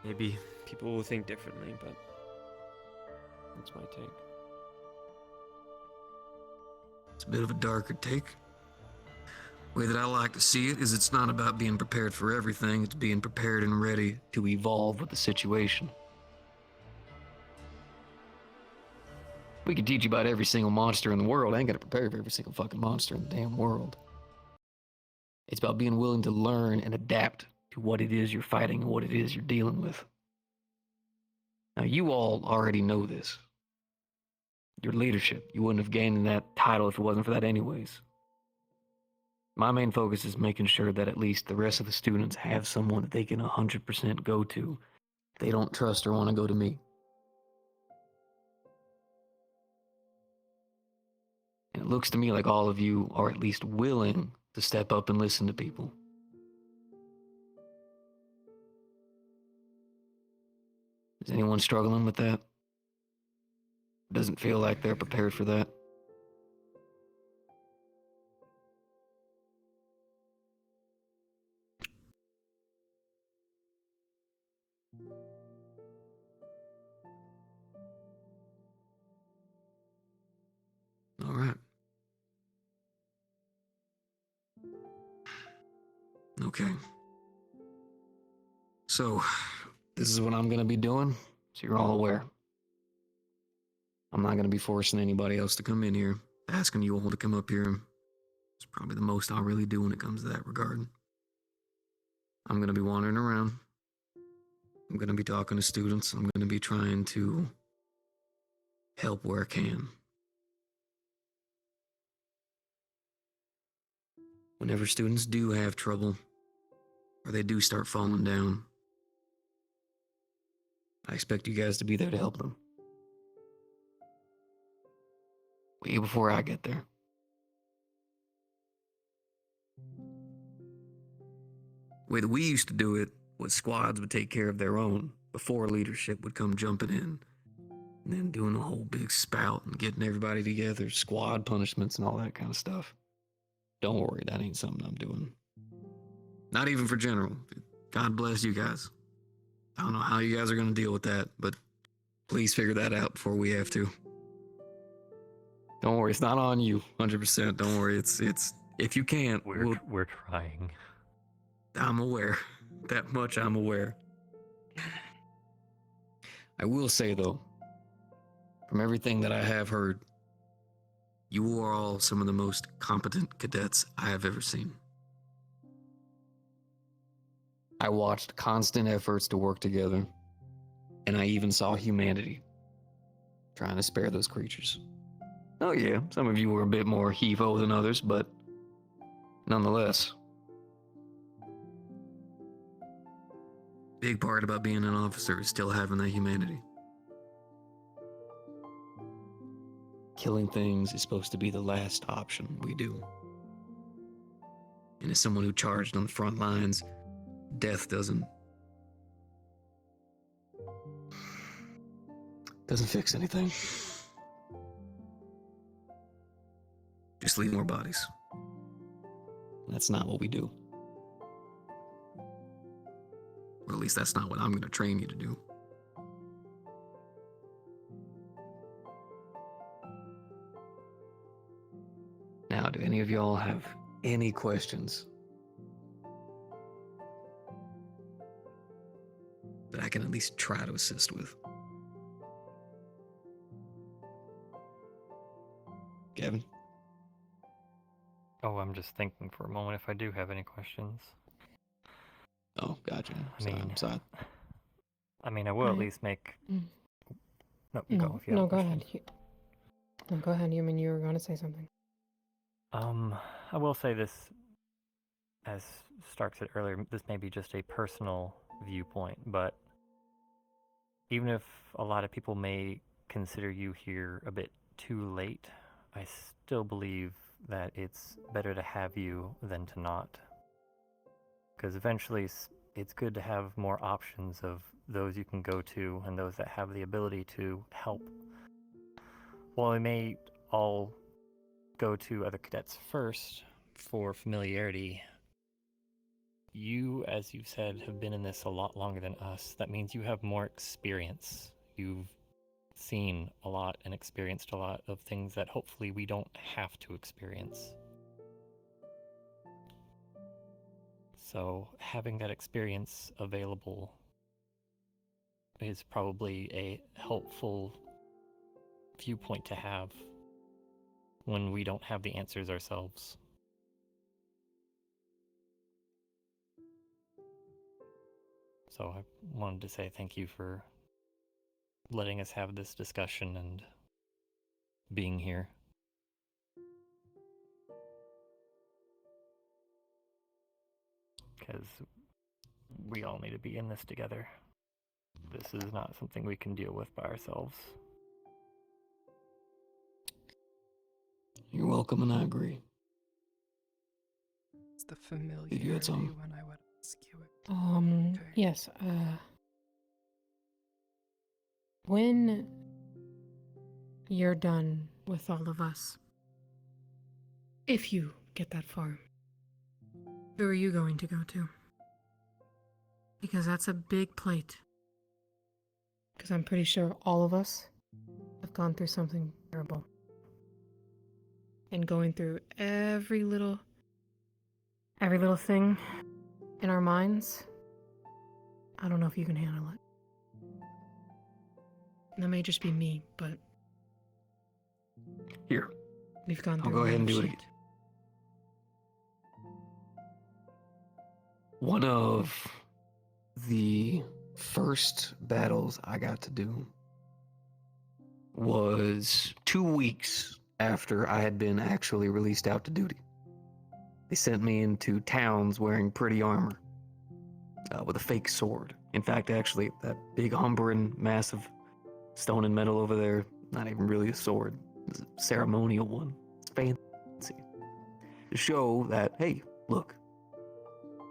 Maybe people will think differently, but that's my take. It's a bit of a darker take. The way that I like to see it is it's not about being prepared for everything, it's being prepared and ready to evolve with the situation. We can teach you about every single monster in the world. I ain't gonna prepare for every single fucking monster in the damn world. It's about being willing to learn and adapt to what it is you're fighting and what it is you're dealing with. Now, you all already know this. Your leadership, you wouldn't have gained that title if it wasn't for that anyways. My main focus is making sure that at least the rest of the students have someone that they can 100% go to. They don't trust or want to go to me. And it looks to me like all of you are at least willing to step up and listen to people. Is anyone struggling with that? Doesn't feel like they're prepared for that? All right. Okay. So, this is what I'm going to be doing, so you're all aware. I'm not going to be forcing anybody else to come in here, asking you all to come up here. It's probably the most I'll really do when it comes to that regard. I'm going to be wandering around. I'm going to be talking to students. I'm going to be trying to help where I can. Whenever students do have trouble, or they do start falling down, I expect you guys to be there to help them. Way before I get there. The way that we used to do it was squads would take care of their own before leadership would come jumping in. And then doing a whole big spout and getting everybody together, squad punishments and all that kind of stuff. Don't worry, that ain't something I'm doing. Not even for general. God bless you guys. I don't know how you guys are going to deal with that, but please figure that out before we have to. Don't worry, it's not on you, 100%. Don't worry, it's if you can't, we're trying. I'm aware. That much I'm aware. I will say though, from everything that I have heard, you are all some of the most competent cadets I have ever seen. I watched constant efforts to work together, and I even saw humanity trying to spare those creatures. Oh yeah, some of you were a bit more heave-ho than others, but nonetheless. Big part about being an officer is still having that humanity. Killing things is supposed to be the last option we do. And as someone who charged on the front lines, death doesn't fix anything. Just leave more bodies. That's not what we do. Or at least that's not what I'm going to train you to do. Now, do any of y'all have any questions that I can at least try to assist with? Kevin? Oh, I'm just thinking for a moment if I do have any questions. Oh, gotcha. Sorry. I mean, I will at least make... No, No, go if you have no, go questions. ahead. No, go ahead. You mean you were going to say something? I will say this, as Stark said earlier, this may be just a personal viewpoint, but even if a lot of people may consider you here a bit too late, I still believe that it's better to have you than to not. Because eventually it's good to have more options of those you can go to and those that have the ability to help. While we may all go to other cadets first for familiarity, you, as you've said, have been in this a lot longer than us. That means you have more experience. You've seen a lot and experienced a lot of things that hopefully we don't have to experience. So having that experience available is probably a helpful viewpoint to have when we don't have the answers ourselves. So I wanted to say thank you for letting us have this discussion and being here. Because we all need to be in this together. This is not something we can deal with by ourselves. You're welcome, and I agree. It's the familiar Did you had some? when I would ask you it. Yes, when you're done with all of us, if you get that far, who are you going to go to? Because that's a big plate. Because I'm pretty sure all of us have gone through something terrible. And going through every little thing in our minds, I don't know if you can handle it. That may just be me, but Here, we've gone I'll through go a ahead lot and of do it shit. again. One of the first battles I got to do was 2 weeks after I had been actually released out to duty. They sent me into towns wearing pretty armor, with a fake sword. In fact, actually, that big Humberan massive stone and metal over there, not even really a sword. It's a ceremonial one. It's fancy. To show that, hey, look,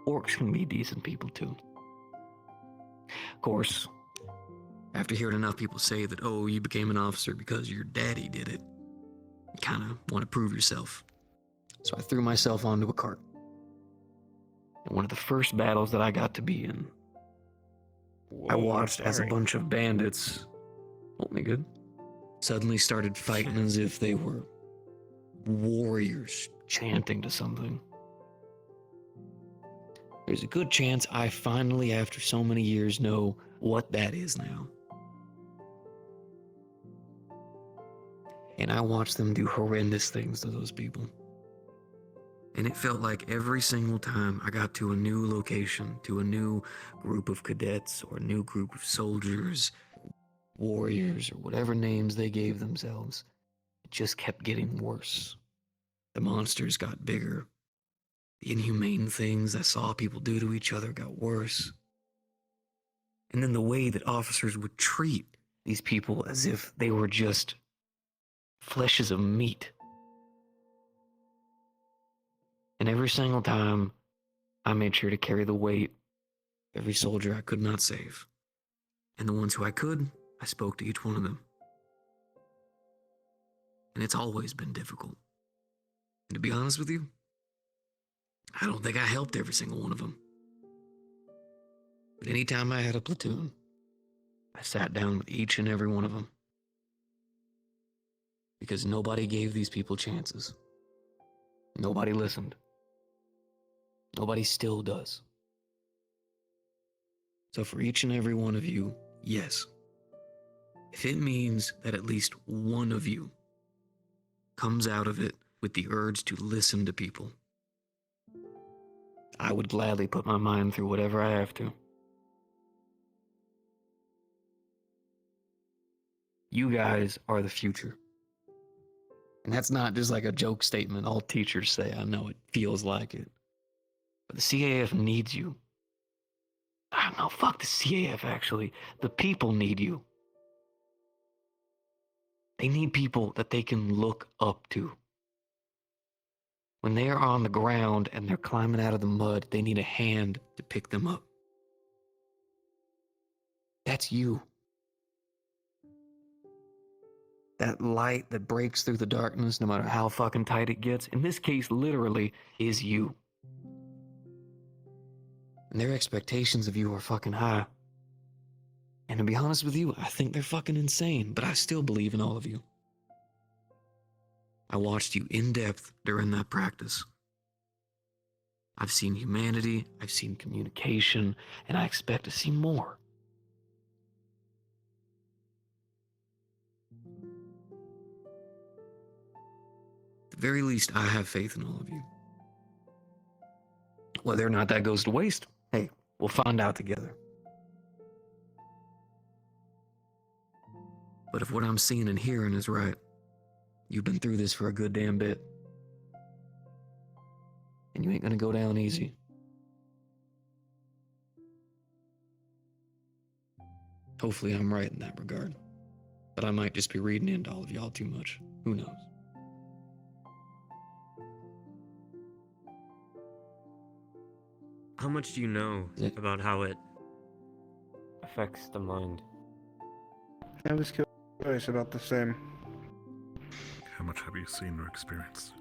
orcs can be decent people too. Of course, after hearing enough people say that, oh, you became an officer because your daddy did it, you kind of want to prove yourself. So I threw myself onto a cart. And one of the first battles that I got to be in, I watched as a bunch of bandits, only good, suddenly started fighting as if they were warriors chanting to something. There's a good chance I finally, after so many years, know what that is now. And I watched them do horrendous things to those people. And it felt like every single time I got to a new location, to a new group of cadets, or a new group of soldiers, warriors, or whatever names they gave themselves, it just kept getting worse. The monsters got bigger. The inhumane things I saw people do to each other got worse. And then the way that officers would treat these people as if they were just fleshes of meat. And every single time, I made sure to carry the weight of every soldier I could not save. And the ones who I could, I spoke to each one of them. And it's always been difficult. And to be honest with you, I don't think I helped every single one of them. But anytime I had a platoon, I sat down with each and every one of them. Because nobody gave these people chances. Nobody listened. Nobody still does. So for each and every one of you, yes. If it means that at least one of you comes out of it with the urge to listen to people, I would gladly put my mind through whatever I have to. You guys are the future. And that's not just like a joke statement all teachers say. I know it feels like it. But the CAF needs you. No, fuck the CAF, actually. The people need you. They need people that they can look up to. When they are on the ground and they're climbing out of the mud, they need a hand to pick them up. That's you. That light that breaks through the darkness, no matter how fucking tight it gets, in this case, literally, is you. And their expectations of you are fucking high. And to be honest with you, I think they're fucking insane, but I still believe in all of you. I watched you in depth during that practice. I've seen humanity, I've seen communication, and I expect to see more. At the very least, I have faith in all of you. Whether or not that goes to waste, hey, we'll find out together. But if what I'm seeing and hearing is right, you've been through this for a good damn bit. And you ain't gonna go down easy. Hopefully I'm right in that regard. But I might just be reading into all of y'all too much. Who knows? How much do you know about how it affects the mind? I was curious about the same. How much have you seen or experienced?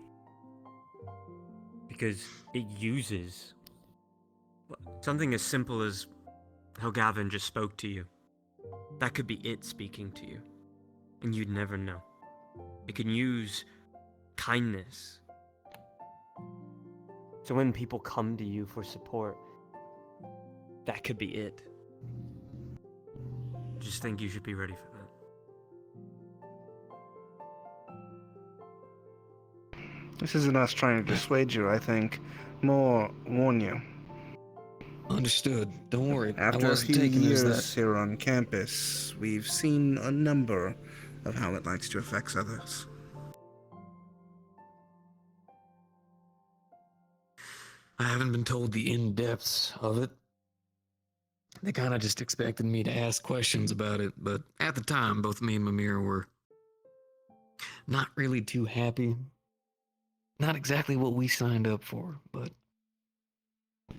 Because it uses something as simple as how Gavin just spoke to you. That could be it speaking to you, and you'd never know. It can use kindness. So when people come to you for support, That could be it. Just think you should be ready for that. This isn't us trying to dissuade you, I think. More warn you. Understood. Don't worry. After a few years here on campus, we've seen a number of how it likes to affect others. I haven't been told the in-depths of it. They kind of just expected me to ask questions about it, but at the time, both me and Mimir were not really too happy. Not exactly what we signed up for, but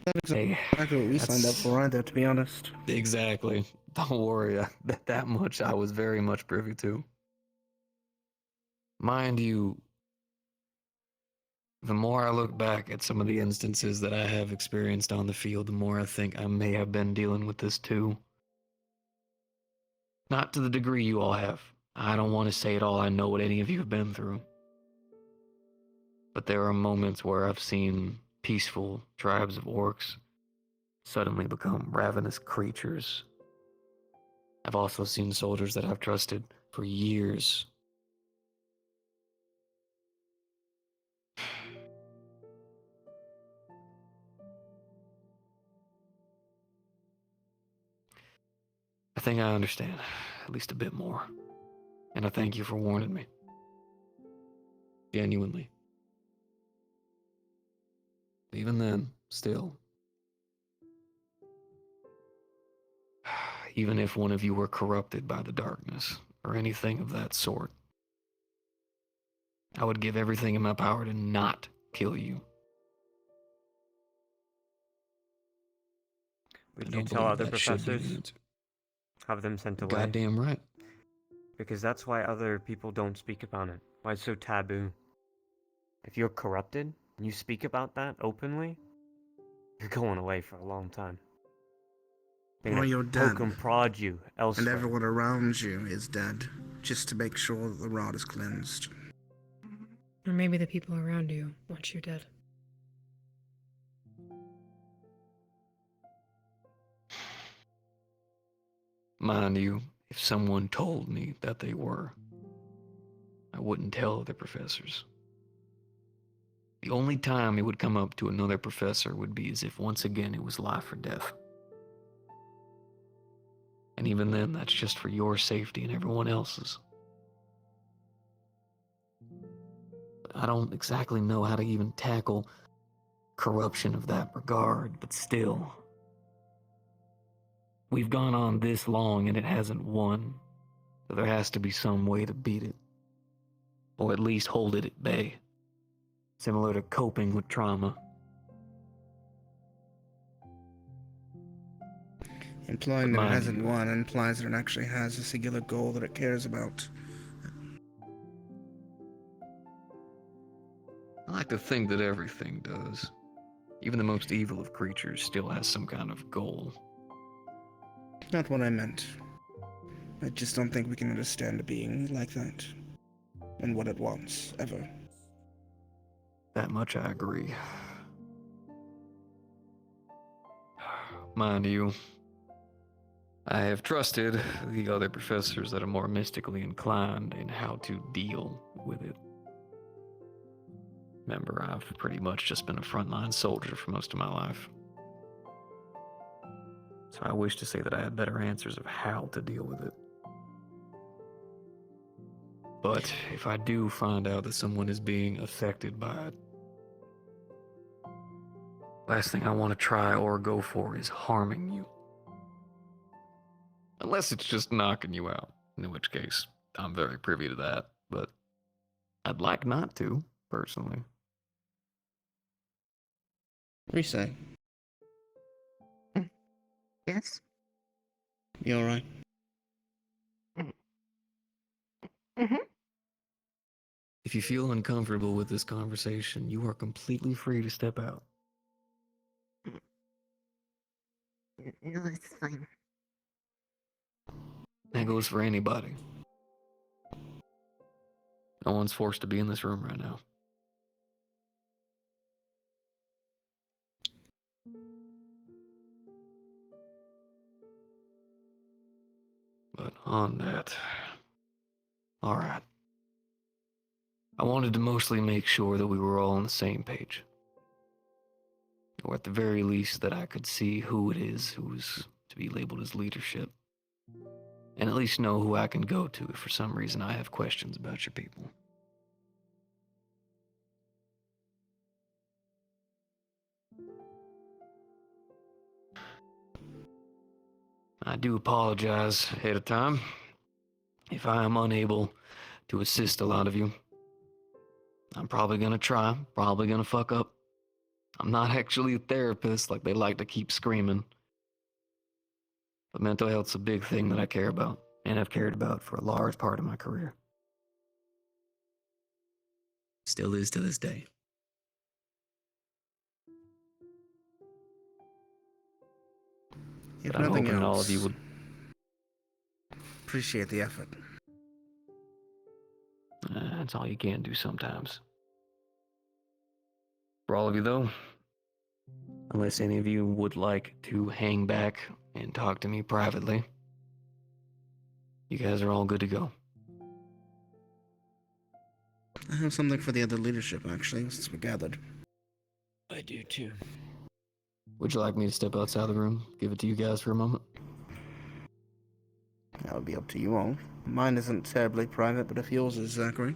That's exactly what we signed up for either, to be honest. Exactly. Don't worry, that much I was very much privy to. Mind you, the more I look back at some of the instances that I have experienced on the field, the more I think I may have been dealing with this too. Not to the degree you all have. I don't want to say at all I know what any of you have been through. But there are moments where I've seen peaceful tribes of orcs suddenly become ravenous creatures. I've also seen soldiers that I've trusted for years I think I understand, at least a bit more. And I thank you for warning me. Genuinely. Even then, still. Even if one of you were corrupted by the darkness, or anything of that sort, I would give everything in my power to not kill you. Would you tell other professors? Have them sent away? Goddamn right. Because that's why other people don't speak about it. Why it's so taboo. If you're corrupted, and you speak about that openly, you're going away for a long time. Or you're dead. Poke and prod you elsewhere. And everyone around you is dead, just to make sure that the rod is cleansed. Or maybe the people around you want you dead. Mind you, if someone told me that they were, I wouldn't tell other professors. The only time it would come up to another professor would be as if once again it was life or death. And even then, that's just for your safety and everyone else's. But I don't exactly know how to even tackle corruption of that regard, but still, We've gone on this long and it hasn't won. So there has to be some way to beat it. Or at least hold it at bay. Similar to coping with trauma. Implying But that it mind hasn't you- won implies that it actually has a singular goal that it cares about. I like to think that everything does. Even the most evil of creatures still has some kind of goal. Not what I meant. I just don't think we can understand a being like that. And what it wants, ever. That much I agree. Mind you, I have trusted the other professors that are more mystically inclined in how to deal with it. Remember, I've pretty much just been a frontline soldier for most of my life. So I wish to say that I had better answers of how to deal with it. But if I do find out that someone is being affected by it, last thing I want to try or go for is harming you. Unless it's just knocking you out, in which case I'm very privy to that, but I'd like not to, personally. What do you say? Yes? You alright? Mm-hmm. If you feel uncomfortable with this conversation, you are completely free to step out. No, it's fine. That goes for anybody. No one's forced to be in this room right now. But on that, alright. I wanted to mostly make sure that we were all on the same page. Or at the very least that I could see who it is who's to be labeled as leadership. And at least know who I can go to if for some reason I have questions about your people. I do apologize ahead of time if I am unable to assist a lot of you. I'm probably gonna try, probably gonna fuck up. I'm not actually a therapist like they like to keep screaming. But mental health's a big thing that I care about, and have cared about for a large part of my career. Still is to this day. If But I'm nothing hoping else, all of you would. appreciate the effort. That's all you can do sometimes. For all of you, though, unless any of you would like to hang back and talk to me privately, you guys are all good to go. I have something for the other leadership, actually, since we gathered. I do too. Would you like me to step outside the room, give it to you guys for a moment? That would be up to you all. Mine isn't terribly private, but if yours is, Zachary.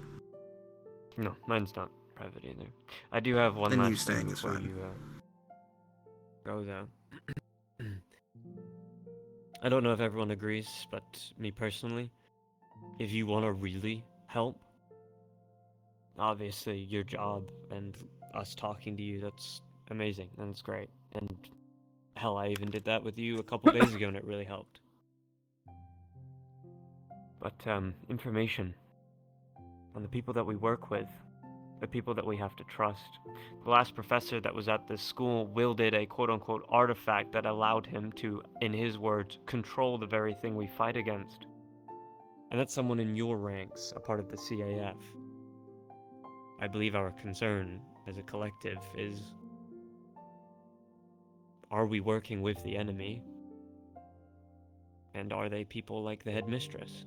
No, mine's not private either. I do have one Then you last thing staying is before fine. you go though. I don't know if everyone agrees, but me personally, if you want to really help, obviously your job and us talking to you, that's amazing and it's great. And hell, I even did that with you a couple days ago and it really helped. But information on the people that we work with, the people that we have to trust. The last professor that was at this school wielded a quote-unquote artifact that allowed him to, in his words, control the very thing we fight against. And that's someone in your ranks, a part of the CAF. I believe our concern as a collective is, are we working with the enemy? And are they people like the headmistress?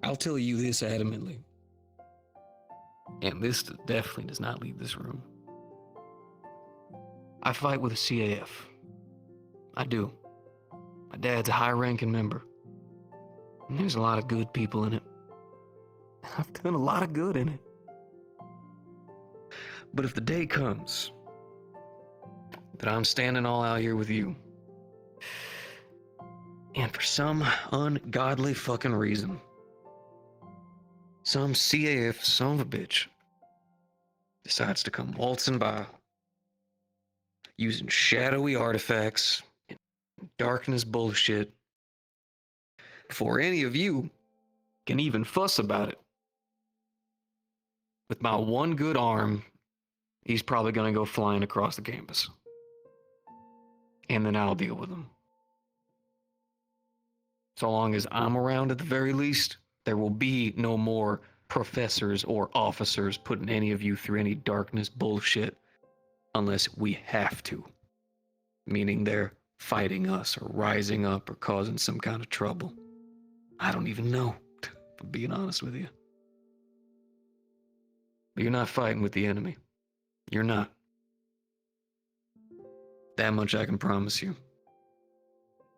I'll tell you this adamantly. And this definitely does not leave this room. I fight with a CAF. I do. My dad's a high-ranking member. And there's a lot of good people in it. And I've done a lot of good in it. But if the day comes that I'm standing all out here with you. And for some ungodly fucking reason, some CAF son of a bitch decides to come waltzing by using shadowy artifacts and darkness bullshit before any of you can even fuss about it. With my one good arm, he's probably gonna go flying across the campus. And then I'll deal with him. So long as I'm around at the very least, there will be no more professors or officers putting any of you through any darkness bullshit unless we have to. Meaning they're fighting us or rising up or causing some kind of trouble. I don't even know, if I'm being honest with you. But you're not fighting with the enemy. You're not. That much I can promise you.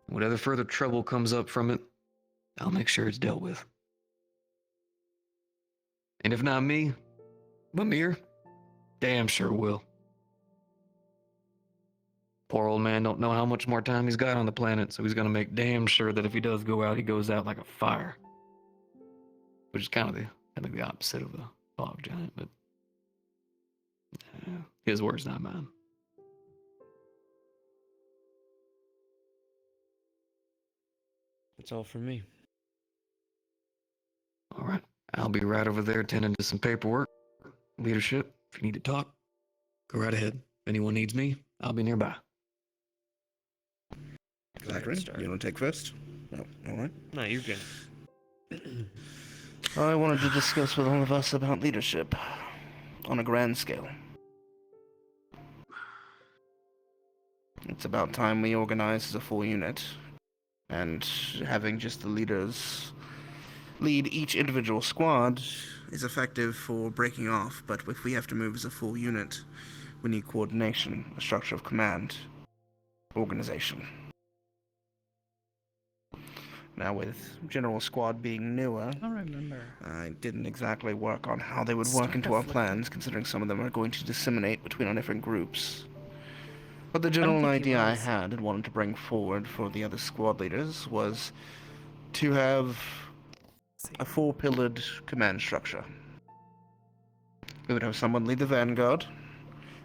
Whatever further trouble comes up from it, I'll make sure it's dealt with. And if not me, Mimir, damn sure will. Poor old man don't know how much more time he's got on the planet, so he's gonna make damn sure that if he does go out, he goes out like a fire. Which is kind of the opposite of a fog giant, but his words, not mine. That's all from me. All right, I'll be right over there attending to some paperwork, leadership. If you need to talk, go right ahead. If anyone needs me, I'll be nearby. Zachary, you want to take first? No, all right. No, you're good. I wanted to discuss with all of us about leadership on a grand scale. It's about time we organize as a full unit, and having just the leaders lead each individual squad is effective for breaking off, but if we have to move as a full unit, we need coordination, a structure of command, organization. Now, with General Squad being newer, I don't remember. I didn't exactly work on how they would work into our plans, considering some of them are going to disseminate between our different groups. But the general idea I had and wanted to bring forward for the other squad leaders was to have a four-pillared command structure. We would have someone lead the vanguard.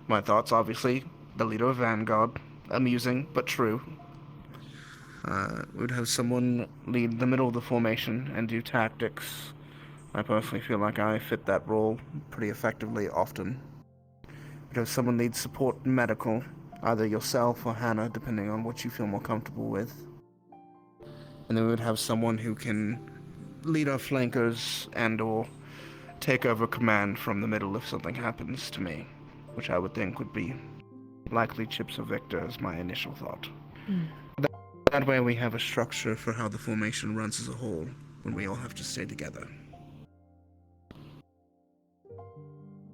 My thoughts, obviously, the leader of vanguard. Amusing, but true. We would have someone lead the middle of the formation and do tactics. I personally feel like I fit that role pretty effectively often. We'd have someone lead support medical, either yourself or Hannah, depending on what you feel more comfortable with. And then we would have someone who can lead our flankers and or take over command from the middle if something happens to me, which I would think would be likely Chips or Victor as my initial thought. That way we have a structure for how the formation runs as a whole, when we all have to stay together.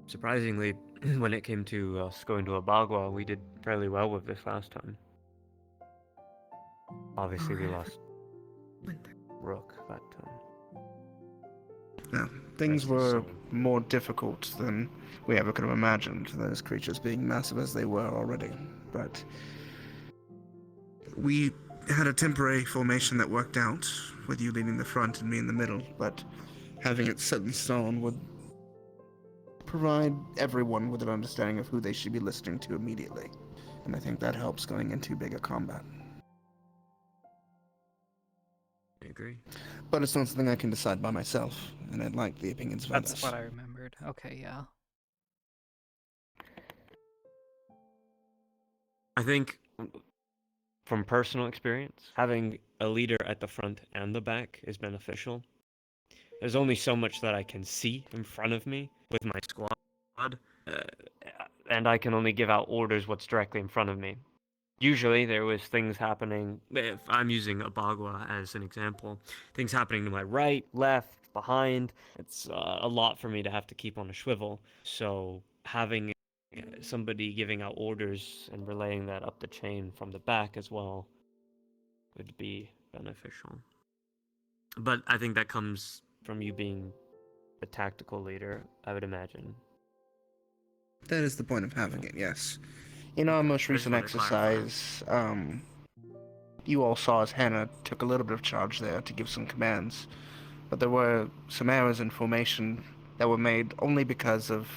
Surprisingly, when it came to us going to Abagua, we did fairly well with this last time. Obviously, we lost Rook that time. Yeah, things were more difficult than we ever could have imagined, those creatures being massive as they were already. But we had a temporary formation that worked out, with you leading the front and me in the middle, but having it set in stone would provide everyone with an understanding of who they should be listening to immediately. And I think that helps going into bigger combat. I agree. But it's not something I can decide by myself, and I'd like the opinions of others. That's what I remembered. Okay, yeah. I think, from personal experience, having a leader at the front and the back is beneficial. There's only so much that I can see in front of me with my squad, and I can only give out orders what's directly in front of me. Usually there was things happening, if I'm using Abagua as an example, things happening to my right, left, behind. It's a lot for me to have to keep on a swivel, so having somebody giving out orders and relaying that up the chain from the back as well would be beneficial. But I think that comes from you being the tactical leader, I would imagine. That is the point of having it, yes. In our most I just recent wanted to clarify. exercise, you all saw as Hannah took a little bit of charge there to give some commands, but there were some errors in formation that were made only because of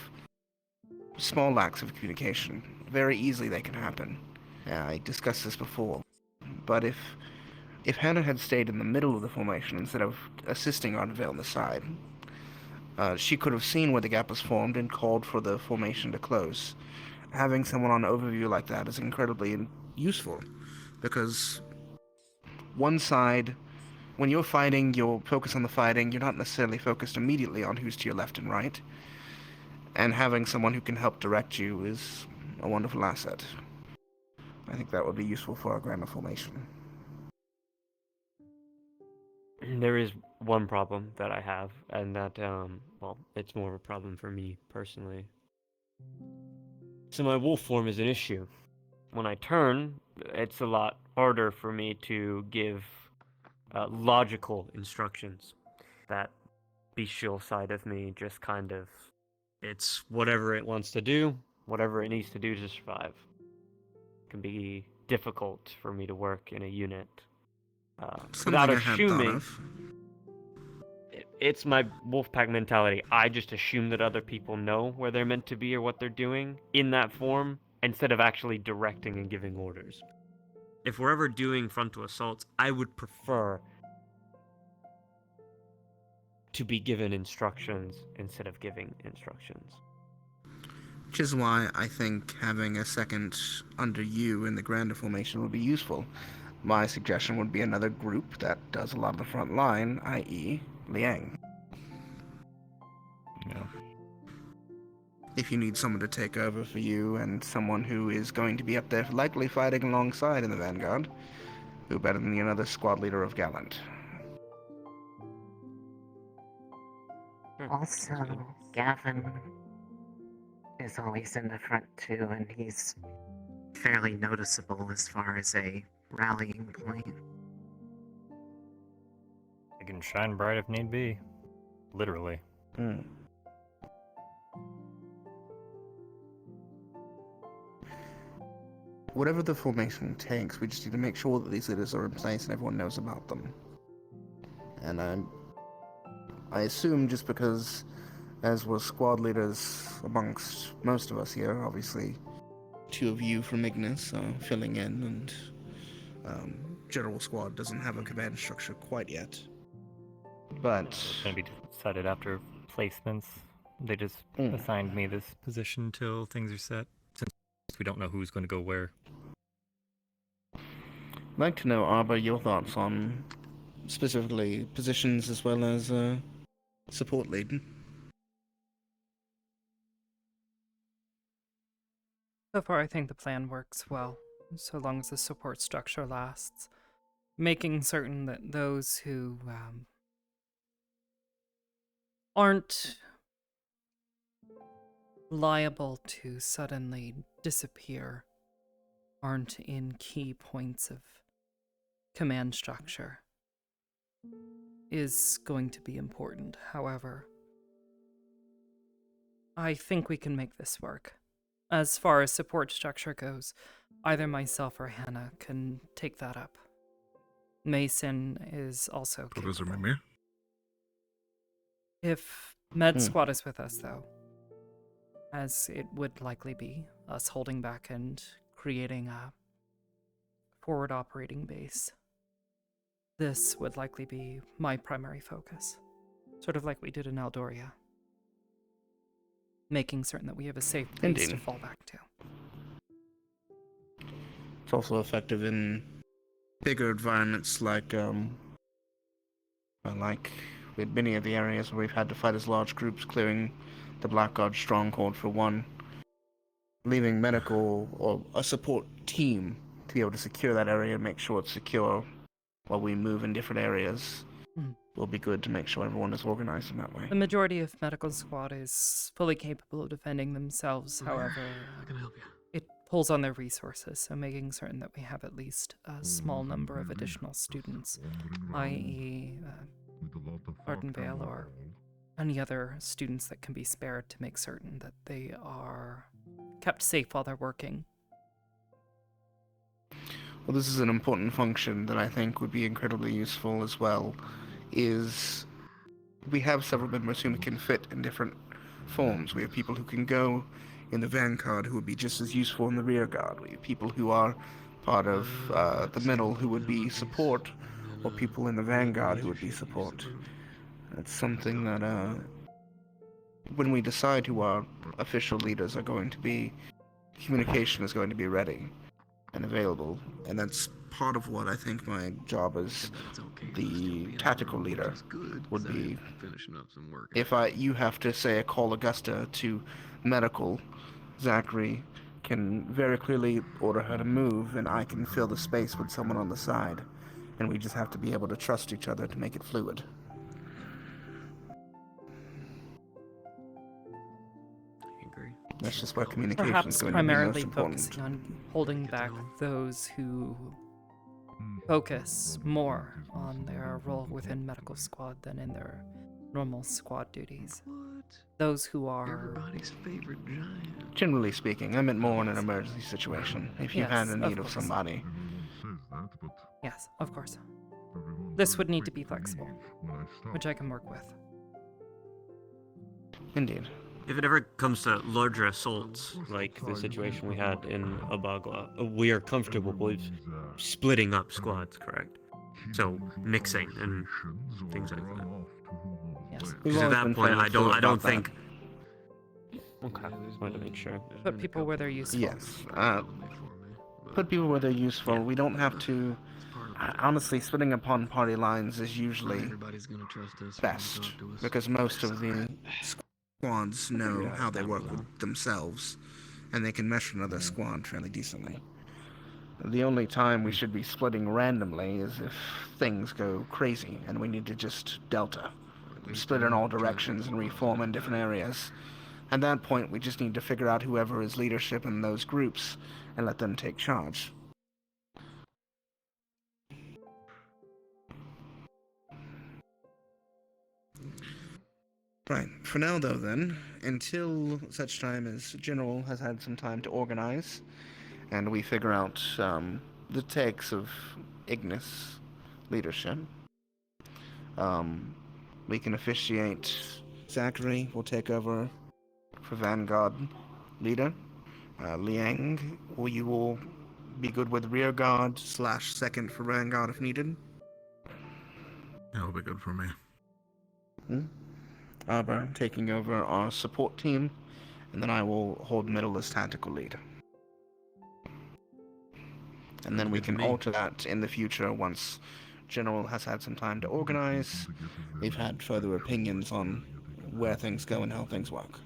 small lacks of communication. Very easily they can happen. I discussed this before, but if Hannah had stayed in the middle of the formation instead of assisting Ardenvale on the side, she could have seen where the gap was formed and called for the formation to close. Having someone on overview like that is incredibly useful, because one side, when you're fighting, you're focused on the fighting, you're not necessarily focused immediately on who's to your left and right, and having someone who can help direct you is a wonderful asset. I think that would be useful for our grander formation. There is one problem that I have, and that, well, it's more of a problem for me personally. So my wolf form is an issue. When I turn, it's a lot harder for me to give logical instructions. That bestial side of me just kind of, it's whatever it wants to do, whatever it needs to do to survive. It can be difficult for me to work in a unit without Something I hadn't thought assuming. of. It's my wolfpack mentality. I just assume that other people know where they're meant to be or what they're doing in that form, instead of actually directing and giving orders. If we're ever doing frontal assaults, I would prefer to be given instructions instead of giving instructions. Which is why I think having a second under you in the grander formation would be useful. My suggestion would be another group that does a lot of the front line, i.e. Liang. Yeah. If you need someone to take over for you, and someone who is going to be up there likely fighting alongside in the Vanguard, who better than another squad leader of Gallant? Also, Gavin is always in the front too, and he's fairly noticeable as far as a rallying point. I can shine bright if need be. Literally. Whatever the formation takes, we just need to make sure that these leaders are in place and everyone knows about them. And I assume just because, as were squad leaders amongst most of us here, obviously, two of you from Ignis are filling in, and General Squad doesn't have a command structure quite yet. But It's going to be decided after placements. They just assigned me this position till things are set, since we don't know who's going to go where. I'd like to know, Arbor, your thoughts on specifically positions as well as support lead. So far, I think the plan works well, so long as the support structure lasts. Making certain that those who aren't liable to suddenly disappear aren't in key points of command structure is going to be important. However, I think we can make this work. As far as support structure goes, either myself or Hannah can take that up. Mason is also capable. If Med Squad is with us, though, as it would likely be, us holding back and creating a forward operating base, this would likely be my primary focus, sort of like we did in Aldoria. Making certain that we have a safe place to fall back to. It's also effective in bigger environments like with many of the areas where we've had to fight as large groups, clearing the Blackguard stronghold for one, leaving medical or a support team to be able to secure that area and make sure it's secure while we move in different areas. Will be good to make sure everyone is organized in that way. The majority of medical squad is fully capable of defending themselves, however, it pulls on their resources, so making certain that we have at least a small number of additional students, i.e. Ardenvale or any other students that can be spared to make certain that they are kept safe while they're working Well, this is an important function that I think would be incredibly useful as well, is we have several members who can fit in different forms. We have people who can go in the vanguard who would be just as useful in the rear guard. We have people who are part of the middle who would be support, or people in the vanguard who would be support. It's something that when we decide who our official leaders are going to be, communication is going to be ready and available, and that's part of what I think my job as the tactical leader would be. If you have to say call Augusta to medical, Zachary can very clearly order her to move, and I can fill the space with someone on the side, and we just have to be able to trust each other to make it fluid. That's just where communication is Perhaps going to be most primarily important. focusing on holding back those who focus more on their role within medical squad than in their normal squad duties. Those who are Everybody's favorite giant. Generally speaking, I meant more in an emergency situation. If you had Yes, a of need of course. somebody. Yes, of course. This would need to be flexible, which I can work with. Indeed. If it ever comes to larger assaults, like the situation we had in Abagua, we are comfortable with splitting up squads, correct? So mixing and things like that. Yes. Because at that point, I don't think. Okay, just wanted to make sure. Put people where they're useful. Yes. Put people where they're useful. We don't have to. Honestly, splitting upon party lines is usually best, because most of the squads know how they work with themselves, and they can mesh another squad fairly decently. The only time we should be splitting randomly is if things go crazy and we need to just delta, split in all directions and reform in different areas. At that point, we just need to figure out whoever is leadership in those groups and let them take charge. Right. For now, though, then, until such time as General has had some time to organize, and we figure out the takes of Ignis leadership, we can officiate. Zachary will take over for Vanguard leader. Liang, you will be good with rear guard / second for Vanguard if needed. That'll be good for me. Arbor taking over our support team, and then I will hold middle as tactical lead. And then we can alter that in the future once General has had some time to organize. We've had further opinions on where things go and how things work.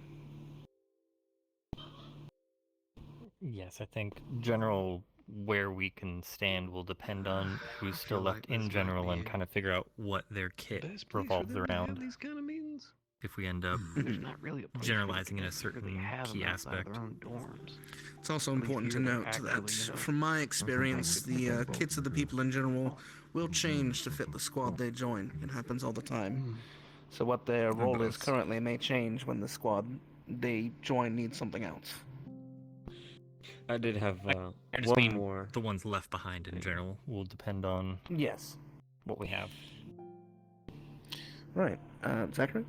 Yes, I think general where we can stand will depend on who's still left in general and kind of figure out what their kit revolves around. These kind of meetings. If we end up Not really a place generalizing in where a they certain really have key them outside aspect. their own dorms. It's also important to note that, from my experience, the kits of the people in general will change to fit the squad they join. It happens all the time. So what their role is currently may change when the squad they join needs something else. I did have I just one mean more. the ones left behind in general will depend on Yes. what we have. Right. Zachary?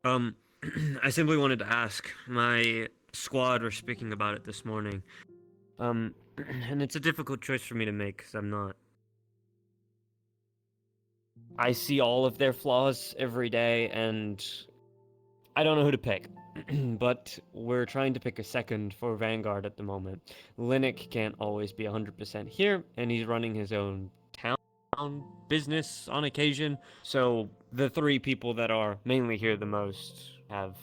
I simply wanted to ask. My squad were speaking about it this morning. And it's a difficult choice for me to make because I'm not. I see all of their flaws every day, and I don't know who to pick. But we're trying to pick a second for Vanguard at the moment. Linux can't always be 100% here, and he's running his own town business on occasion. So the three people that are mainly here the most have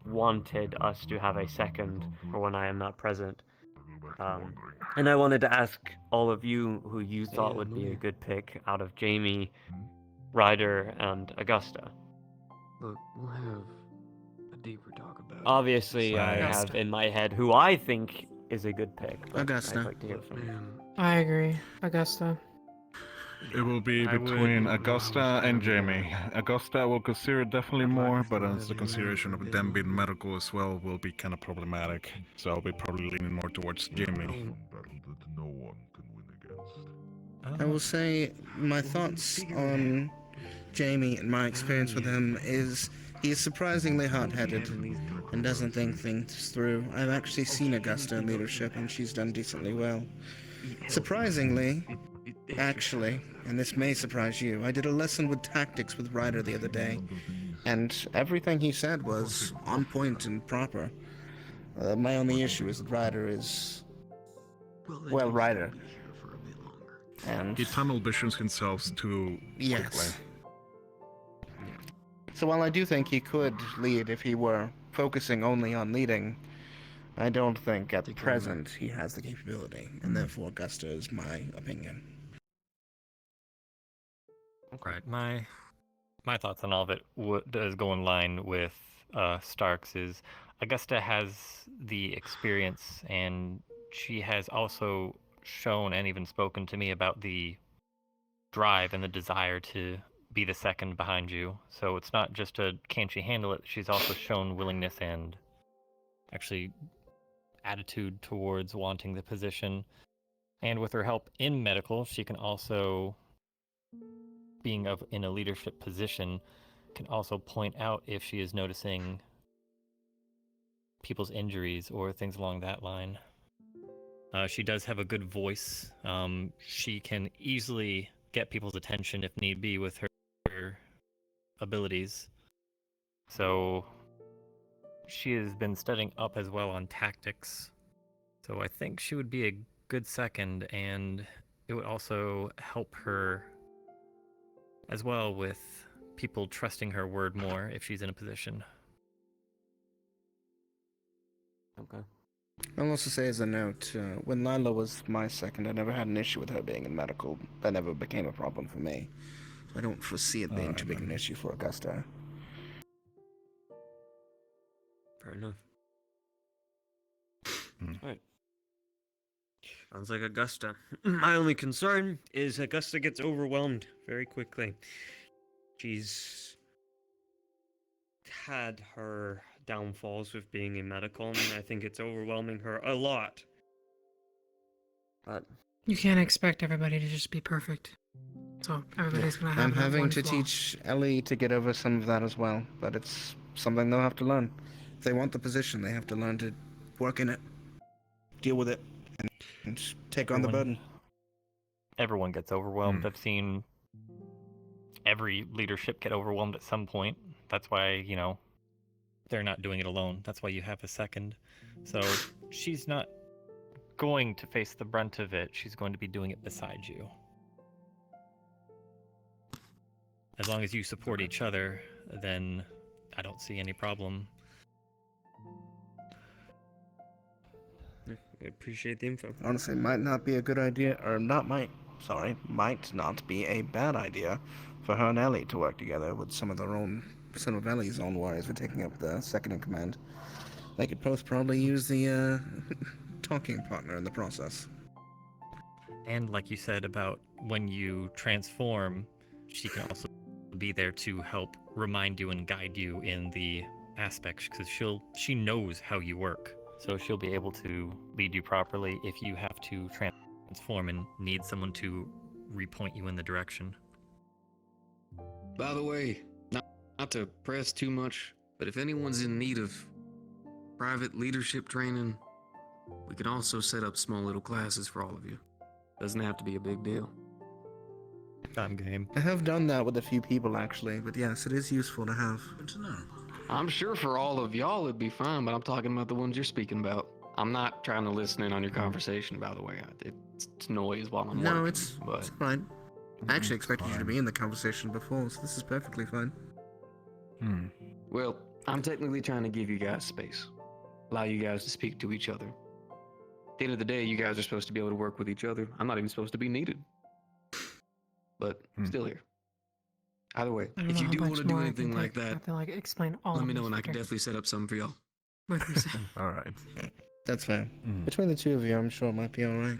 wanted us to have a second for when I am not present. And I wanted to ask all of you who you thought would be a good pick out of Jamie, Ryder, and Augusta. Look, we'll have a deeper talk about it. Obviously, I have in my head who I think is a good pick. But Augusta. I'd like to hear from you. I agree. Augusta. It will be I would- between Augusta and Jamie. Augusta will consider definitely more, but as the consideration of them being medical as well will be kind of problematic. So I'll be probably leaning more towards Jamie. I will say my thoughts on Jamie and my experience with him is he is surprisingly hot-headed and doesn't think things through. I've actually seen Augusta in leadership and she's done decently well. Surprisingly, actually, and this may surprise you, I did a lesson with tactics with Ryder the other day, and everything he said was on point and proper. My only issue is that Ryder is... well, Ryder. And He tunnel visions himself too yes. quickly. So while I do think he could lead if he were focusing only on leading, I don't think at present he has the capability, and therefore Augusta is my opinion. Right. My thoughts on all of it does go in line with Stark's. Is Augusta has the experience, and she has also shown and even spoken to me about the drive and the desire to be the second behind you. So it's not just a can she handle it, she's also shown willingness and actually attitude towards wanting the position. And with her help in medical, she can also, being in a leadership position, can also point out if she is noticing people's injuries or things along that line. She does have a good voice. She can easily get people's attention if need be with her abilities. So she has been studying up as well on tactics. So I think she would be a good second, and it would also help her as well with people trusting her word more if she's in a position. Okay. I'll also say as a note, when Lila was my second, I never had an issue with her being in medical. That never became a problem for me. So I don't foresee it being too big an issue for Augusta. Fair enough. Alright. Sounds like Augusta. My only concern is Augusta gets overwhelmed very quickly. She's had her downfalls with being in medical, and I think it's overwhelming her a lot. But You can't expect everybody to just be perfect. So everybody's gonna have I'm that having one to flaw. teach Ellie to get over some of that as well, but it's something they'll have to learn. If they want the position, they have to learn to work in it, deal with it, and take on the burden. Everyone gets overwhelmed. I've seen every leadership get overwhelmed at some point. That's why, they're not doing it alone. That's why you have a second. So she's not going to face the brunt of it. She's going to be doing it beside you. As long as you support each other, then I don't see any problem. I appreciate the info. Honestly, might not be a good idea, or might not be a bad idea for her and Ellie to work together with some of Ellie's own warriors for taking up the second in command. They could both probably use the talking partner in the process. And like you said about when you transform, she can also be there to help remind you and guide you in the aspects, because she knows how you work. So she'll be able to lead you properly if you have to transform and need someone to repoint you in the direction. By the way, not to press too much, but if anyone's in need of private leadership training, we can also set up small little classes for all of you. Doesn't have to be a big deal. I'm game. I have done that with a few people actually, but yes, it is useful to have. Good to know. I'm sure for all of y'all it'd be fine, but I'm talking about the ones you're speaking about. I'm not trying to listen in on your conversation, by the way. It's noise while I'm working. No, it's fine. I actually expected you to be in the conversation before, so this is perfectly fine. Well, I'm technically trying to give you guys space. Allow you guys to speak to each other. At the end of the day, you guys are supposed to be able to work with each other. I'm not even supposed to be needed. But still here. Either way, I don't if know you how do want much to do more I anything can like take. I that, have to explain all let of me know this and I can better. definitely set up something for y'all. What are you saying? All right. That's fair. Between the two of you, I'm sure it might be all right.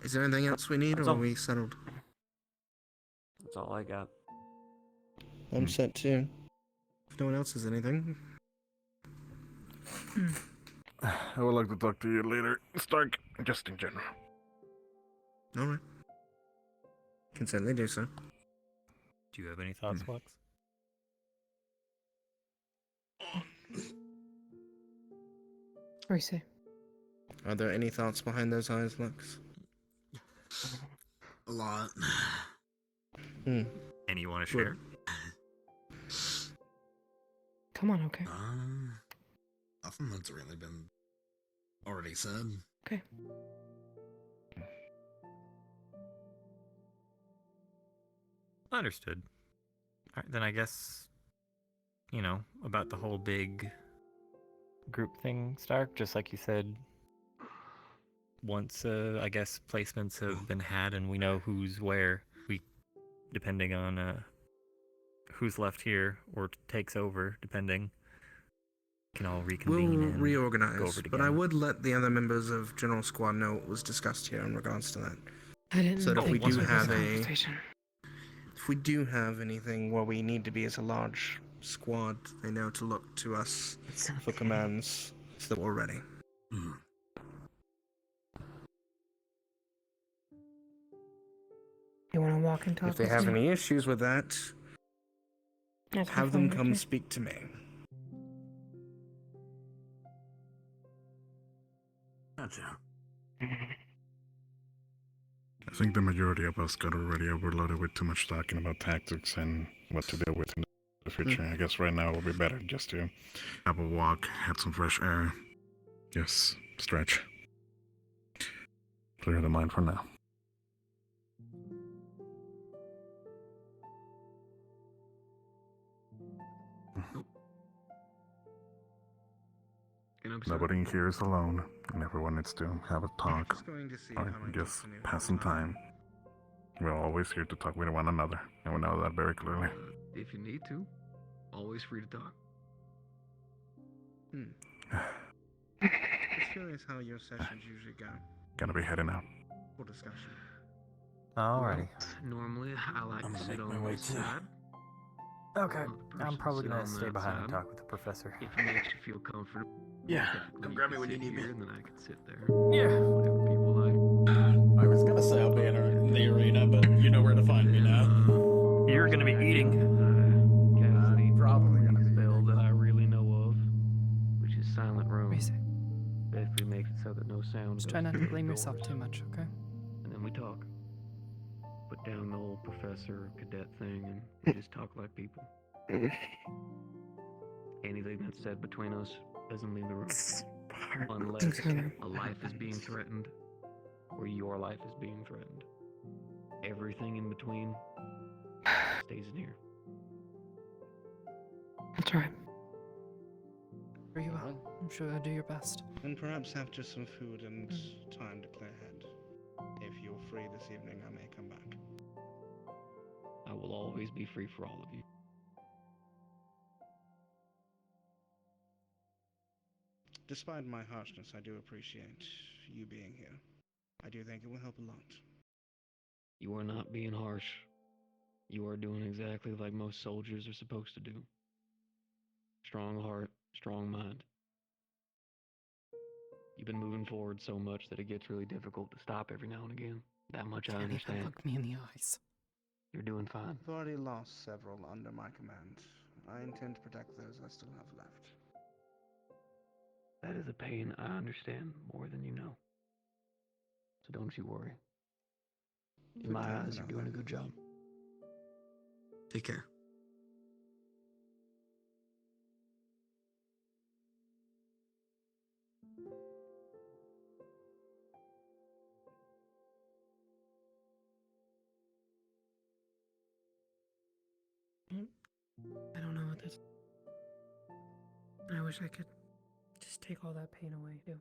Is there anything else we need, That's or all. are we settled? That's all I got. I'm set too. If no one else has anything. I would like to talk to you later, Stark, just in general. Alright. Can certainly do so. Do you have any thoughts, Lux? What do you say? Are there any thoughts behind those eyes, Lux? A lot. Any you want to share? Come on, okay. Nothing that's really been already said. Okay. Understood. All right, then I guess, about the whole big group thing, Stark, just like you said, once, I guess, placements have been had and we know who's where, depending on who's left here or takes over, depending, can all reconvene We'll and reorganize, go over it but I again. would let the other members of General Squad know what was discussed here in regards to that. I didn't So that if we think do this was have a a... conversation. If we do have anything where we need to be as a large squad, they know to look to us for commands so that we're ready. You want to walk and talk If they with have me? any issues with that, That's have them fine, come okay. speak to me. Gotcha. I think the majority of us got already overloaded with too much talking about tactics and what to deal with in the future. I guess right now it will be better just to have a walk, have some fresh air, just stretch. Clear the mind for now. Nobody here is alone, and everyone needs to have a talk, Just going to see or how my just afternoon passing time. We're always here to talk with one another, and we know that very clearly. If you need to, always free to talk. Just curious how your sessions usually go. Gonna be heading out. For discussion. Alrighty. Normally, I like to sit on this side. Okay, The I'm person probably sit gonna on stay that behind and side. talk with the professor. If it makes you feel comfortable. Yeah, Technically, come grab me can when you sit need me. here, And then I can sit there. Yeah. Whatever people like. I was gonna say I'll be in the arena, but you know where to find me now. You're gonna be eating. Probably gonna be spell that I really know of, which is Silent Room. Basically makes it so that no sound. Just goes try not to through blame the yourself doors. too much, okay? And then we talk. Put down the old professor cadet thing, and we just talk like people. Anything that's said between us doesn't leave the room. Unless a life is being threatened, or your life is being threatened. Everything in between stays in here. I'll try. Very well. I'm sure you'll do your best. And perhaps after some food and time to clear head. If you're free this evening, I may come back. I will always be free for all of you. Despite my harshness, I do appreciate you being here. I do think it will help a lot. You are not being harsh. You are doing exactly like most soldiers are supposed to do. Strong heart, strong mind. You've been moving forward so much that it gets really difficult to stop every now and again. That much I Can't even understand. look me in the eyes. You're doing fine. I've already lost several under my command. I intend to protect those I still have left. That is a pain I understand more than you know. So don't you worry. In my eyes, you're doing a good job. Take care. I don't know what this. I wish I could just take all that pain away, too.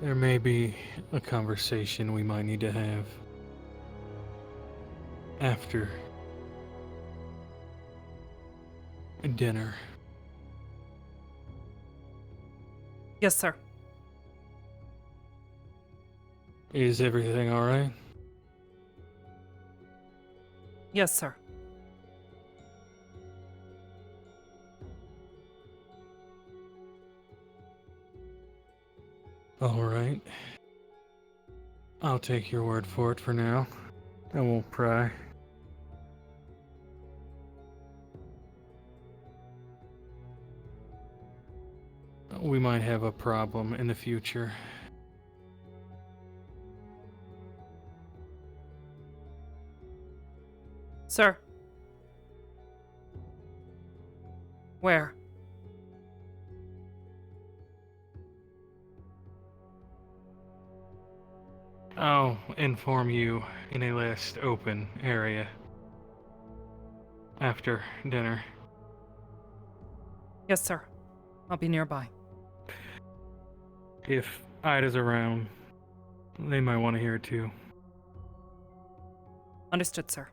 There may be a conversation we might need to have after dinner. Yes, sir. Is everything alright? Yes, sir. Alright. I'll take your word for it for now. I won't pry. We might have a problem in the future. Sir. Where? I'll inform you in a less open area after dinner. Yes, sir. I'll be nearby. If Ida's around, they might want to hear it too. Understood, sir.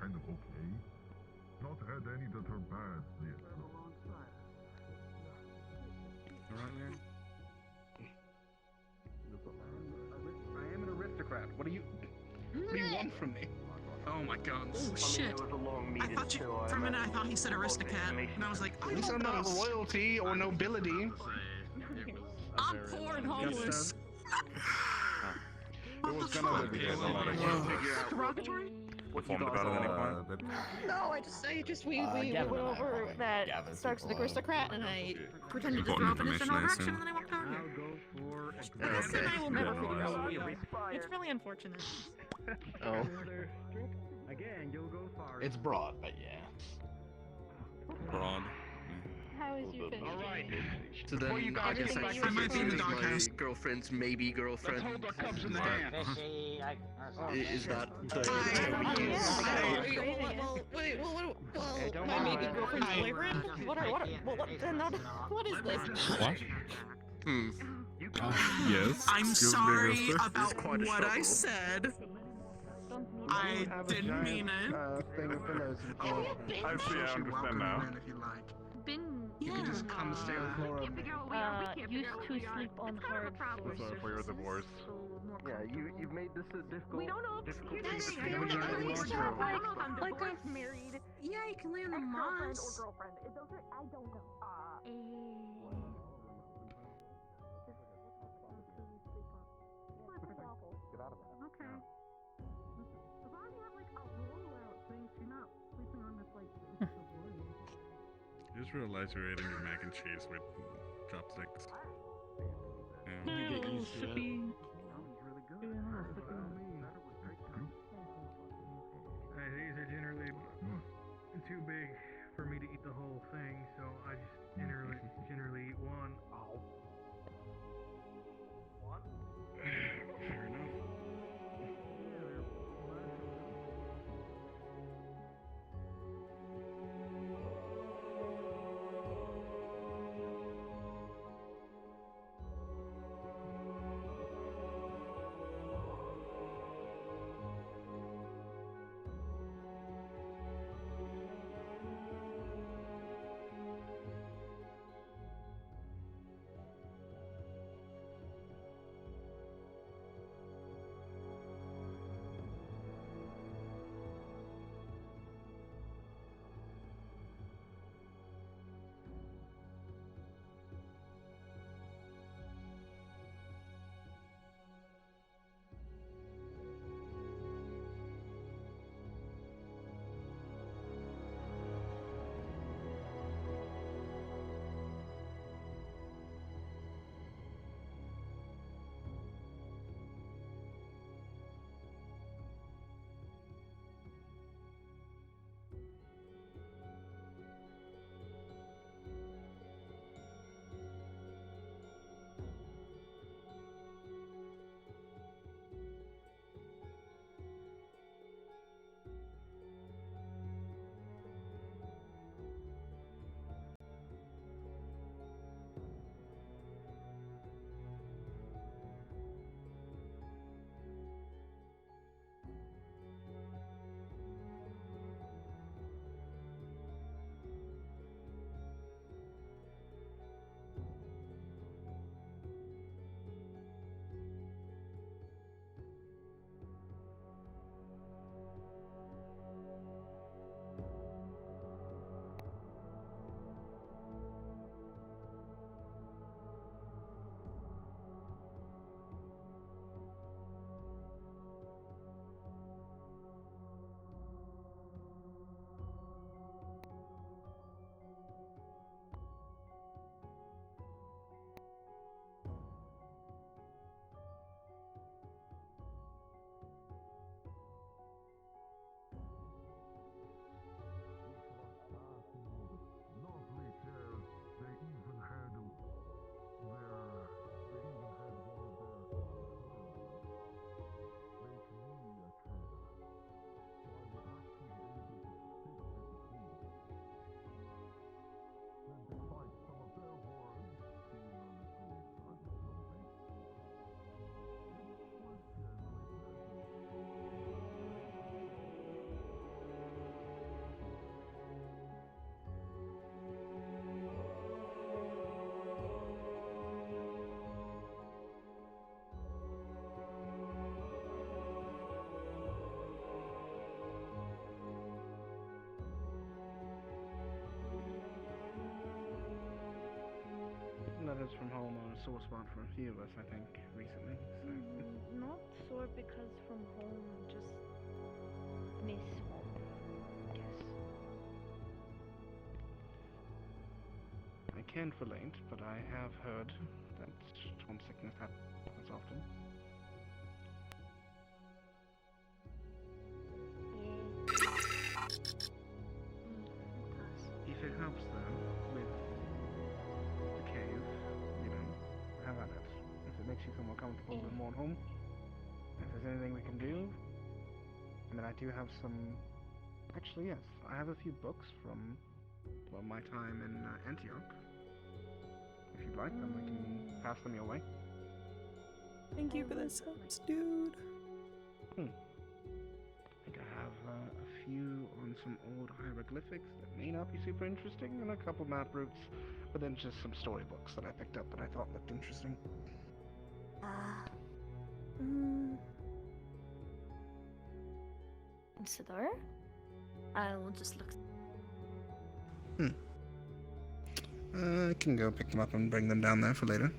kind of okay. Not had any that are bad yet. Alright, man. I am an aristocrat. What do you want from me? Oh my guns. Oh shit! I thought you, for a minute I thought he said aristocrat, and I was like, At least I'm not royalty or nobility. I'm poor and homeless. It was gonna be Derogatory? performed better than anyone. No, we went over that Stark's an aristocrat, and I pretended to Important drop in his information, general I direction, assume. and then I walked over here. And I will never figure out Generalize. why. It's really unfortunate. Oh. Again, you'll go far. It's broad, but yeah. Broad. How is your finish? Alright. So then, I guess I might be in the doghouse. my girlfriend's maybe girlfriend. Is that the My maybe girlfriend's boyfriend? What is this? What? Yes. I'm excuse me, sorry mister. about what I said. I didn't mean it. I see, I understand now. You can just come stay with Laura. Used to sleep on hard floors. Sorry for your divorce. Yeah, you've made this a difficult. We don't know if difficult that's thing to fair. figure out. At least have, Like I'm married. Yeah, you can lay on the moss. girlfriend. Those are, I don't know. Get out of there. Okay. As long as you have like a rollout thing, you're not sleeping on this like piece of wood. You just realized you're eating your mac and cheese with chopsticks. Yeah. You get used to it. These are generally too big for me to eat the whole thing, so I just generally eat one. Fair enough. matters from home are a sore spot for a few of us, I think, recently. So. Not sore because from home, just miss home, I guess. I can't relate, but I have heard that homesickness happens often. If it helps, though, with the cave, you know, have at it. If it makes you feel more comfortable and more at home, if there's anything we can do, I mean, I do have some. Actually, yes, I have a few books from, well, my time in Antioch. If you'd like them, I can pass them your way. Thank you for this helps, dude. I think I have a few on some old hieroglyphics that may not be super interesting, and a couple map routes, but then just some storybooks that I picked up that I thought looked interesting. Consider? I will just look. I can go pick them up and bring them down there for later.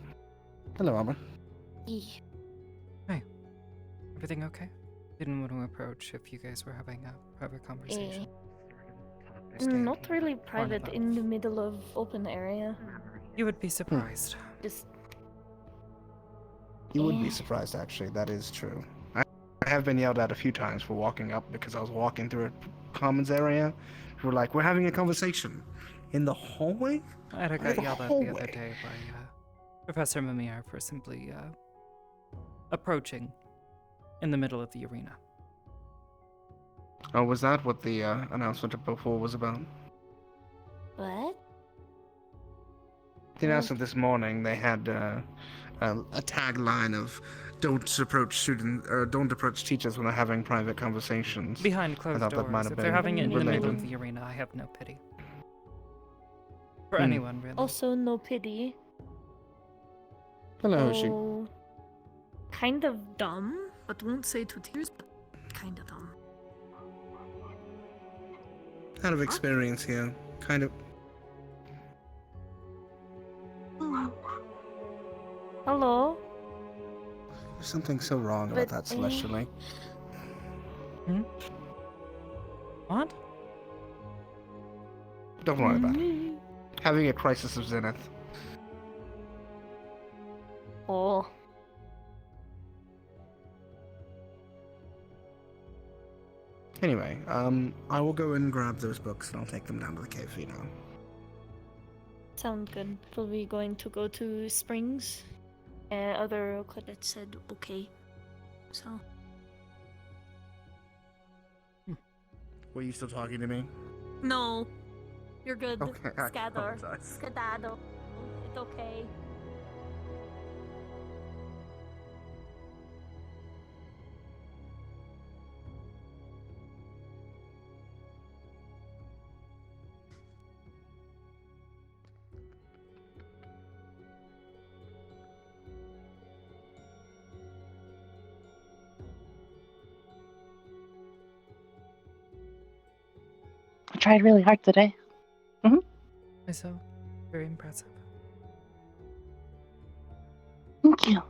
Hello, Arbor. Hey. Everything okay? Didn't want to approach if you guys were having a private conversation. Not really private, in the middle of open area. You would be surprised. Just You would be surprised, actually. That is true. I have been yelled at a few times for walking up because I was walking through a commons area. People were like, "We're having a conversation in the hallway." I got yelled at the other day by Professor Mimir for simply approaching in the middle of the arena. Oh, was that what the announcement before was about? What? The announcement this morning, they had a tagline of "Don't approach students or don't approach teachers when they're having private conversations." Behind closed I thought doors. that might have If been they're having it in the middle of related. the arena, I have no pity. For anyone, really. Also, no pity. Hello, Hoshi. Oh, kind of dumb, but won't say to tears, but kind of dumb. Out of experience here, kind of. Hello? There's something so wrong about But, that celestially. What? Don't worry about it. Having a crisis of zenith. Oh. Anyway, I will go and grab those books and I'll take them down to the cave for you now. Sound good. Are we going to go to Springs? Other cadets said okay. So. Were you still talking to me? No. You're good. Okay, I Scatter. apologize. Skedaddle. It's okay. I tried really hard today. I saw. Very impressive. Thank you.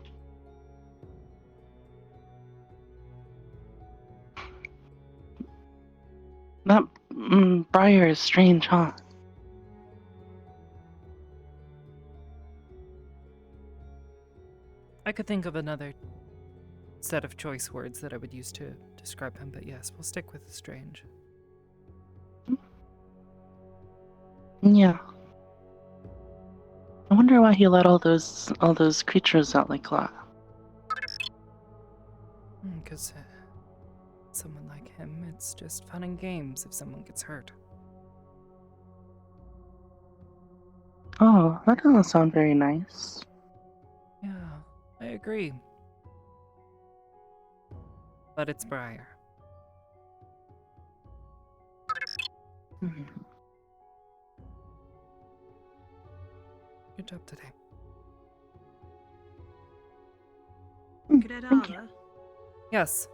That Briar is strange, huh? I could think of another set of choice words that I would use to describe him, but yes, we'll stick with strange. Yeah. I wonder why he let all those creatures out like that. Because someone like him, it's just fun and games if someone gets hurt. Oh, that doesn't sound very nice. Yeah, I agree. But it's Briar. Good job today. Cadet Arbor, Yes.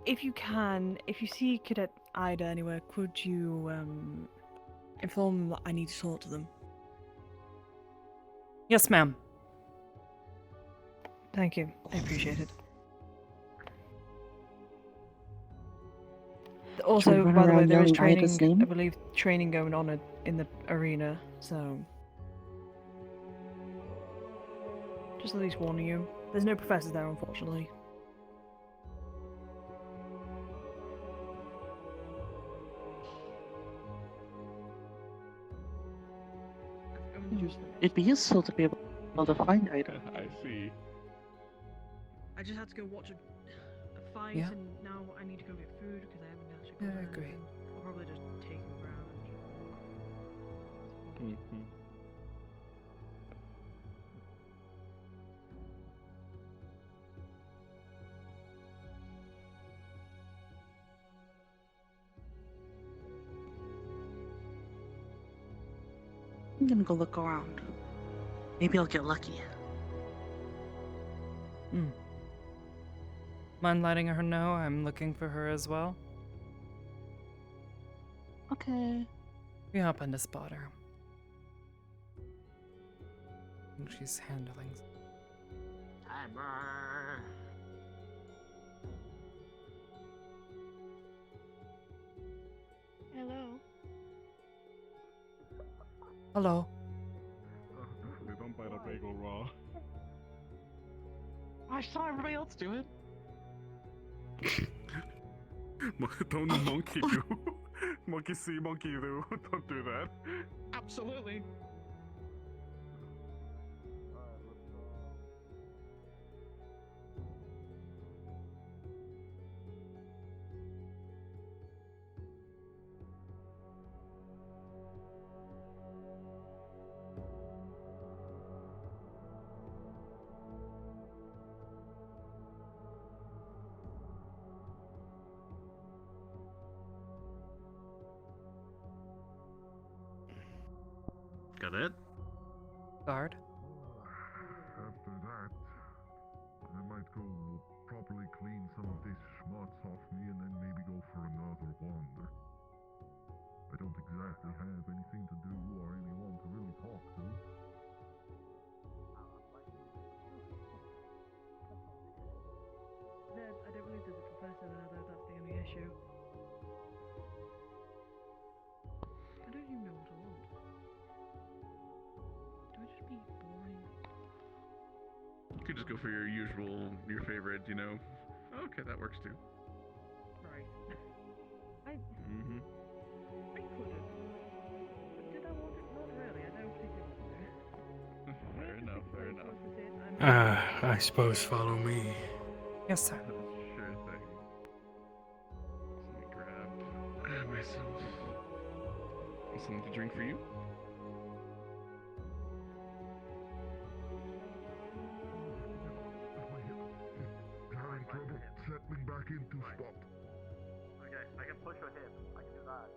if you can, if you see Cadet Ida anywhere, could you inform them that I need to talk to them? Yes, ma'am. Thank you. I appreciate it. Also, run by the way, around there is yelling Ida's training, name? I believe, training going on in the arena, so... Just at least warning you. There's no professors there, unfortunately. It'd be useful to be able to find Ida. I see. I just had to go watch a fight, Yeah. and now I need to go get food because I haven't actually Yeah, got great. anything. I'll probably just take him around and just walk. I'm gonna go look around. Maybe I'll get lucky. Mind letting her know I'm looking for her as well? Okay. We happen to spot her. I think she's handling. Arbor. Hello. Hello. They don't bite a bagel raw. I saw everybody else do it. Don't monkey do. Monkey see, monkey do. Don't do that. Absolutely. Got it? Guard. After that, I might go properly clean some of this schmutz off me and then maybe go for another wander. I don't exactly have anything to do or anyone to really talk to. I don't believe there's a professor there, though. That's the only issue. I don't even know what I want. Do I just be boring? You could just go for your favorite, you know. Okay, that works too. Right. I Mm-hmm. could have. But did I want it? Not really. I don't particularly want to. Fair enough, fair enough. I suppose follow me. Yes, sir. Sure thing. Let me grab myself something to drink for you. Having trouble settling back into spot. Okay, I can push your hip. I can do that.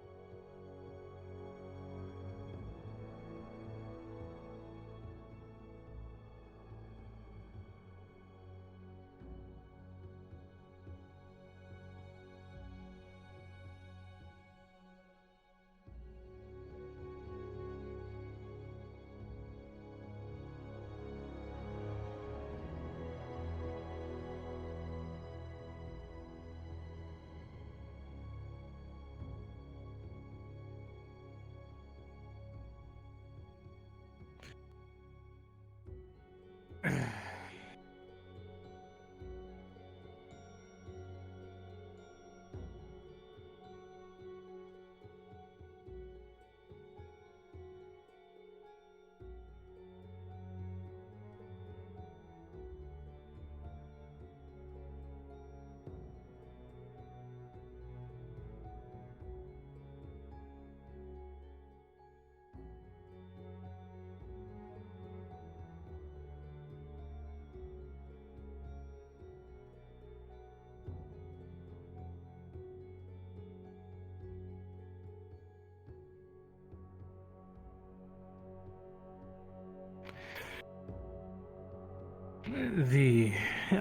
The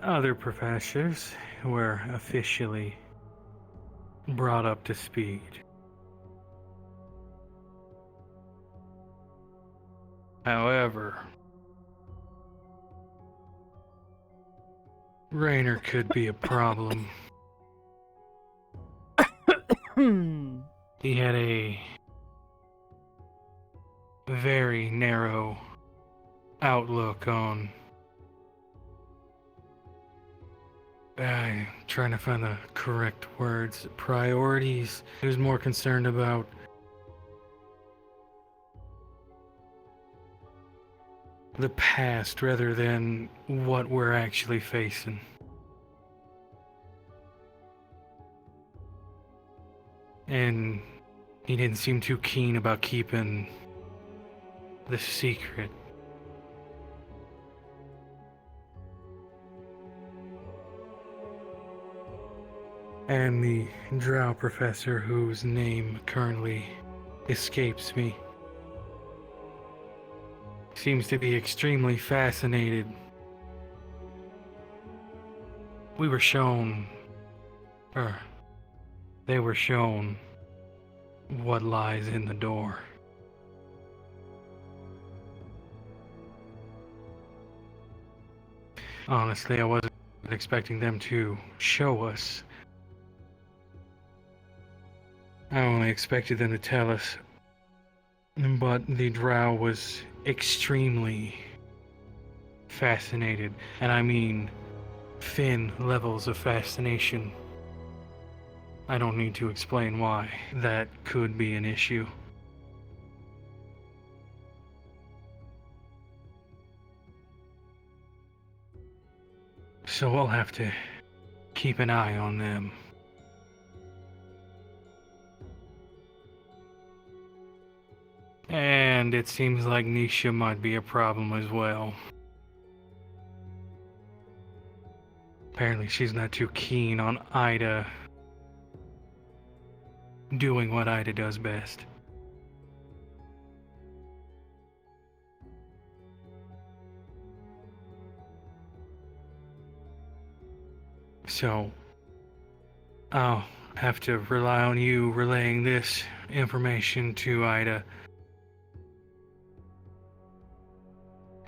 other professors were officially brought up to speed. However, Rainer could be a problem. He had a very narrow outlook on... I'm trying to find the correct words. Priorities. He was more concerned about the past rather than what we're actually facing. And he didn't seem too keen about keeping the secret. And the drow professor, whose name currently escapes me, seems to be extremely fascinated. We were shown, or they were shown, what lies in the door. Honestly, I wasn't expecting them to show us. I only expected them to tell us. But the drow was extremely fascinated, and I mean thin levels of fascination. I don't need to explain why that could be an issue. So we'll have to keep an eye on them. And it seems like Nisha might be a problem as well. Apparently she's not too keen on Ida doing what Ida does best. So, I'll have to rely on you relaying this information to Ida.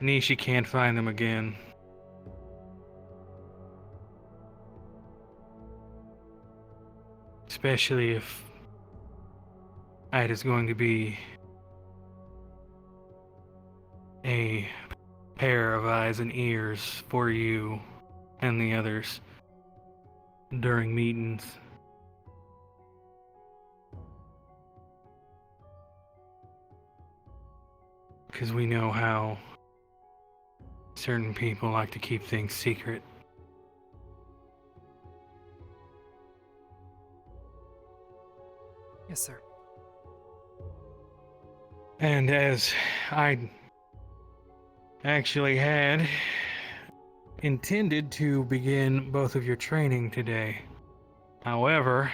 Nishi can't find them again. Especially if Ida's going to be a pair of eyes and ears for you and the others during meetings. Because we know how certain people like to keep things secret. Yes, sir. And as I actually had intended to begin both of your training today. However,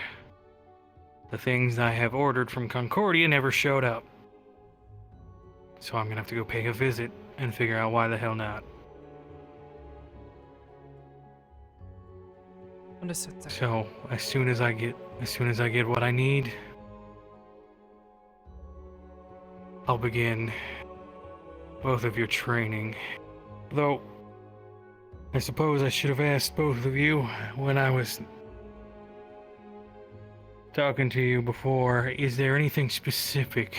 the things I have ordered from Concordia never showed up. So I'm gonna have to go pay a visit and figure out why the hell not. Understood, sir. So as soon as I get what I need, I'll begin both of your training. Though I suppose I should have asked both of you when I was talking to you before, is there anything specific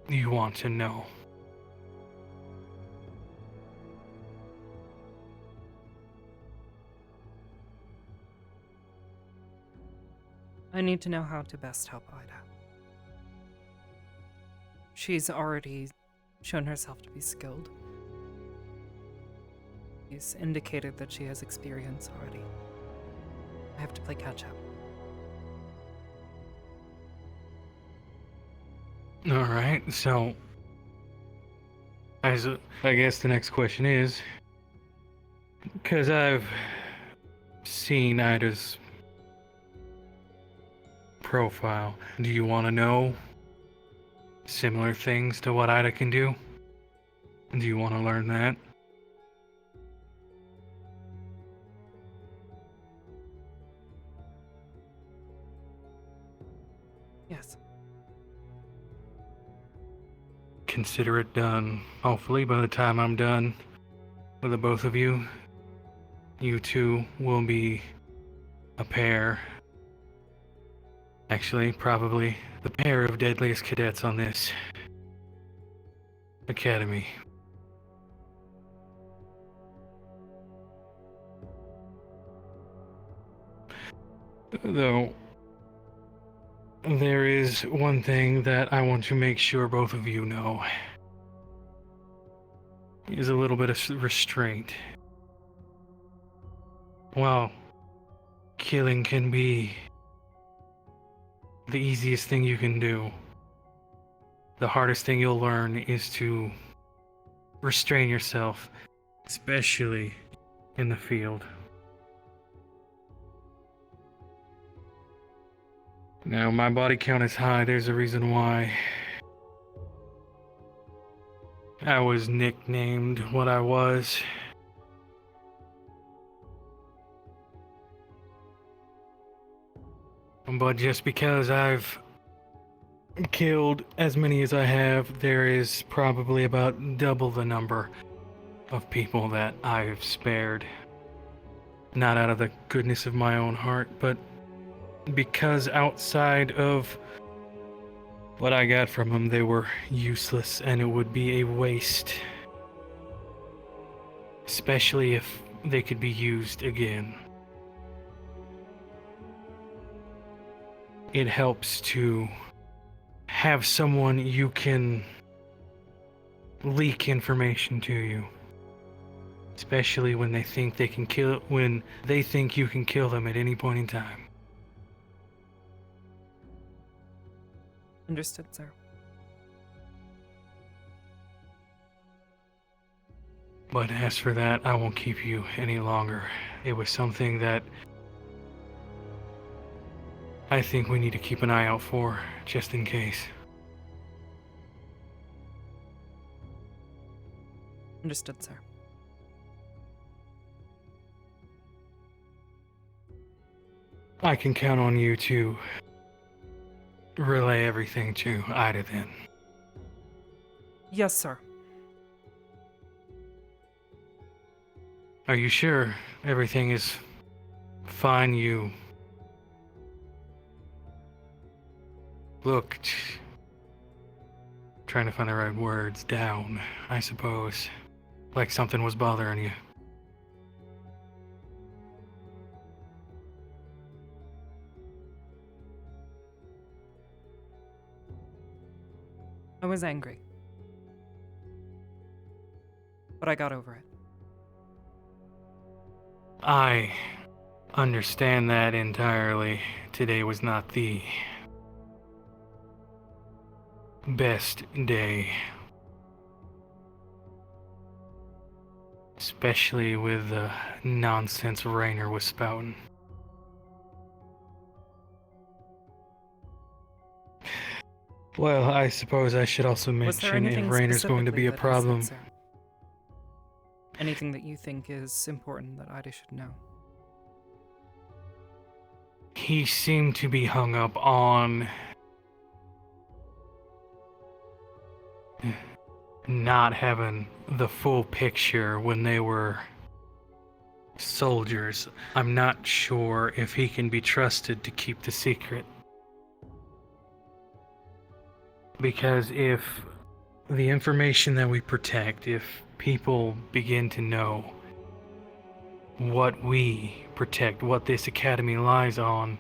you want to know? I need to know how to best help Ida. She's already shown herself to be skilled. She's indicated that she has experience already. I have to play catch up. Alright, so I guess the next question is, because I've seen Ida's profile, do you want to know similar things to what Ida can do? Do you want to learn that? Yes. Consider it done. Hopefully by the time I'm done with the both of you, You two will be a pair. Actually, probably the pair of deadliest cadets on this academy. Though, there is one thing that I want to make sure both of you know. Is a little bit of restraint. While killing can be the easiest thing you can do, the hardest thing you'll learn is to restrain yourself, especially in the field. Now, my body count is high. There's a reason why I was nicknamed what I was. But just because I've killed as many as I have, there is probably about double the number of people that I've spared. Not out of the goodness of my own heart, but because outside of what I got from them, they were useless and it would be a waste. Especially if they could be used again. It helps to have someone you can leak information to you. Especially when they think they can when they think you can kill them at any point in time. Understood, sir. But as for that, I won't keep you any longer. It was something that I think we need to keep an eye out for, just in case. Understood, sir. I can count on you to relay everything to Ida then. Yes, sir. Are you sure everything is fine? You looked, trying to find the right words, down, I suppose. Like something was bothering you. I was angry. But I got over it. I understand that entirely. Today was not the best day. Especially with the nonsense Rainer was spouting. Well, I suppose I should also Was there mention anything if Rainer's going to be a specifically that I said, problem. sir? Anything that you think is important that Ida should know? He seemed to be hung up on not having the full picture when they were soldiers. I'm not sure if he can be trusted to keep the secret. Because if the information that we protect, if people begin to know what we protect, what this academy lies on,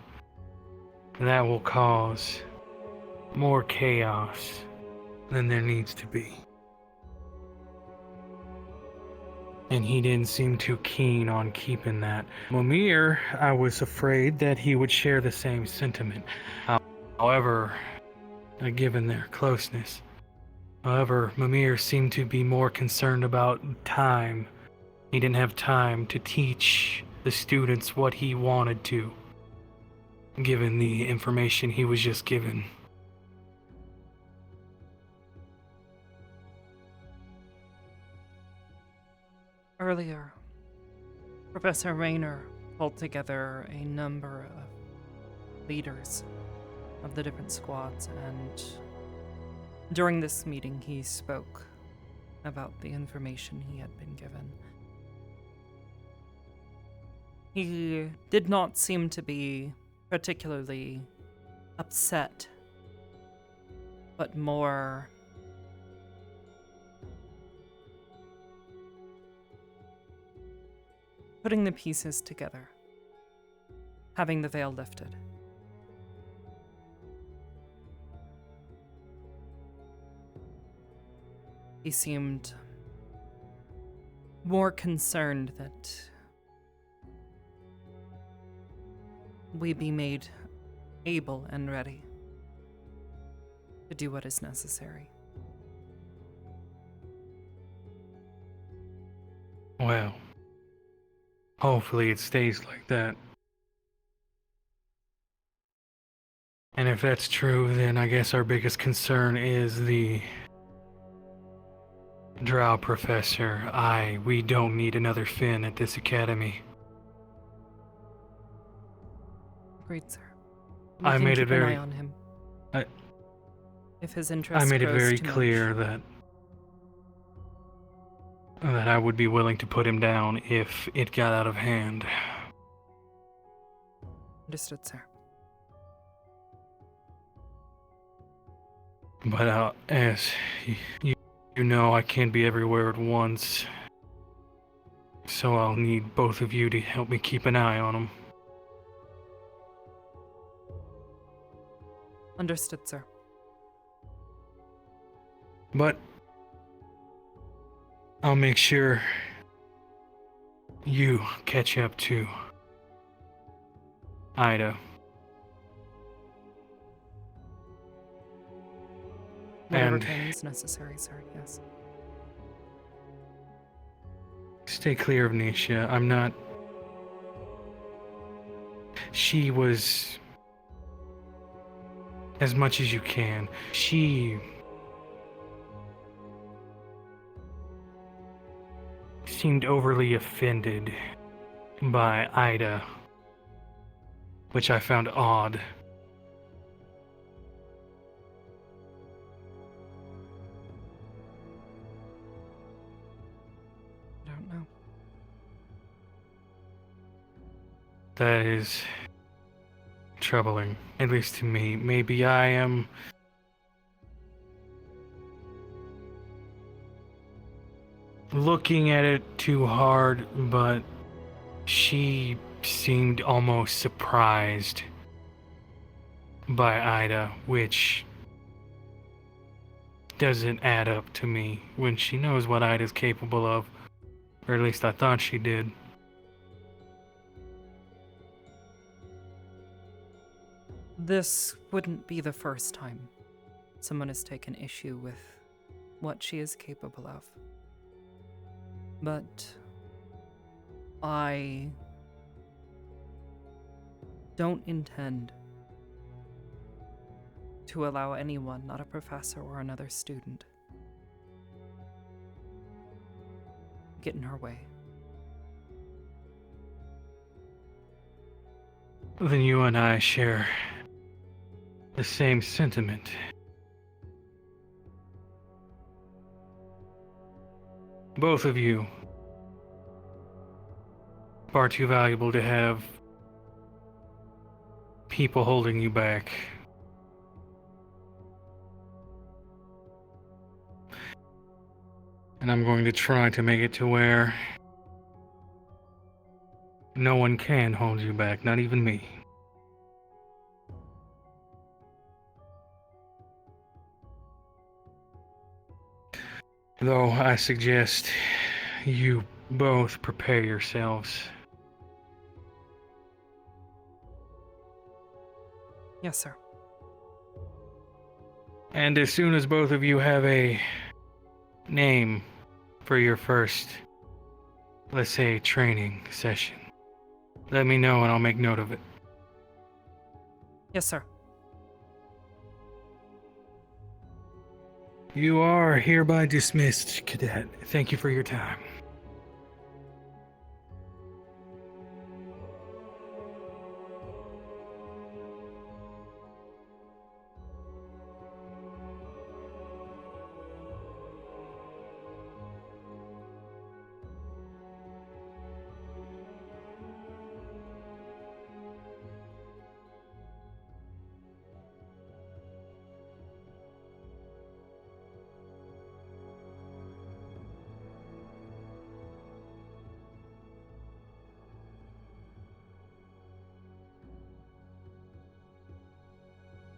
that will cause more chaos than there needs to be. And he didn't seem too keen on keeping that. Mimir, I was afraid that he would share the same sentiment. However, given their closeness. However, Mimir seemed to be more concerned about time. He didn't have time to teach the students what he wanted to, given the information he was just given. Earlier, Professor Rainer pulled together a number of leaders of the different squads, and during this meeting he spoke about the information he had been given. He did not seem to be particularly upset, but more putting the pieces together, having the veil lifted. He seemed more concerned that we be made able and ready to do what is necessary. Well, hopefully it stays like that. And if that's true, then I guess our biggest concern is the Drow Professor. We don't need another Finn at this academy. Agreed, sir. I We made can it keep an very- eye on him. I- If his interest I made it grows very too much. clear that I would be willing to put him down if it got out of hand. Understood, sir. But as you know, I can't be everywhere at once. So I'll need both of you to help me keep an eye on him. Understood, sir. But I'll make sure you catch up to Ida. Whatever And training is necessary, sir, yes. stay clear of Nisha. I'm not... She was... As much as you can. She... seemed overly offended by Ida, which I found odd. I don't know. That is troubling, at least to me. Maybe I am looking at it too hard, but she seemed almost surprised by Ida, which doesn't add up to me when she knows what Ida's capable of, or at least I thought she did. This wouldn't be the first time someone has taken issue with what she is capable of. But I don't intend to allow anyone, not a professor or another student, get in her way. Then you and I share the same sentiment. Both of you far too valuable to have people holding you back. And I'm going to try to make it to where no one can hold you back, not even me. Though I suggest you both prepare yourselves. Yes, sir. And as soon as both of you have a name for your first, let's say, training session, let me know and I'll make note of it. Yes, sir. You are hereby dismissed, Cadet. Thank you for your time.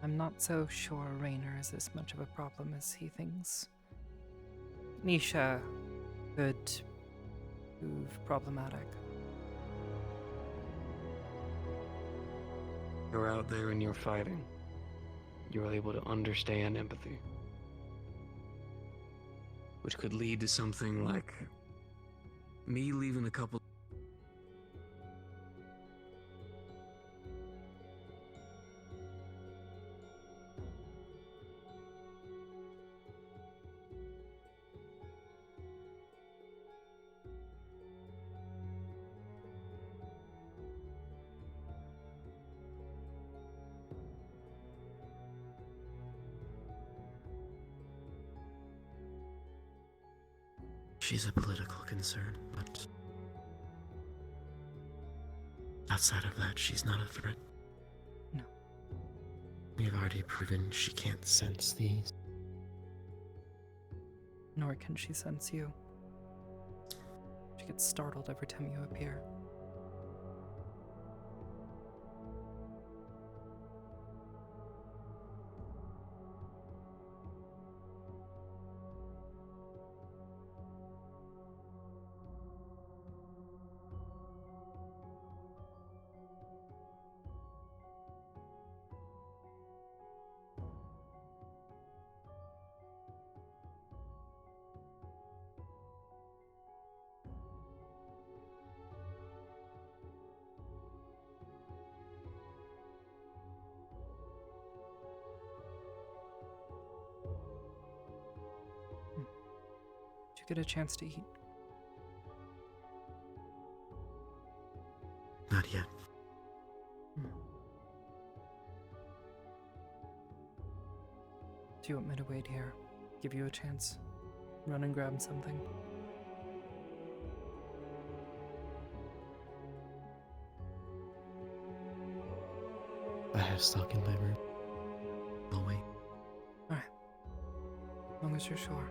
I'm not so sure Raynor is as much of a problem as he thinks. Nisha could prove problematic. You're out there and you're fighting. You're able to understand empathy, which could lead to something like me leaving a couple. She's a political concern, but outside of that, she's not a threat. No. We've already proven she can't sense these. Nor can she sense you. She gets startled every time you appear. Did you get a chance to eat? Not yet. Do you want me to wait here? Give you a chance? Run and grab something? I have stock in my room. I'll wait. Alright. As long as you're sure.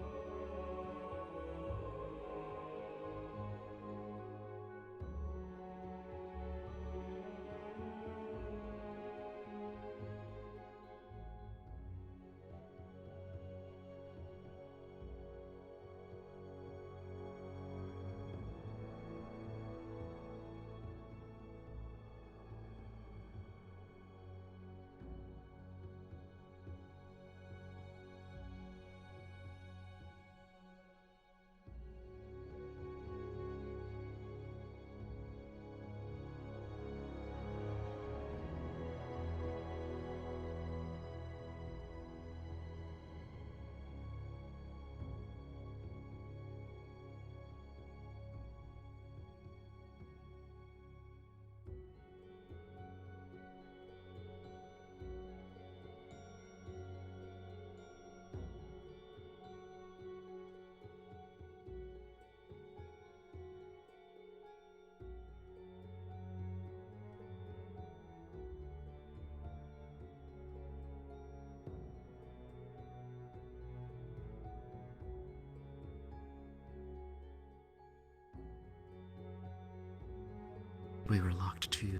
We were locked to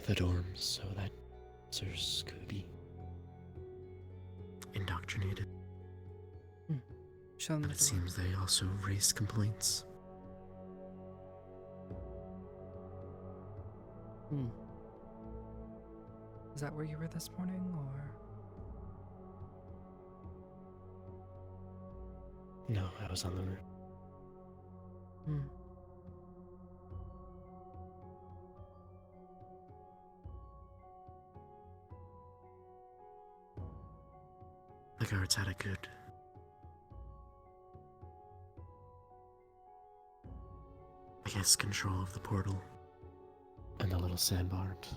the dorms so that officers could be indoctrinated. Show them But the it door. seems they also raised complaints. Is that where you were this morning, or? No, I was on the roof. The guards had a good control of the portal and the little sandbars.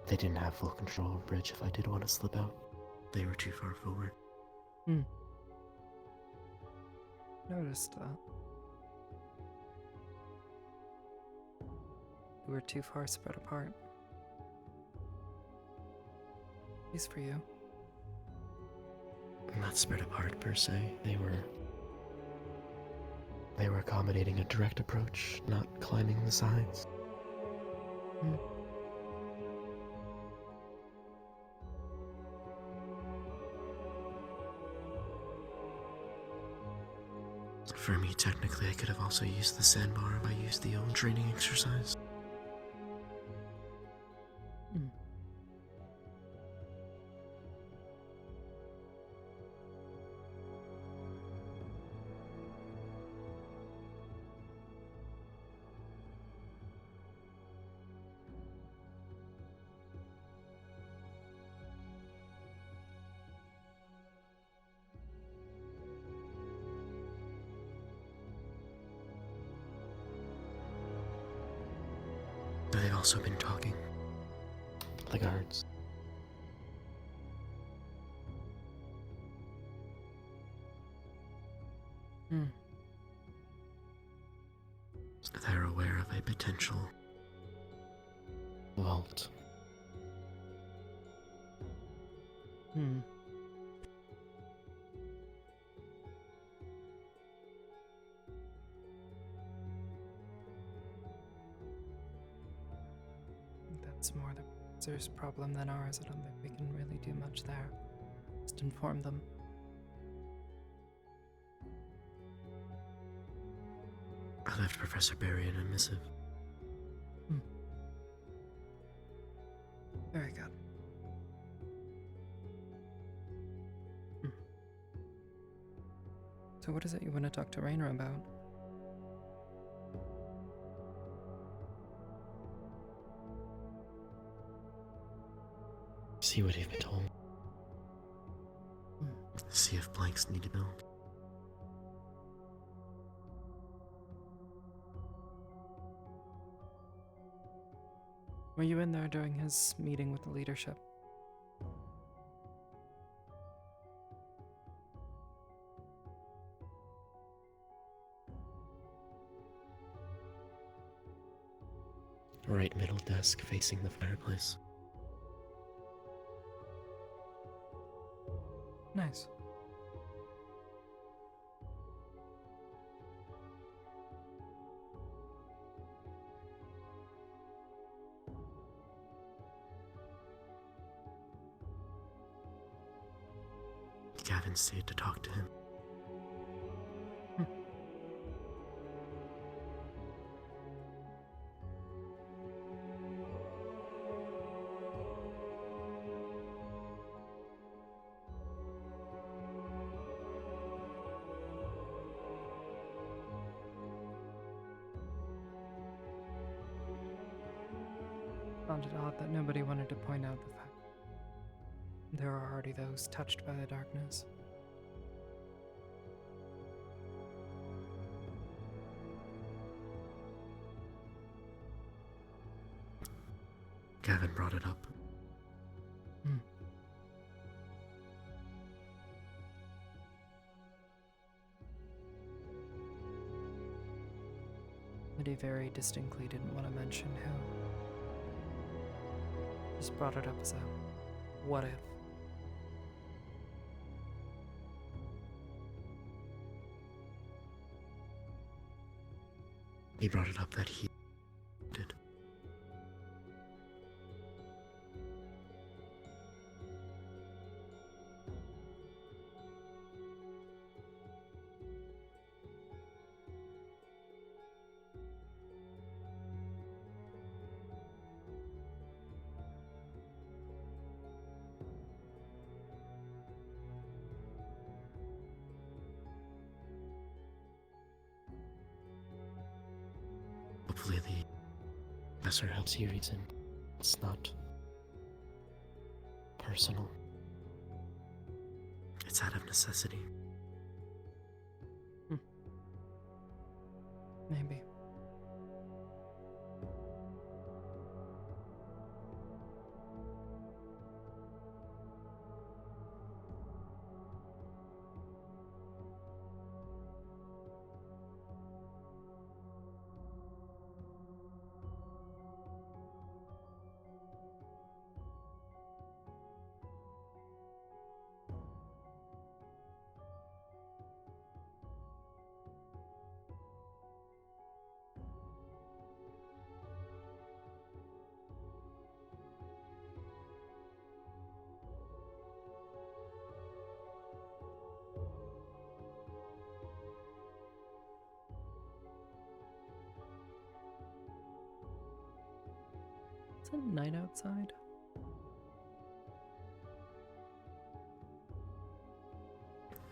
They didn't have full control of the bridge if I did want to slip out. They were too far forward. Noticed that. You were too far spread apart. At least for you. Not spread apart per se. They were accommodating a direct approach, not climbing the sides. Hmm. For me, technically, I could have also used the sandbar if I used the old training exercise. Hmm. They've also been talking. The guards. Hmm. They're aware of a potential vault. Hmm. That's more the professor's problem than ours. I don't think we can really do much there. Just inform them. I left Professor Barry in a missive. Very good. So what is it you want to talk to Rainer about? See what he've been told. See if blanks need to build. Were you in there during his meeting with the leadership? Right middle desk facing the fireplace. Nice. Gavin stayed to talk to him. Found it odd that nobody wanted to point out the fact there are already those touched by the darkness. Gavin brought it up. But he very distinctly didn't want to mention who. Just brought it up as a what if. He brought it up that he did. Hopefully the professor helps you reason. It's not personal. It's out of necessity. Maybe. Isn't night outside?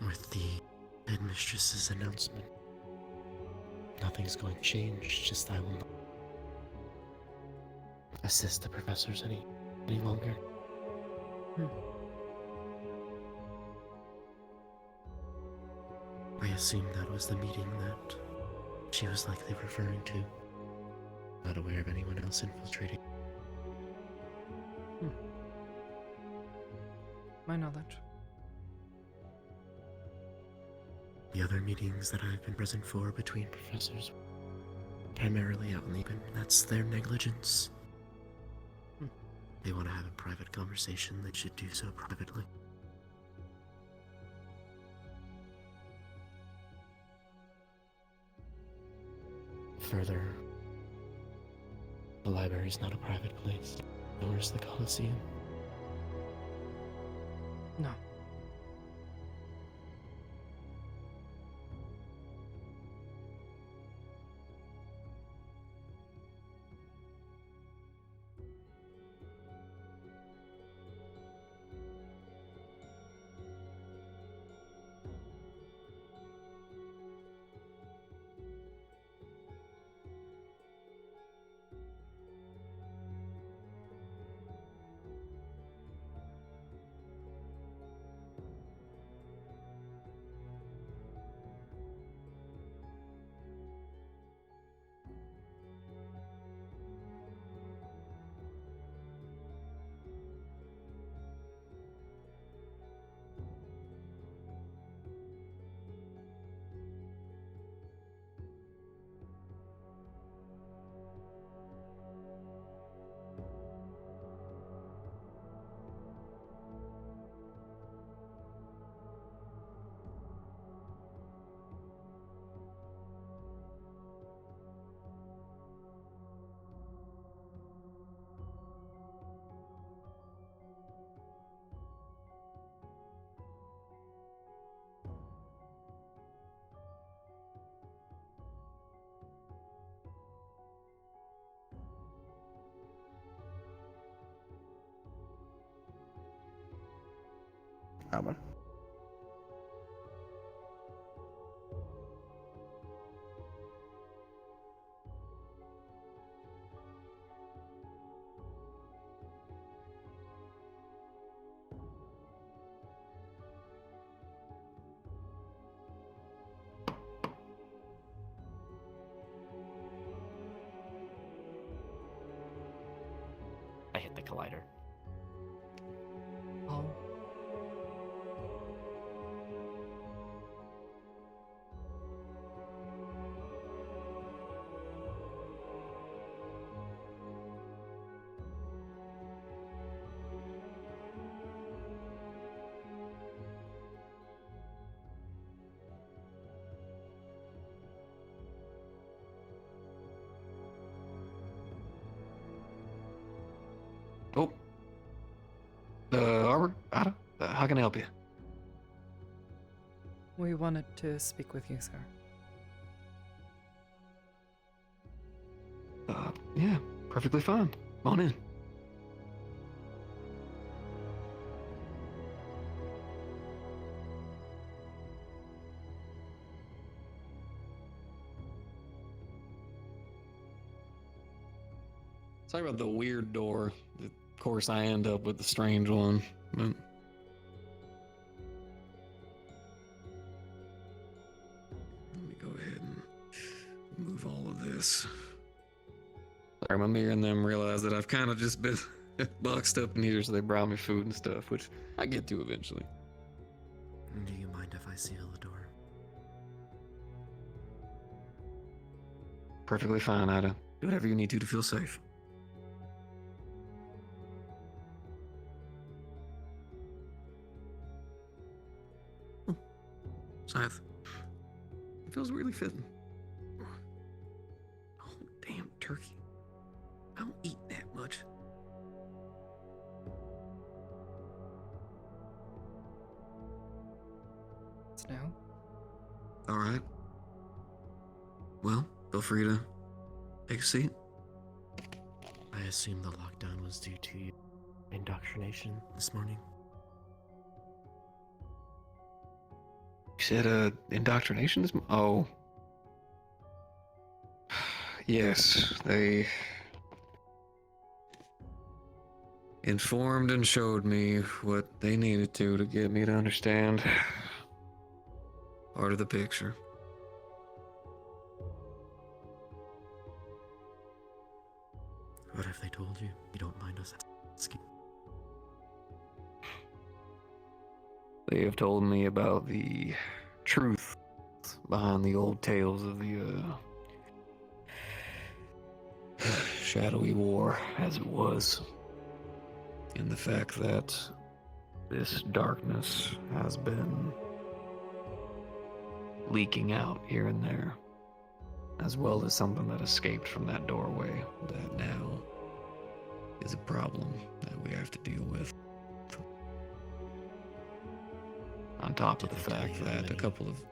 With the headmistress's announcement, nothing's going to change, just I will not assist the professors any longer. I assumed that was the meeting that she was likely referring to. Not aware of anyone else infiltrating. My knowledge. The other meetings that I've been present for between professors, primarily out in the open, that's their negligence. They want to have a private conversation, they should do so privately. Further, the library is not a private place, nor is the Colosseum. No. Arbor. I hit the collider. Oh. Oh. Arbor? Ada? How can I help you? We wanted to speak with you, sir. Yeah, perfectly fine. Come on in. Sorry about the weird door. Of course, I end up with the strange one. But... let me go ahead and move all of this. Sorry, my mirror and them realize that I've kind of just been boxed up in here, so they brought me food and stuff, which I get to eventually. Do you mind if I seal the door? Perfectly fine, Ada. Do whatever you need to feel safe. Scythe. It feels really fitting. Oh, damn turkey. I don't eat that much. It's now. Alright. Well, feel free to take a seat. I I assume the lockdown was due to indoctrination this morning. You said, indoctrination is... Oh. Yes, they... informed and showed me what they needed to get me to understand part of the picture. What if they told you? You don't mind us asking? They have told me about the truth behind the old tales of the, shadowy war, as it was. And the fact that this darkness has been leaking out here and there, as well as something that escaped from that doorway that now is a problem that we have to deal with. On top of the fact that a couple of...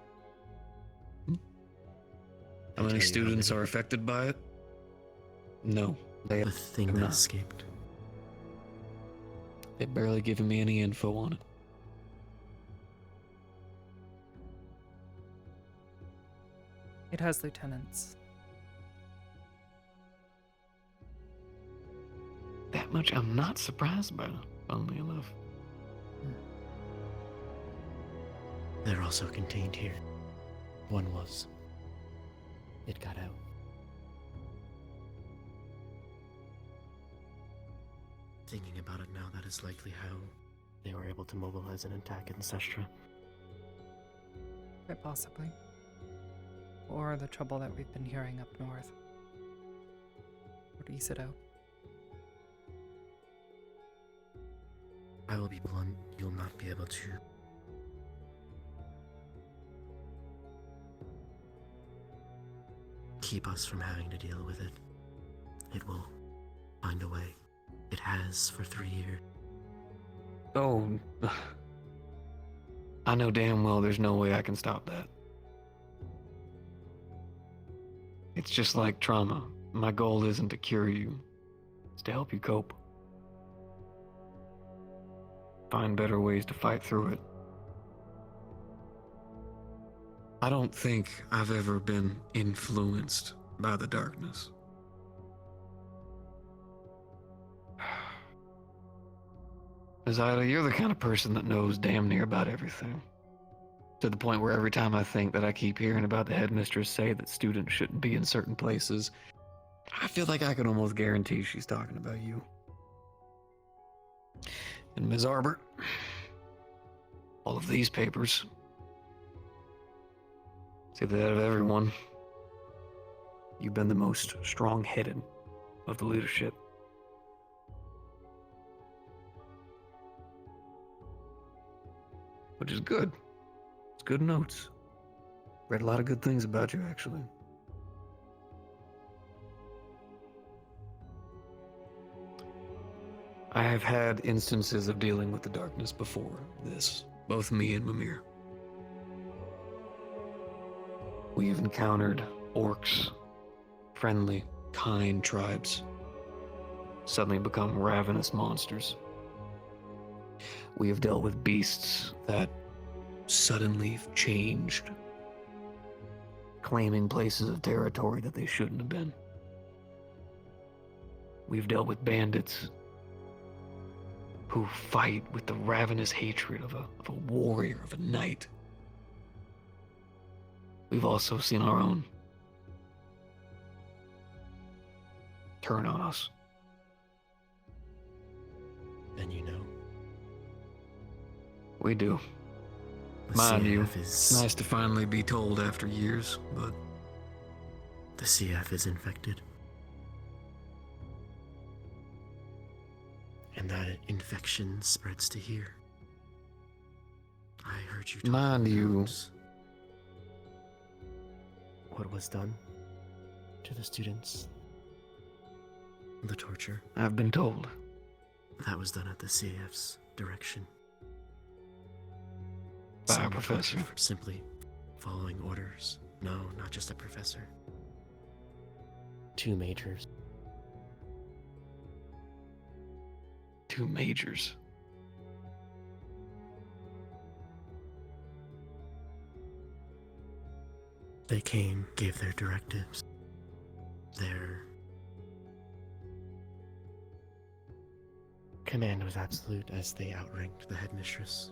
How many students are affected by it? No, they The thing have that not. escaped. They've barely given me any info on it. It has lieutenants. That much I'm not surprised by, funnily enough. They're also contained here. One was. It got out. Thinking about it now, that is likely how they were able to mobilize an attack in Sestra. Quite possibly. Or the trouble that we've been hearing up north. Or Isido. I will be blunt, you'll not be able to keep us from having to deal with it. It will find a way. It has for 3 years. Oh, I know damn well there's no way I can stop that. It's just like trauma. My goal isn't to cure you, it's to help you cope. Find better ways to fight through it. I don't think I've ever been influenced by the darkness. Zyla, you're the kind of person that knows damn near about everything. To the point where every time I think that I keep hearing about the headmistress say that students shouldn't be in certain places, I feel like I can almost guarantee she's talking about you. And Ms. Arbor, all of these papers, say that out of everyone, you've been the most strong-headed of the leadership. Which is good. It's good notes. Read a lot of good things about you, actually. I have had instances of dealing with the darkness before this, both me and Mimir. We've encountered orcs, friendly, kind tribes, suddenly become ravenous monsters. We have dealt with beasts that suddenly changed, claiming places of territory that they shouldn't have been. We've dealt with bandits who fight with the ravenous hatred of a warrior, of a knight. We've also seen our own turn on us. Then you know. We do. The Mind you, CF it's nice to finally be told after years, but... The CF is infected. And that infection spreads to here. I heard you talking Mind you, about what was done to the students. The torture. I've been told. That was done at the CF's direction. By a Some professor. torture for simply following orders. No, not just a professor. 2 majors. 2 majors. They came, gave their directives. Their command was absolute as they outranked the headmistress.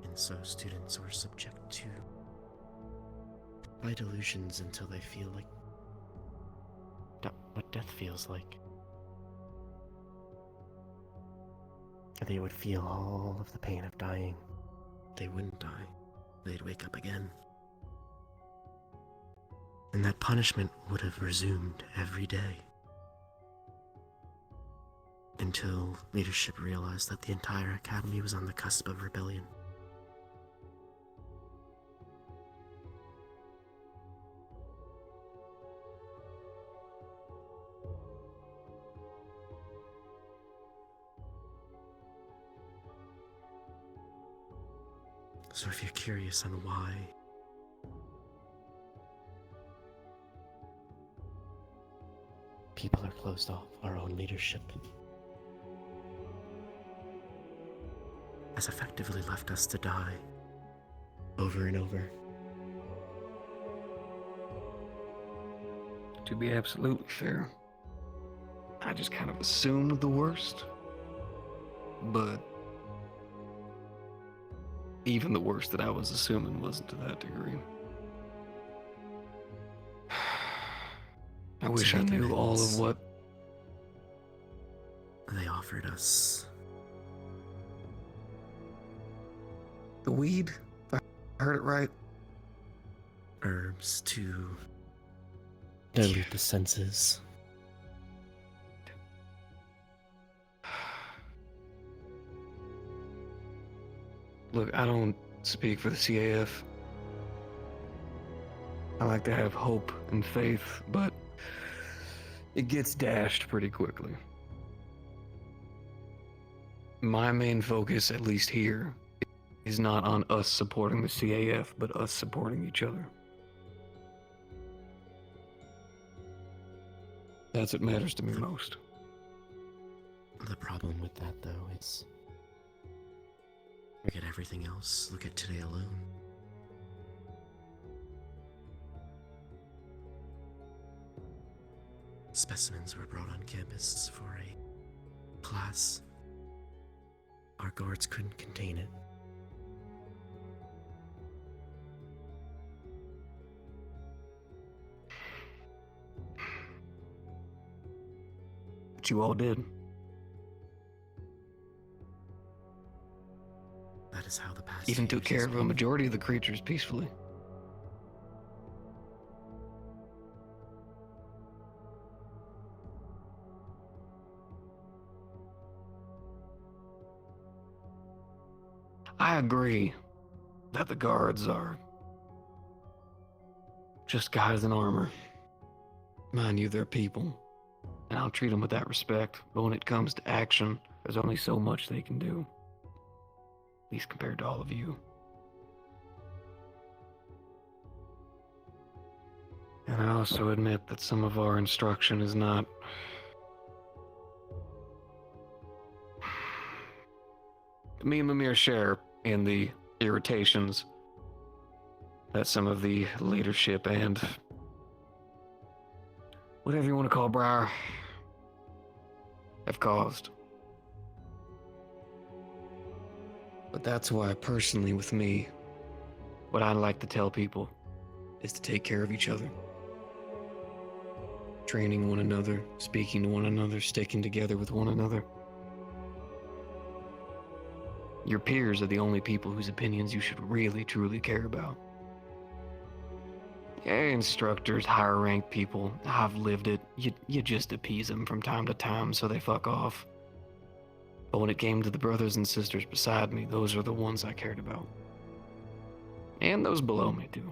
And so students were subject to light illusions until they feel like what death feels like. They would feel all of the pain of dying. They wouldn't die. They'd wake up again. And that punishment would have resumed every day. Until leadership realized that the entire academy was on the cusp of rebellion. So if you're curious on why people are closed off, our own leadership has effectively left us to die over and over. To be absolutely fair, I just kind of assumed the worst, but even the worst that I was assuming wasn't to that degree. I wish I knew all of what they offered us. The weed, if I heard it right. Herbs to dilute the senses. Look, I don't speak for the CAF. I like to have hope and faith, but it gets dashed pretty quickly. My main focus, at least here, is not on us supporting the CAF, but us supporting each other. That's what matters to me most. The problem with that, though, is look at everything else. Look at today alone. Specimens were brought on campus for a class. Our guards couldn't contain it. But you all did. That is how the past Even took care of a majority of the creatures peacefully. I agree that the guards are just guys in armor. Mind you, they're people, and I'll treat them with that respect, but when it comes to action, there's only so much they can do. At least compared to all of you. And I also admit that some of our instruction is not me and Mimir share in the irritations that some of the leadership and whatever you want to call Briar have caused. But that's why personally with me, what I like to tell people is to take care of each other. Training one another, speaking to one another, sticking together with one another. Your peers are the only people whose opinions you should really, truly care about. Yeah, instructors, higher ranked people, I've lived it. You just appease them from time to time so they fuck off. But when it came to the brothers and sisters beside me, those are the ones I cared about. And those below me, too.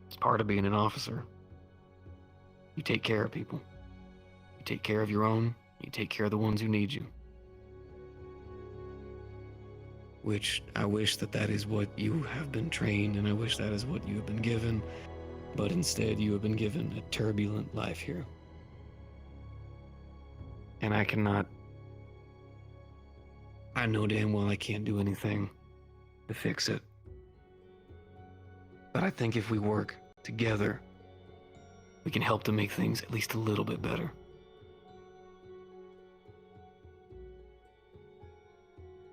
It's part of being an officer. You take care of people. You take care of your own. You take care of the ones who need you. Which I wish that is what you have been trained, and I wish that is what you have been given. But instead, you have been given a turbulent life here. And I cannot. I know damn well I can't do anything to fix it. But I think if we work together, we can help to make things at least a little bit better.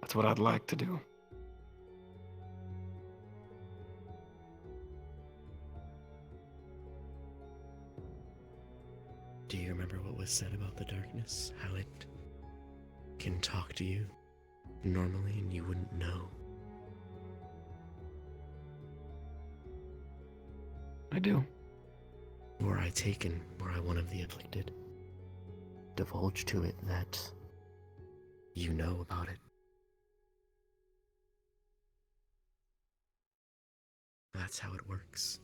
That's what I'd like to do. Do you remember what was said about the darkness? How it can talk to you normally and you wouldn't know? I do. Were I taken, were I one of the afflicted, divulge to it that you know about it. That's how it works.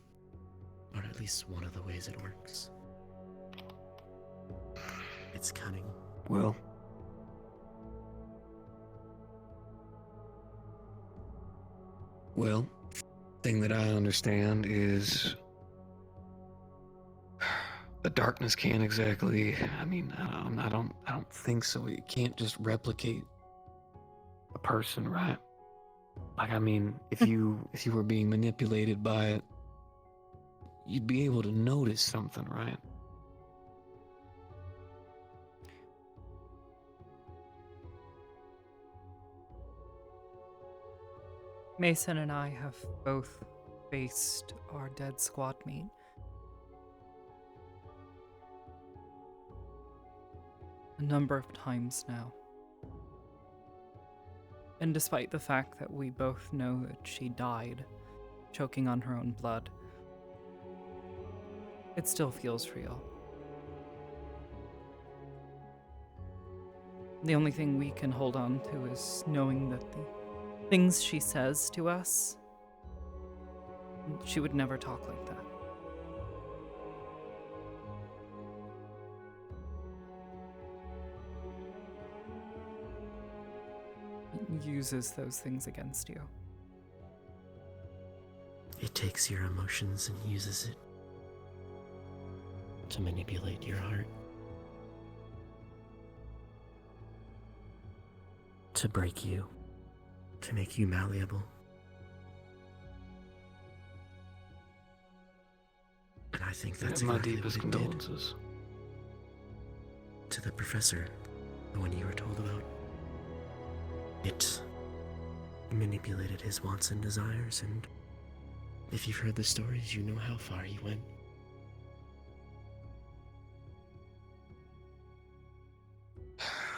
Or at least one of the ways it works. It's cunning. Well, thing that I understand is the darkness can't exactly. I mean, I don't think so. It can't just replicate a person, right? Like, I mean, if you were being manipulated by it, you'd be able to notice something, right? Mason and I have both faced our dead squad mate. A number of times now. And despite the fact that we both know that she died, choking on her own blood, it still feels real. The only thing we can hold on to is knowing that the things she says to us, she would never talk like that. Uses those things against you. It takes your emotions and uses it to manipulate your heart. To break you. To make you malleable. And I think that's my exactly deepest what it did condolences. to the professor, the one you were told about. It manipulated his wants and desires, and if you've heard the stories, you know how far he went.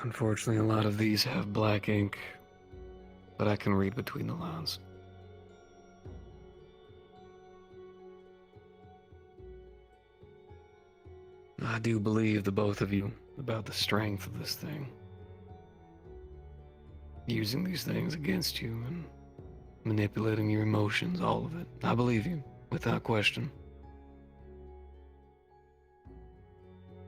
Unfortunately, a lot of these have black ink, but I can read between the lines. I do believe the both of you about the strength of this thing. Using these things against you and manipulating your emotions, all of it. I believe you, without question.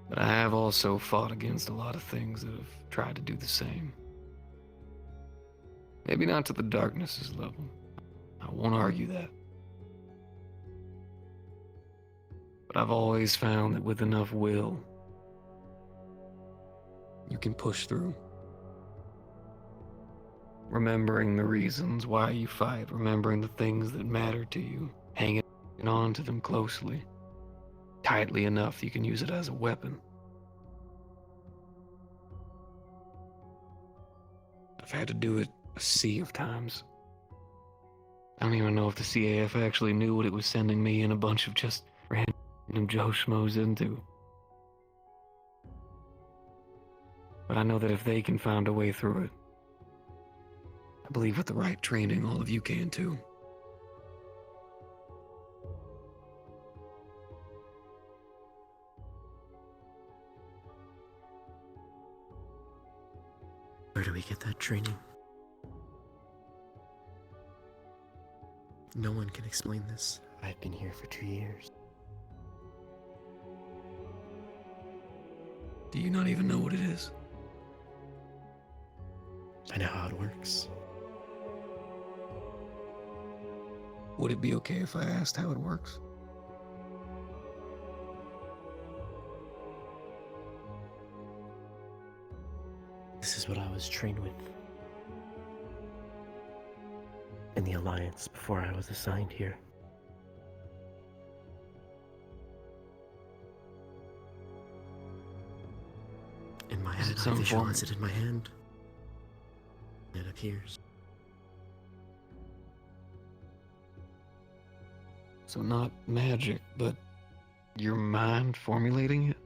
But I have also fought against a lot of things that have tried to do the same. Maybe not to the darkness's level. I won't argue that. But I've always found that with enough will, you can push through. Remembering the reasons why you fight, remembering the things that matter to you, hanging on to them closely, tightly enough you can use it as a weapon. I've had to do it a sea of times. I don't even know if the CAF actually knew what it was sending me and a bunch of just random Joe Schmoes into. But I know that if they can find a way through it, I believe with the right training, all of you can too. Where do we get that training? No one can explain this. I've been here for 2 years. Do you not even know what it is? I know how it works. Would it be okay if I asked how it works? This is what I was trained with in the Alliance before I was assigned here. In my head, I visualize it in my hand. It appears. So not magic, but your mind formulating it?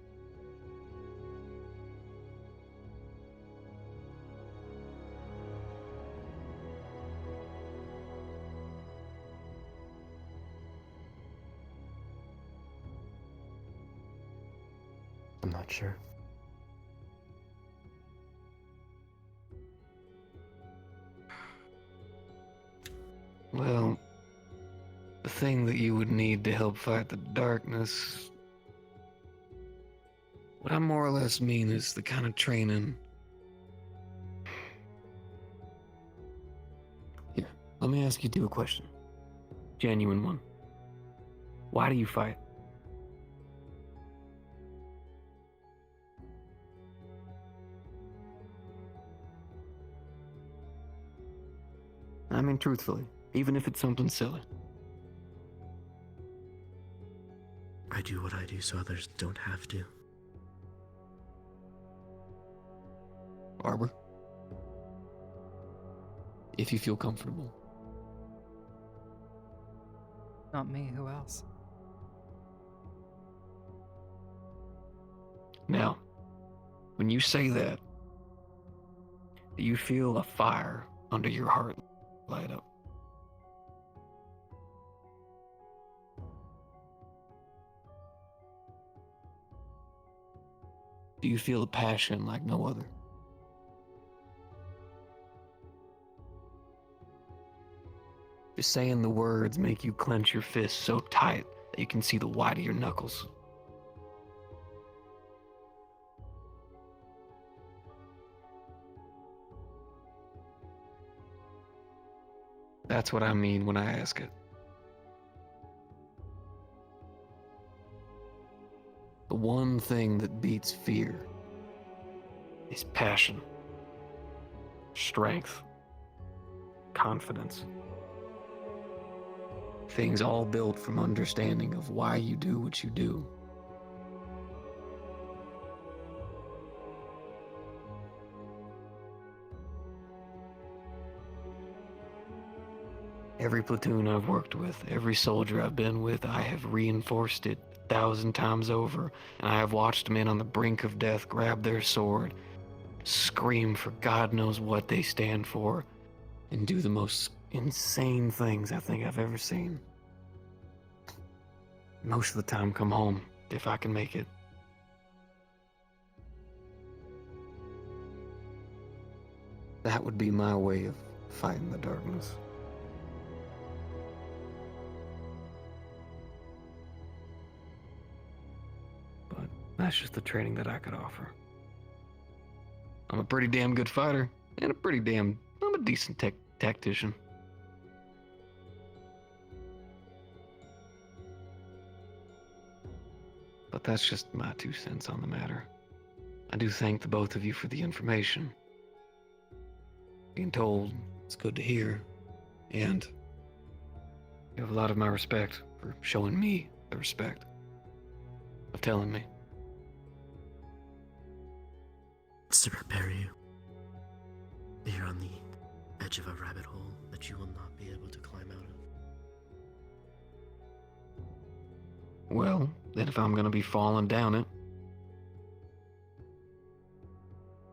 I'm not sure. Well, the thing that you would need to help fight the darkness, what I more or less mean is the kind of training. Here, let me ask you two a question. Genuine one. Why do you fight? I mean, truthfully, even if it's something silly. I do what I do so others don't have to. Arbor, if you feel comfortable. Not me, who else? Now, when you say that, do you feel a fire under your heart light up? Do you feel a passion like no other? Just saying the words make you clench your fists so tight that you can see the white of your knuckles. That's what I mean when I ask it. The one thing that beats fear is passion, strength, confidence. Things all built from understanding of why you do what you do. Every platoon I've worked with, every soldier I've been with, I have reinforced it 1,000 times over, and I have watched men on the brink of death grab their sword, scream for God knows what they stand for, and do the most insane things I think I've ever seen. Most of the time come home, if I can make it. That would be my way of fighting the darkness. But that's just the training that I could offer. I'm a pretty damn good fighter, and I'm a decent tactician. But that's just my 2 cents on the matter. I do thank the both of you for the information. Being told, it's good to hear, and you have a lot of my respect for showing me the respect of telling me. It's to prepare you. You're on the edge of a rabbit hole that you will not be able to climb out of. Well, then if I'm gonna be falling down it,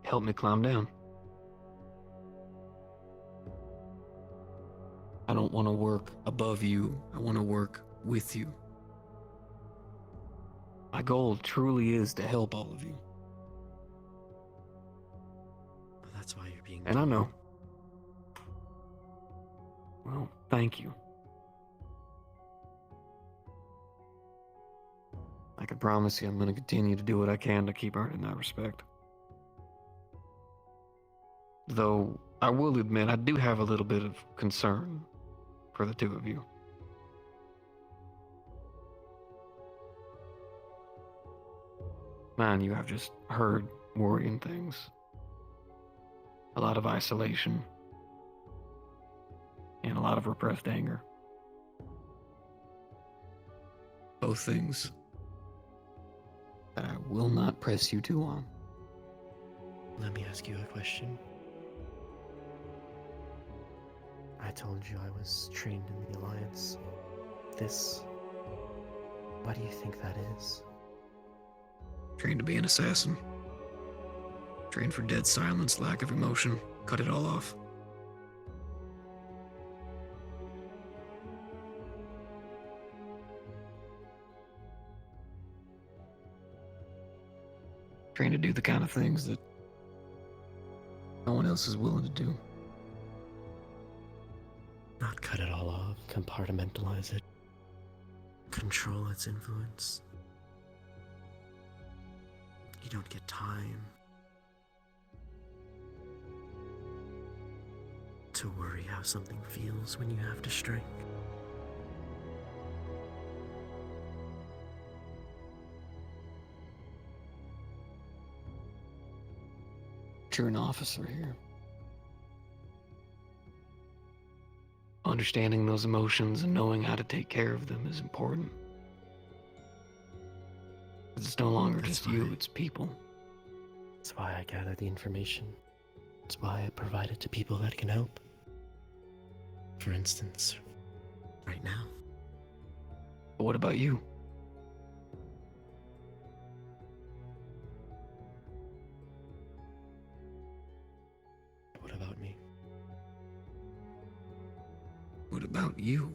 help me climb down. I don't want to work above you, I want to work with you. My goal truly is to help all of you. But that's why you're being And I know. Well, thank you. I can promise you I'm going to continue to do what I can to keep earning that respect. Though, I will admit, I do have a little bit of concern for the two of you. Man, you have just heard worrying things. a lot of isolation, and a lot of repressed anger. Both things that I will not press you too on. Let me ask you a question. I told you I was trained in the Alliance. What do you think that is? Trained to be an assassin. Trained for dead silence, lack of emotion. Cut it all off. Trained to do the kind of things that no one else is willing to do. Not cut it all off, compartmentalize it. Control its influence. You don't get time to worry how something feels when you have to strike. You're an officer here. Understanding those emotions and knowing how to take care of them is important. It's no longer just you, it's people. That's why I gather the information. That's why I provide it to people that can help. For instance, right now. But what about you? What about me? What about you?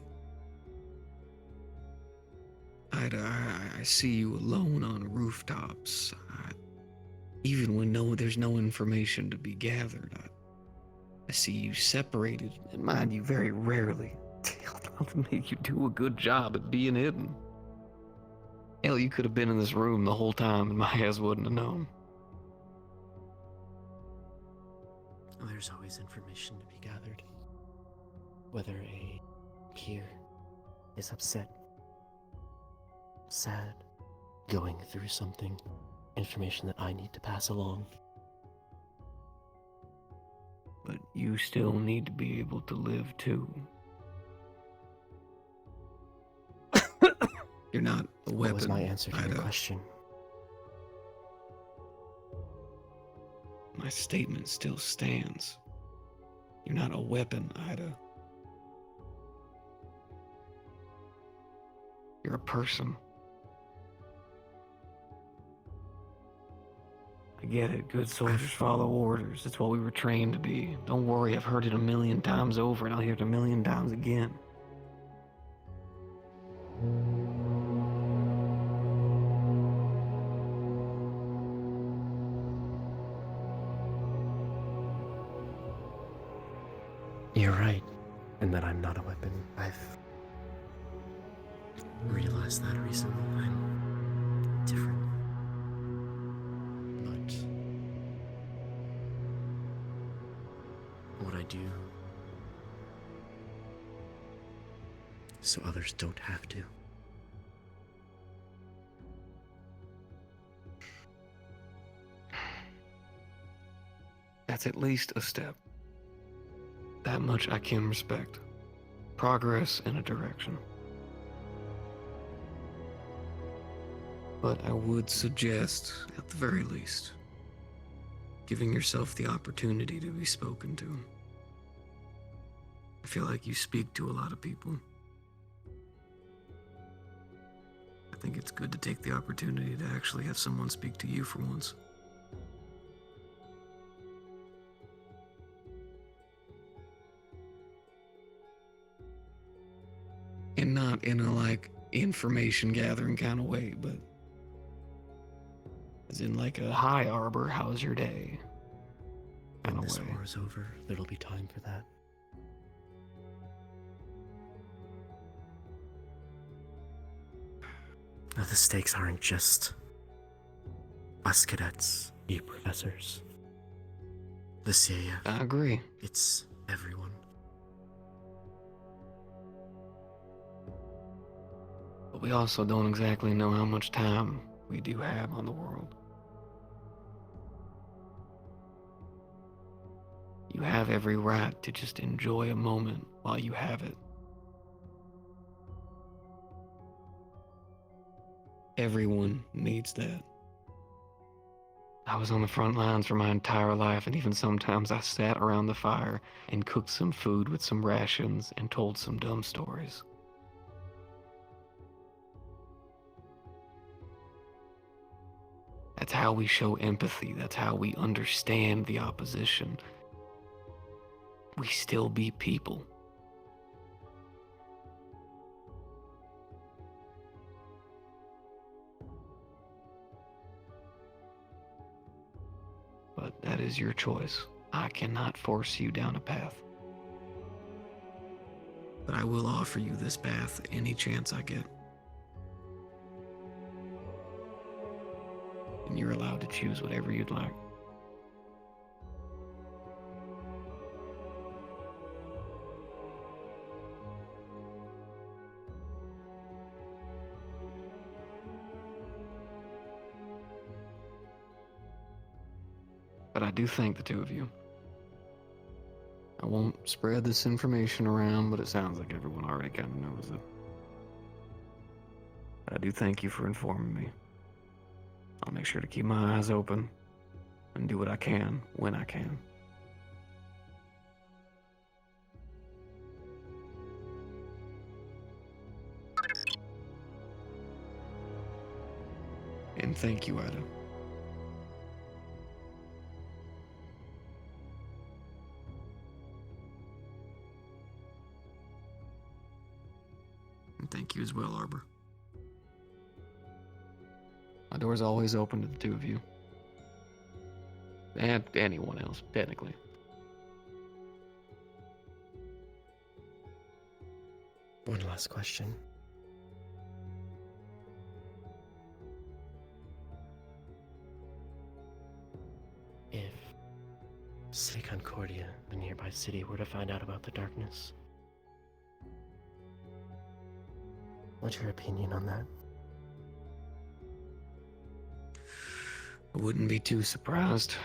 I see you alone on rooftops. Even when there's no information to be gathered. I see you separated, and mind you, very rarely. Doesn't make you do a good job at being hidden. Hell, you could have been in this room the whole time and my ass wouldn't have known. There's always information to be gathered. Whether a peer is upset, sad, going through something, information that I need to pass along. But you still need to be able to live too. You're not a weapon. What was my answer to your question? My statement still stands. You're not a weapon, Ida. You're a person. I get it. Good soldiers follow orders. That's what we were trained to be. Don't worry, I've heard it 1,000,000 times over, and I'll hear it 1,000,000 times again. You're right, and that I'm not a weapon. I've realized that recently. I'm different. But what I do, so others don't have to. That's at least a step. That much I can respect. Progress in a direction. But I would suggest, at the very least, giving yourself the opportunity to be spoken to. I feel like you speak to a lot of people. I think it's good to take the opportunity to actually have someone speak to you for once. And not in a, like, information gathering kind of way, but as in like a, "Hi, Arbor, how's your day?" When this war is over, there'll be time for that. Now, the stakes aren't just us cadets, you professors, the CAF. I agree. It's everyone. But we also don't exactly know how much time we do have on the world. You have every right to just enjoy a moment while you have it. Everyone needs that. I was on the front lines for my entire life, and even sometimes I sat around the fire and cooked some food with some rations and told some dumb stories. That's how we show empathy. That's how we understand the opposition. We still be people. But that is your choice. I cannot force you down a path. But I will offer you this path any chance I get. And you're allowed to choose whatever you'd like. But I do thank the two of you. I won't spread this information around, but it sounds like everyone already kind of knows it. But I do thank you for informing me. I'll make sure to keep my eyes open and do what I can when I can. And thank you, Ida. And thank you as well, Arbor. My door's always open to the two of you. And anyone else, technically. One last question. If, say, Concordia, a nearby city, were to find out about the darkness, what's your opinion on that? I wouldn't be too surprised.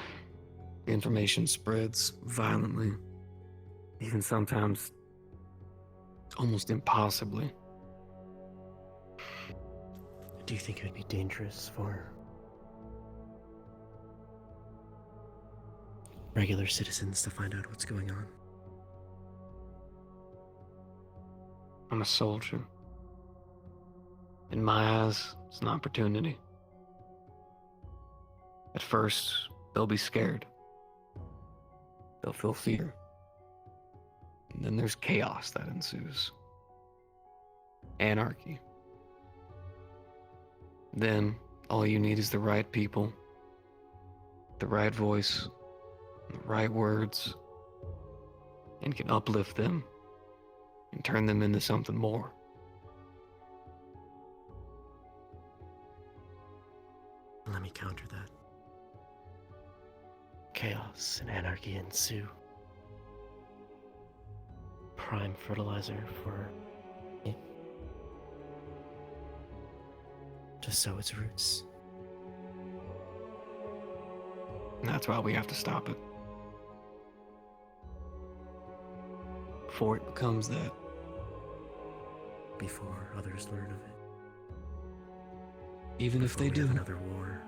The information spreads violently, even sometimes almost impossibly. Do you think it would be dangerous for regular citizens to find out what's going on? I'm a soldier. In my eyes, it's an opportunity. At first, they'll be scared. They'll feel fear. And then there's chaos that ensues. Anarchy. Then, all you need is the right people, the right voice, the right words, and can uplift them and turn them into something more. Let me counter that. Chaos and anarchy ensue. Prime fertilizer for it to sow its roots. And that's why we have to stop it. Before it becomes that. Before others learn of it. Even if they do. Another war.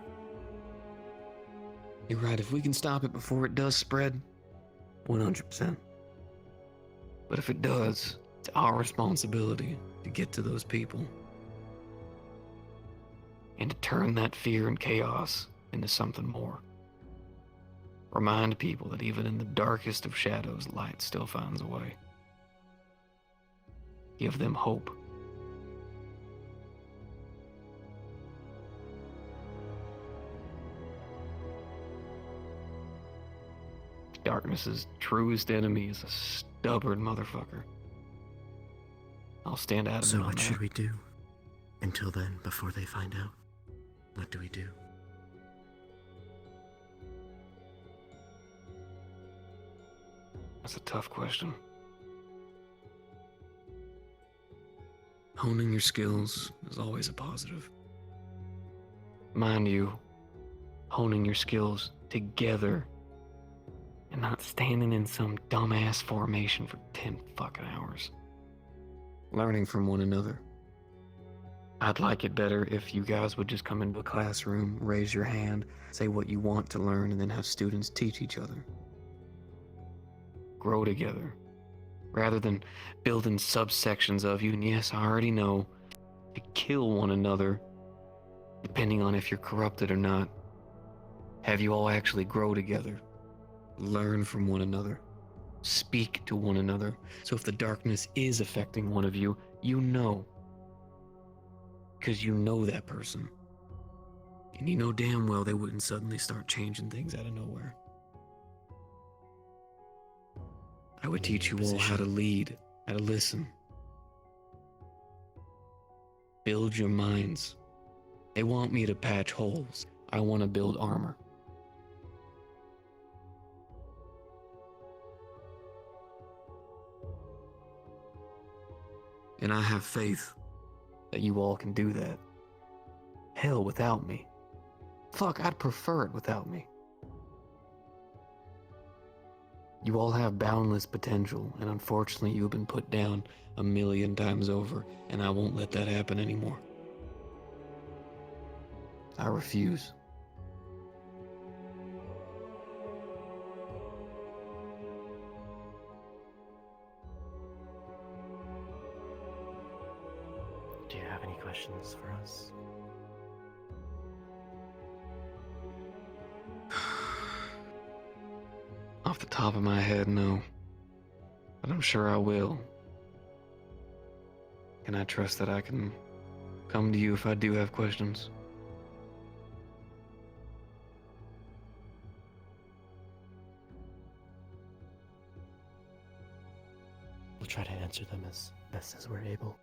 You're right, if we can stop it before it does spread, 100%. But if it does, it's our responsibility to get to those people. And to turn that fear and chaos into something more. Remind people that even in the darkest of shadows, light still finds a way. Give them hope. Darkness's truest enemy is a stubborn motherfucker. I'll stand out of it. So what should we do? Until then, before they find out, what do we do? That's a tough question. Honing your skills is always a positive. Mind you, honing your skills together and not standing in some dumbass formation for 10 fucking hours. Learning from one another. I'd like it better if you guys would just come into a classroom, raise your hand, say what you want to learn, and then have students teach each other. Grow together. Rather than building subsections of you, and yes, I already know, to kill one another, depending on if you're corrupted or not. Have you all actually grow together. Learn from one another. Speak to one another. So if the darkness is affecting one of you, you know. Because you know that person. And you know damn well they wouldn't suddenly start changing things out of nowhere. I would teach you all how to lead, how to listen. Build your minds. They want me to patch holes. I want to build armor. And I have faith that you all can do that. Hell, without me. Fuck, I'd prefer it without me. You all have boundless potential, and unfortunately you've been put down 1,000,000 times over, and I won't let that happen anymore. I refuse. Do you have any questions for us? Off the top of my head, no. But I'm sure I will. Can I trust that I can come to you if I do have questions? We'll try to answer them as best as we're able.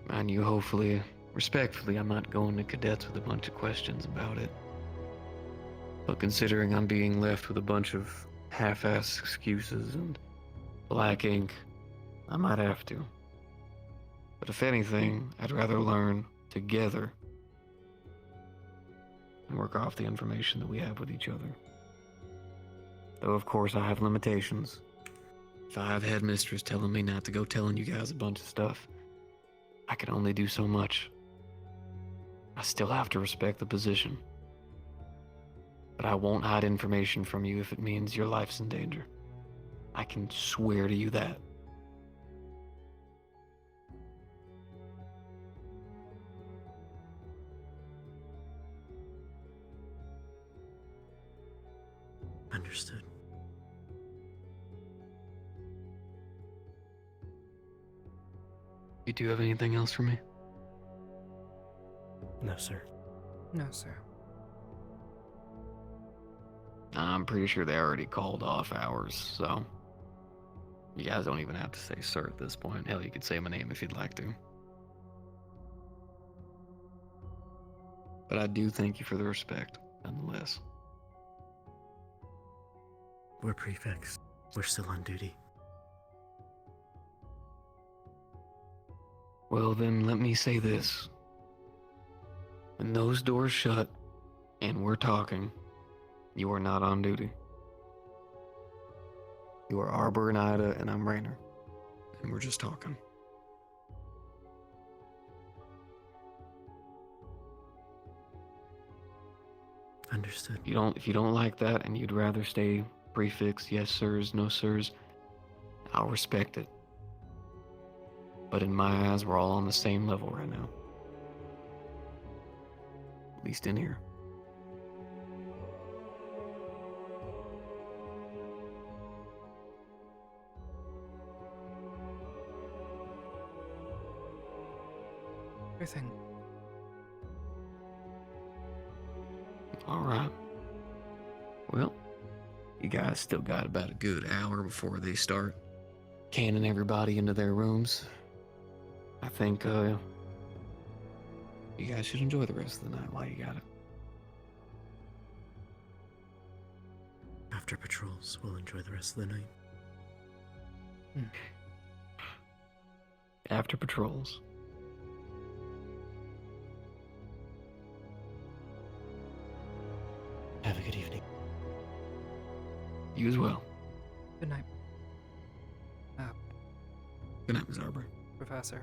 Mind you, hopefully, respectfully, I'm not going to cadets with a bunch of questions about it. But considering I'm being left with a bunch of half-ass excuses and black ink, I might have to. But if anything, I'd rather learn together and work off the information that we have with each other. Though of course I have limitations. If I have headmistress telling me not to go telling you guys a bunch of stuff, I can only do so much. I still have to respect the position. But I won't hide information from you if it means your life's in danger. I can swear to you that. Understood. You do have anything else for me? No, sir. No, sir. I'm pretty sure they already called off hours, so you guys don't even have to say sir at this point. Hell, you could say my name if you'd like to. But I do thank you for the respect, nonetheless. We're prefects. We're still on duty. Well then, let me say this. When those doors shut, and we're talking, you are not on duty. You are Arbor and Ida, and I'm Rainer. And we're just talking. Understood. If you don't like that and you'd rather stay prefix, yes sirs, no sirs, I'll respect it. But in my eyes, we're all on the same level right now. At least in here. Everything. Alright. Well, you guys still got about a good hour before they start canning everybody into their rooms. I think, you guys should enjoy the rest of the night while you got it. After patrols, we'll enjoy the rest of the night. After patrols. Have a good evening. You as well. Good night. Good night, Ms. Arbor. Professor.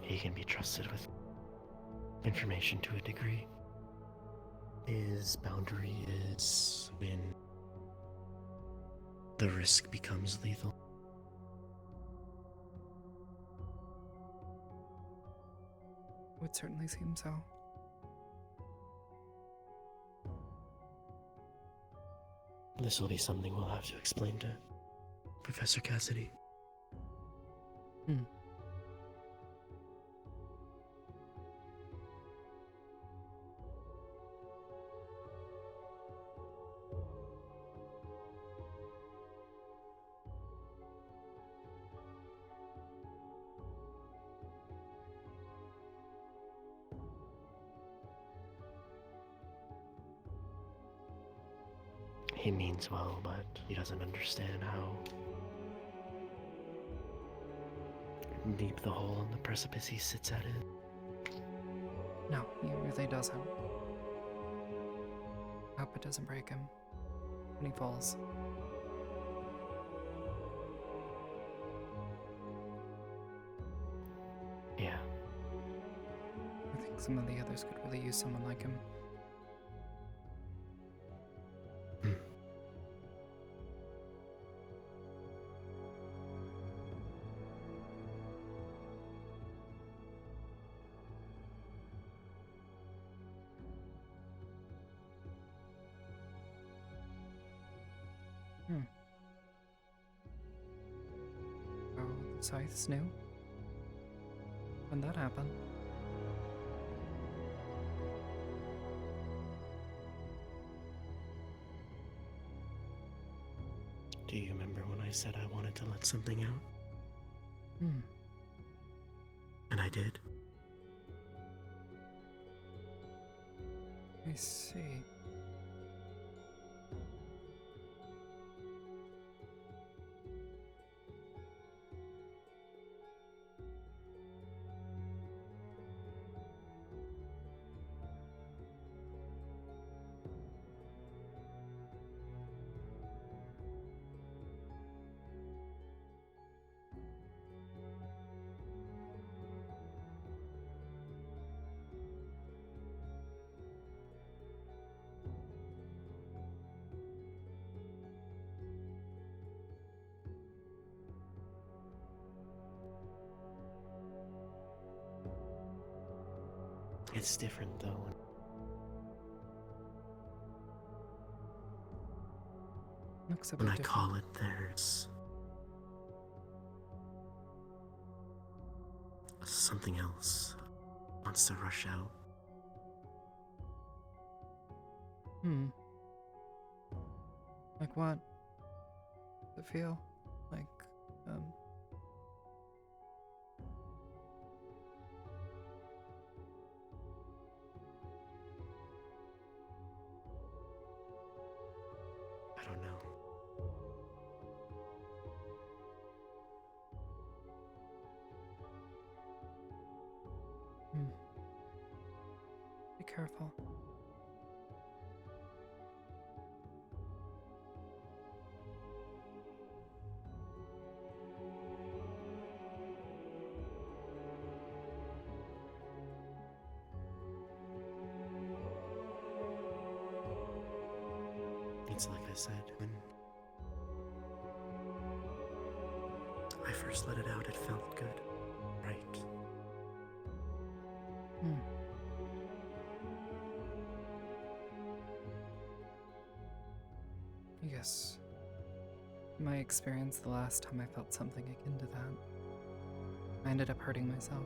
He can be trusted with information to a degree. His boundary is when the risk becomes lethal. Would certainly seem so. This will be something we'll have to explain to Professor Cassidy. He means well, but he doesn't understand how deep the hole in the precipice he sits at is. No, he really doesn't. I hope it doesn't break him when he falls. Yeah. I think some of the others could really use someone like him. Oh, the scythe's new? When'd that happen? Do you remember when I said I wanted to let something out? And I did. I see. It's different though. Looks a When bit I different. call it, there's something else wants to rush out. Like what? Does it feel like, I don't know. Be careful. It's like I said, when I first let it out, it felt good, right? just my experience the last time I felt something akin to that. I ended up hurting myself.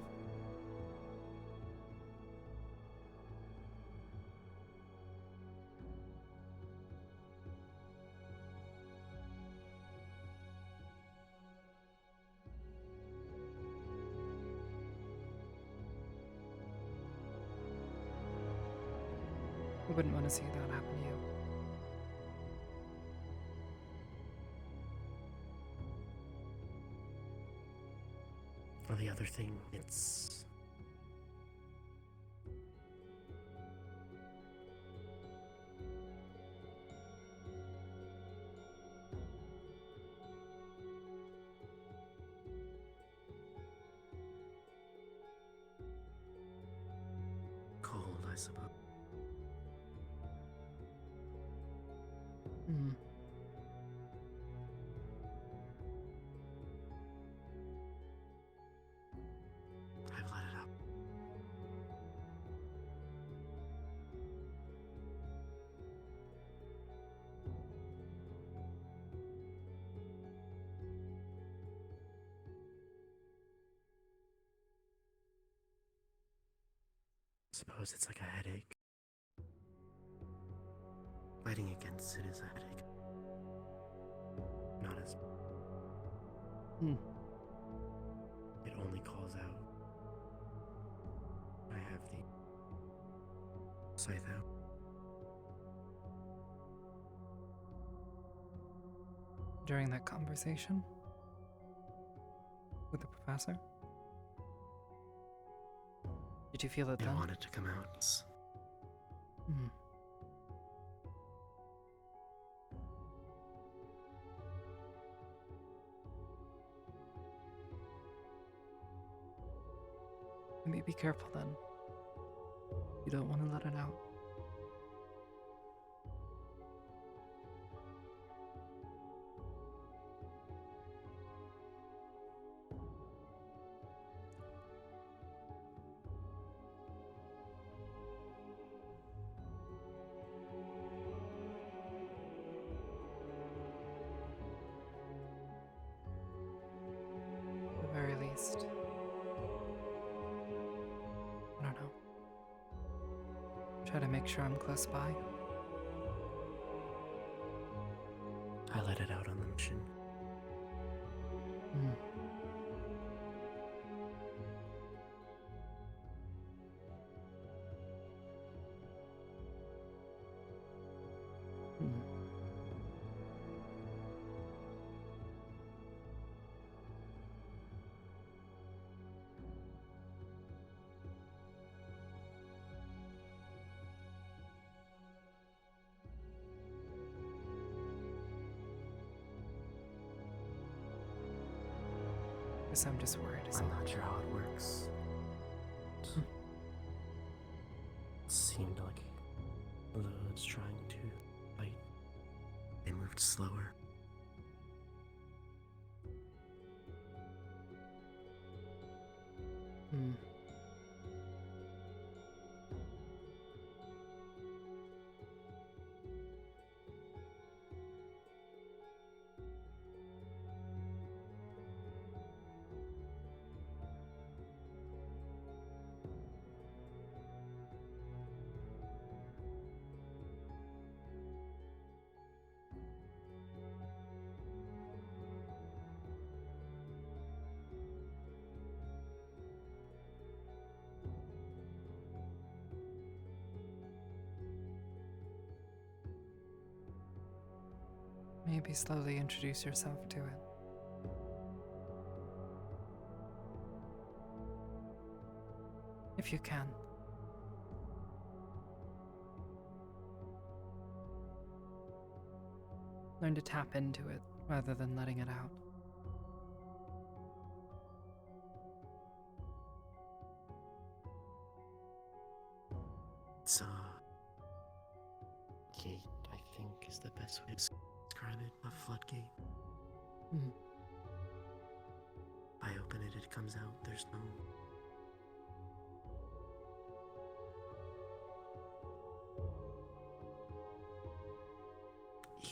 I wouldn't want to see that happen to you. Well, the other thing, it's... cold, I suppose. Hmm. I've let it out. Suppose it's like a headache. Fighting against it is a headache. Not as... It only calls out. I have the scythe out. During that conversation with the professor? Did you feel it then? I want it to come out. Hmm. Maybe be careful then. You don't want to let it out. At the very least. I don't know. Try to make sure I'm close by. I let it out on the mission. Hmm. Guess I'm just worried. I'm not sure how it works. It seemed like although it's trying to fight, they moved slower. Hmm. Maybe slowly introduce yourself to it. If you can. Learn to tap into it rather than letting it out. It's gate, I think, is the best way to describe it. A floodgate. Hmm. I open it, it comes out. There's no...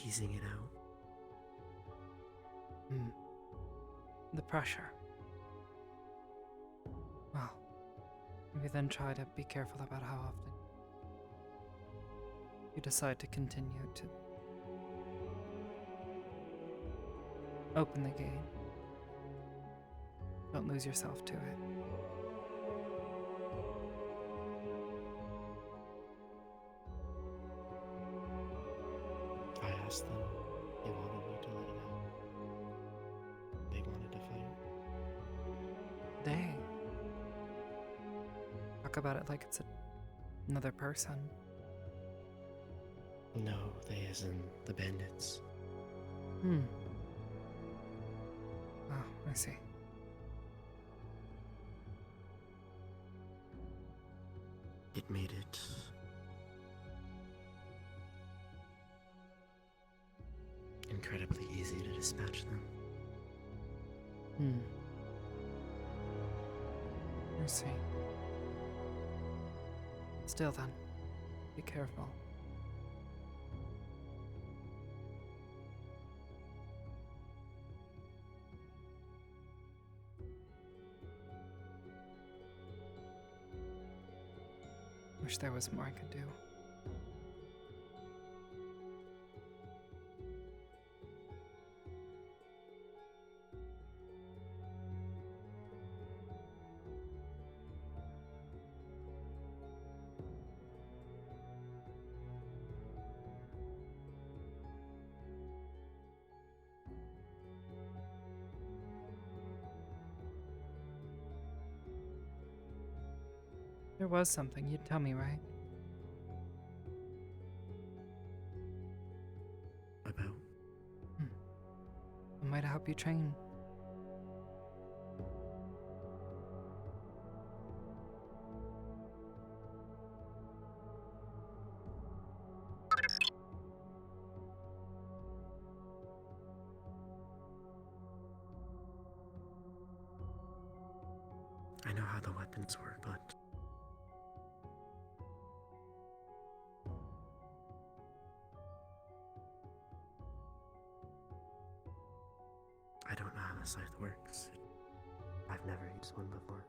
easing it out. pressure. Well, maybe then try to be careful about how often you decide to continue to open the gate. Don't lose yourself to it. I asked them. They wanted me to let it out. They wanted to fight. They talk about it like it's another person. No, they as in the bandits. Hmm. Oh, I see. It made it incredibly easy to dispatch them. Hmm. I see. Still then, be careful. Wish there was more I could do. There was something you'd tell me, right? About? I might help you train. I know how the weapons work, but I don't know how the scythe works. I've never used one before.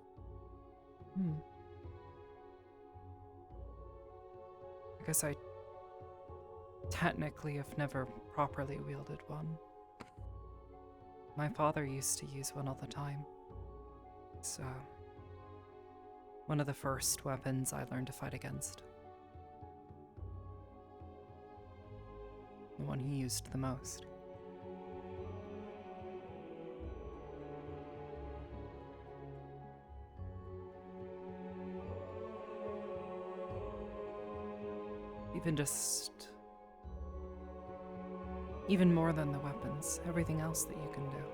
I guess I technically have never properly wielded one. My father used to use one all the time. It's one of the first weapons I learned to fight against. The one he used the most. Even more than the weapons, everything else that you can do.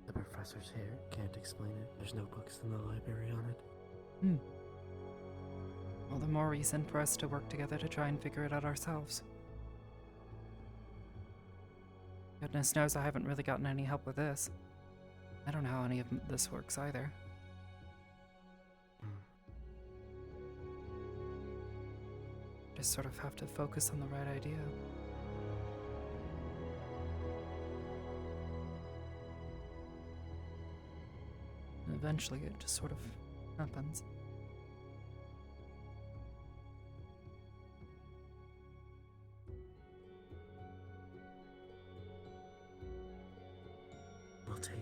The professor's here can't explain it. There's no books in the library on it. All the more reason for us to work together to try and figure it out ourselves. Goodness knows I haven't really gotten any help with this. I don't know how any of this works either. Just sort of have to focus on the right idea. And eventually it just sort of happens. We'll take.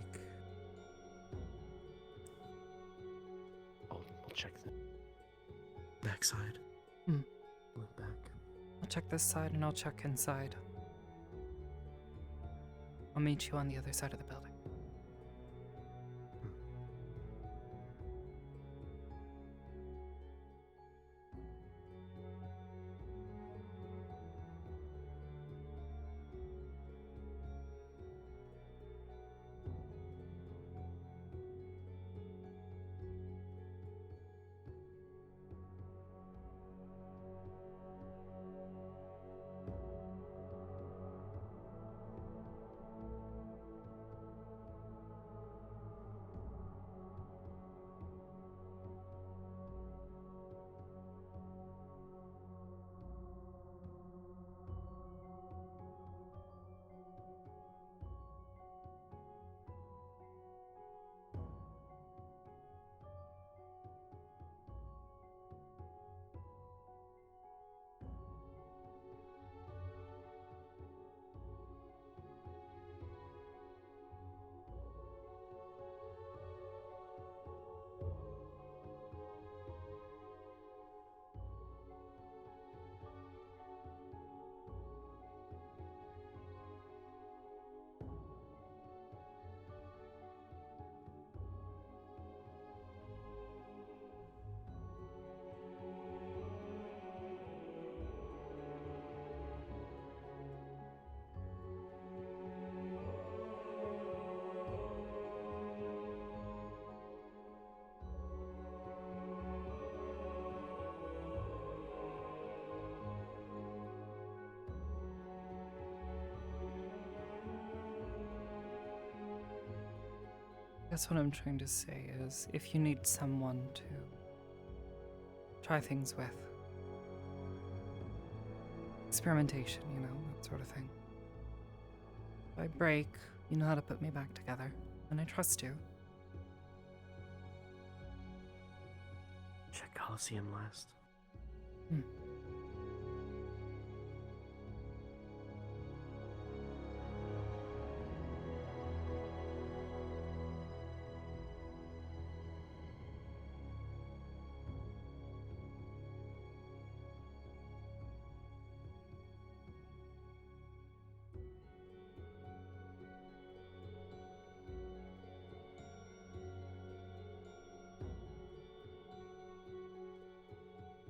We'll check the backside. Look back. I'll check this side and I'll check inside. I'll meet you on the other side of the building. That's what I'm trying to say is if you need someone to try things with. Experimentation, you know, that sort of thing. If I break, you know how to put me back together, and I trust you. Check Coliseum last.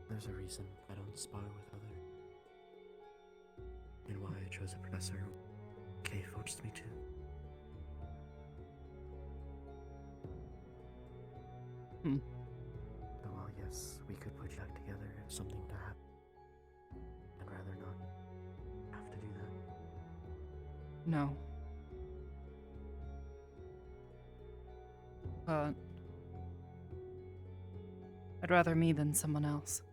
There's a reason I don't spar with others, and why I chose a professor Kay forced me to. So while yes, we could put you back together if something to happen, I'd rather not have to do that. No. But I'd rather me than someone else.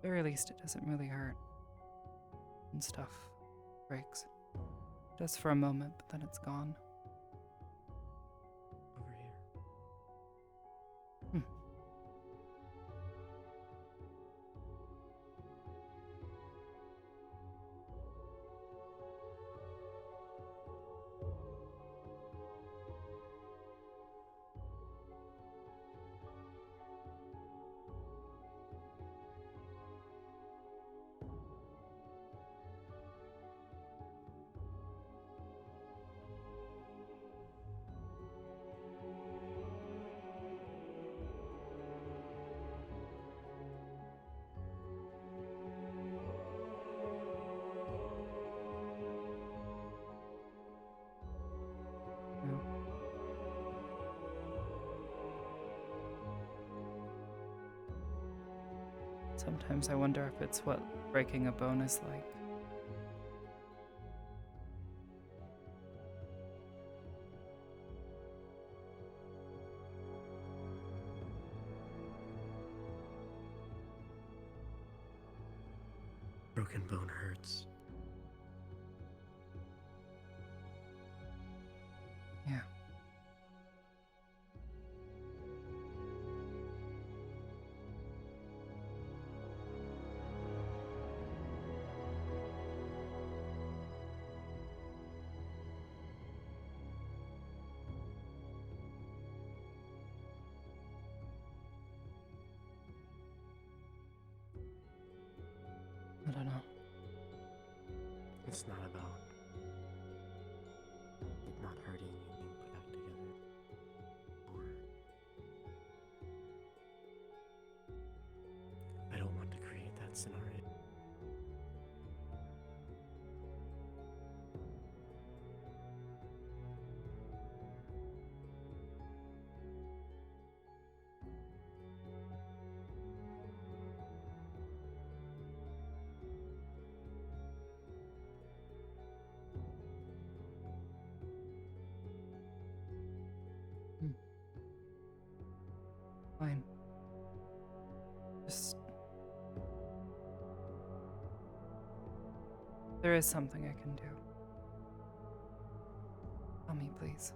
Very least it doesn't really hurt. And stuff breaks. Just for a moment, but then it's gone. Over here. Sometimes I wonder if it's what breaking a bone is like. Broken bone hurts. Yeah. I don't know. It's not about it not hurting and being put back together. Or I don't want to create that scenario. Fine. Just... There is something I can do. Tell me, please.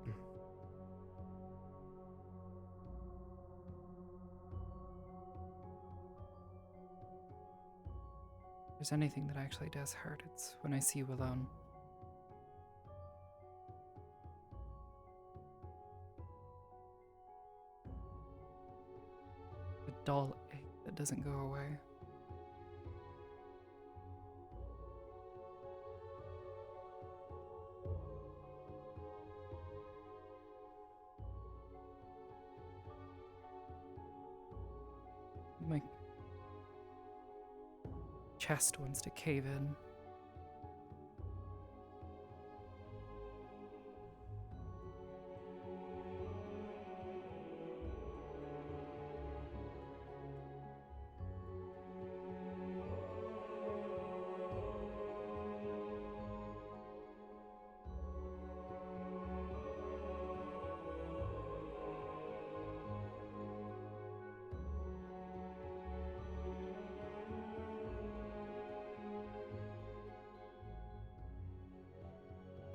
If there's anything that actually does hurt, it's when I see you alone. A dull ache that doesn't go away. chest wants to cave in.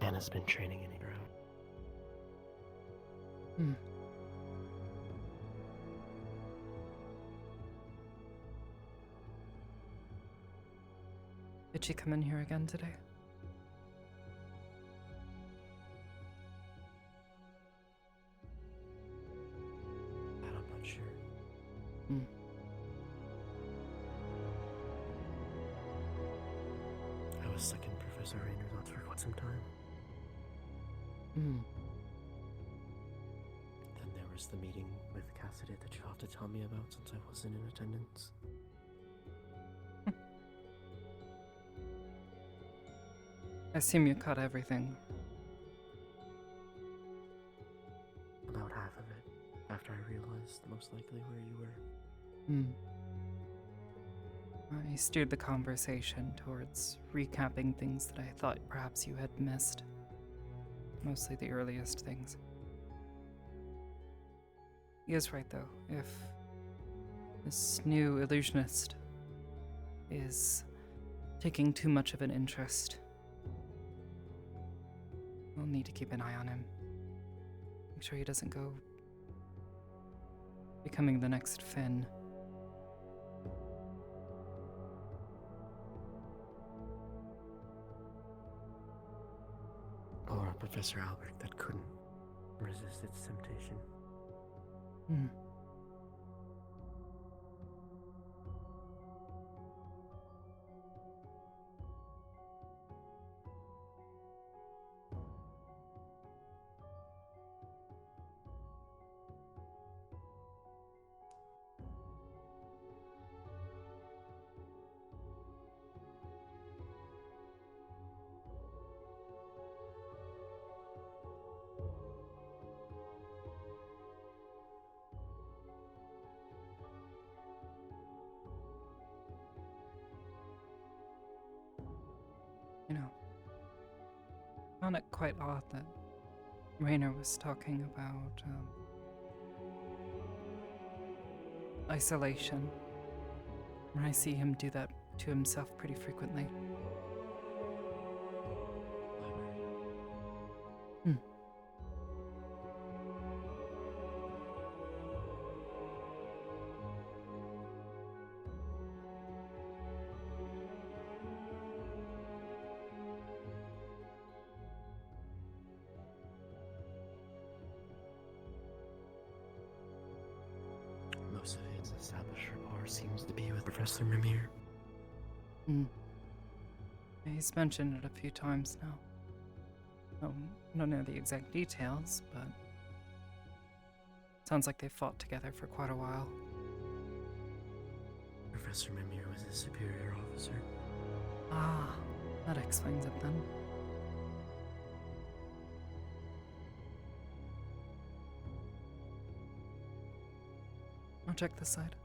Anna's been training in her own. Hmm. Did she come in here again today? That I'm not sure. Hmm. I was stuck in Professor Raynor's office for quite some time. Hmm. Then there was the meeting with Cassidy that you'll have to tell me about since I wasn't in attendance. I assume you cut everything. About half of it, after I realized most likely where you were. Hmm. I steered the conversation towards recapping things that I thought perhaps you had missed. Mostly the earliest things. He is right, though. If this new illusionist is taking too much of an interest, we'll need to keep an eye on him. Make sure he doesn't go becoming the next Finn. Or a Professor Albert that couldn't resist its temptation. Hmm. You know, I found it quite odd that Raynor was talking about isolation. And I see him do that to himself pretty frequently. Hmm. Most of his established rapport seems to be with Professor Mimir. Hmm. He's mentioned it a few times now. I don't know the exact details, but sounds like they've fought together for quite a while. Professor Mimir was his superior officer. Ah, that explains it then. I'll check this side.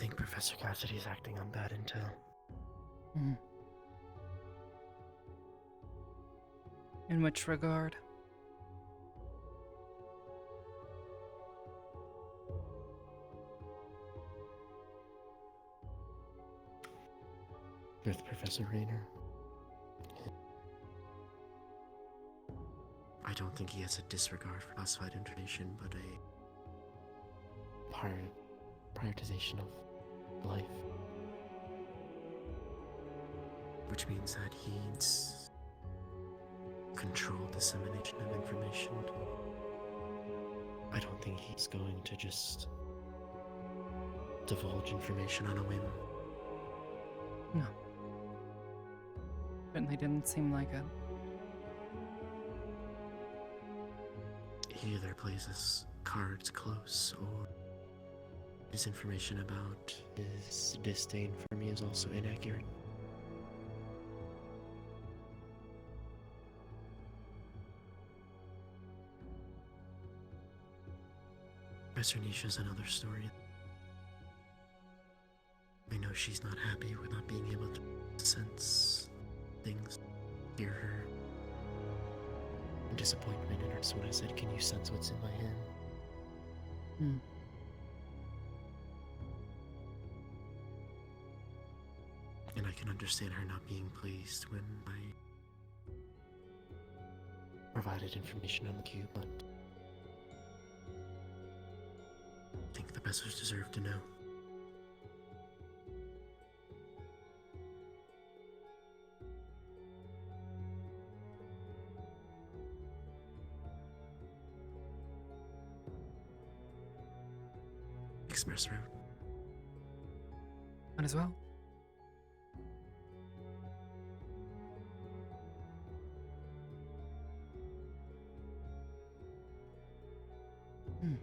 think Professor Cassidy's acting on bad intel. Hmm. In which regard? With Professor Rayner. I don't think he has a disregard for classified information, but a prioritization of life. Which means that he needs controlled dissemination of information. I don't think he's going to just divulge information on a whim. No. Certainly didn't seem like it. He either plays his cards close, or his information about his disdain for me is also inaccurate. Professor Nisha's another story. I know she's not happy with not being able to sense things, hear her disappointment in her. So when I said, "Can you sense what's in my hand?" Hmm. And I can understand her not being pleased when I provided information on the cube, but I think the Bessers deserve to know. Express route. Might as well. Hmm.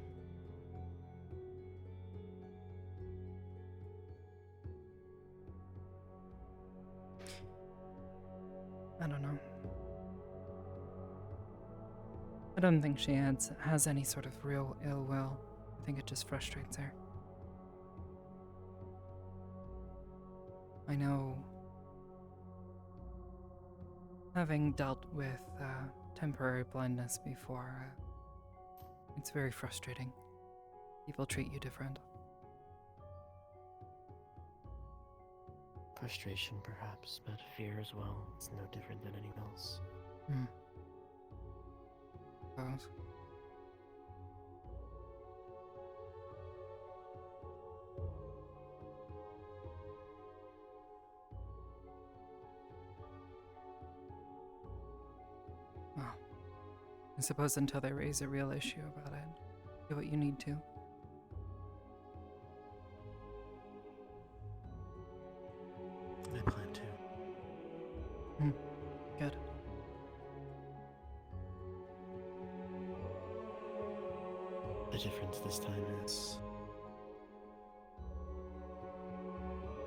I don't know. I don't think she has any sort of real ill will. I think it just frustrates her. I know, having dealt with temporary blindness before, it's very frustrating. People treat you different. Frustration, perhaps, but fear as well. It's no different than anyone else. Hmm. Suppose. Well, I suppose until they raise a real issue about it, do what you need to. I plan to. Hmm. Good. The difference this time is,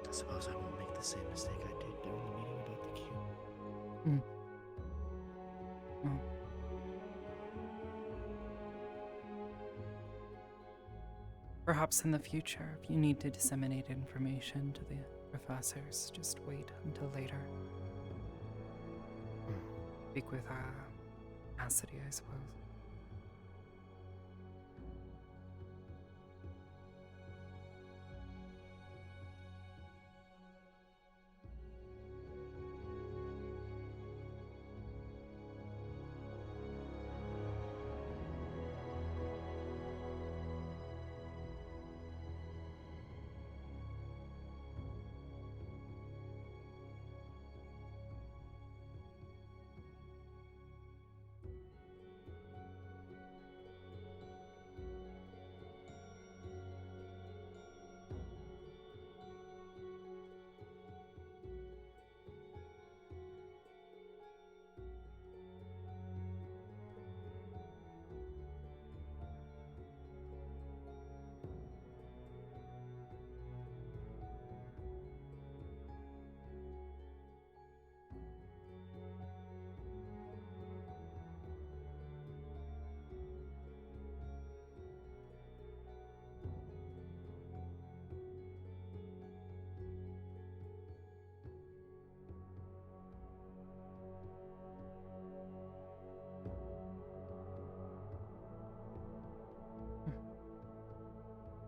I suppose I won't make the same mistake I did during the meeting about the cube. Hmm. Oh. Perhaps in the future, if you need to disseminate information to the professors, just wait until later. Speak with Cassidy, I suppose.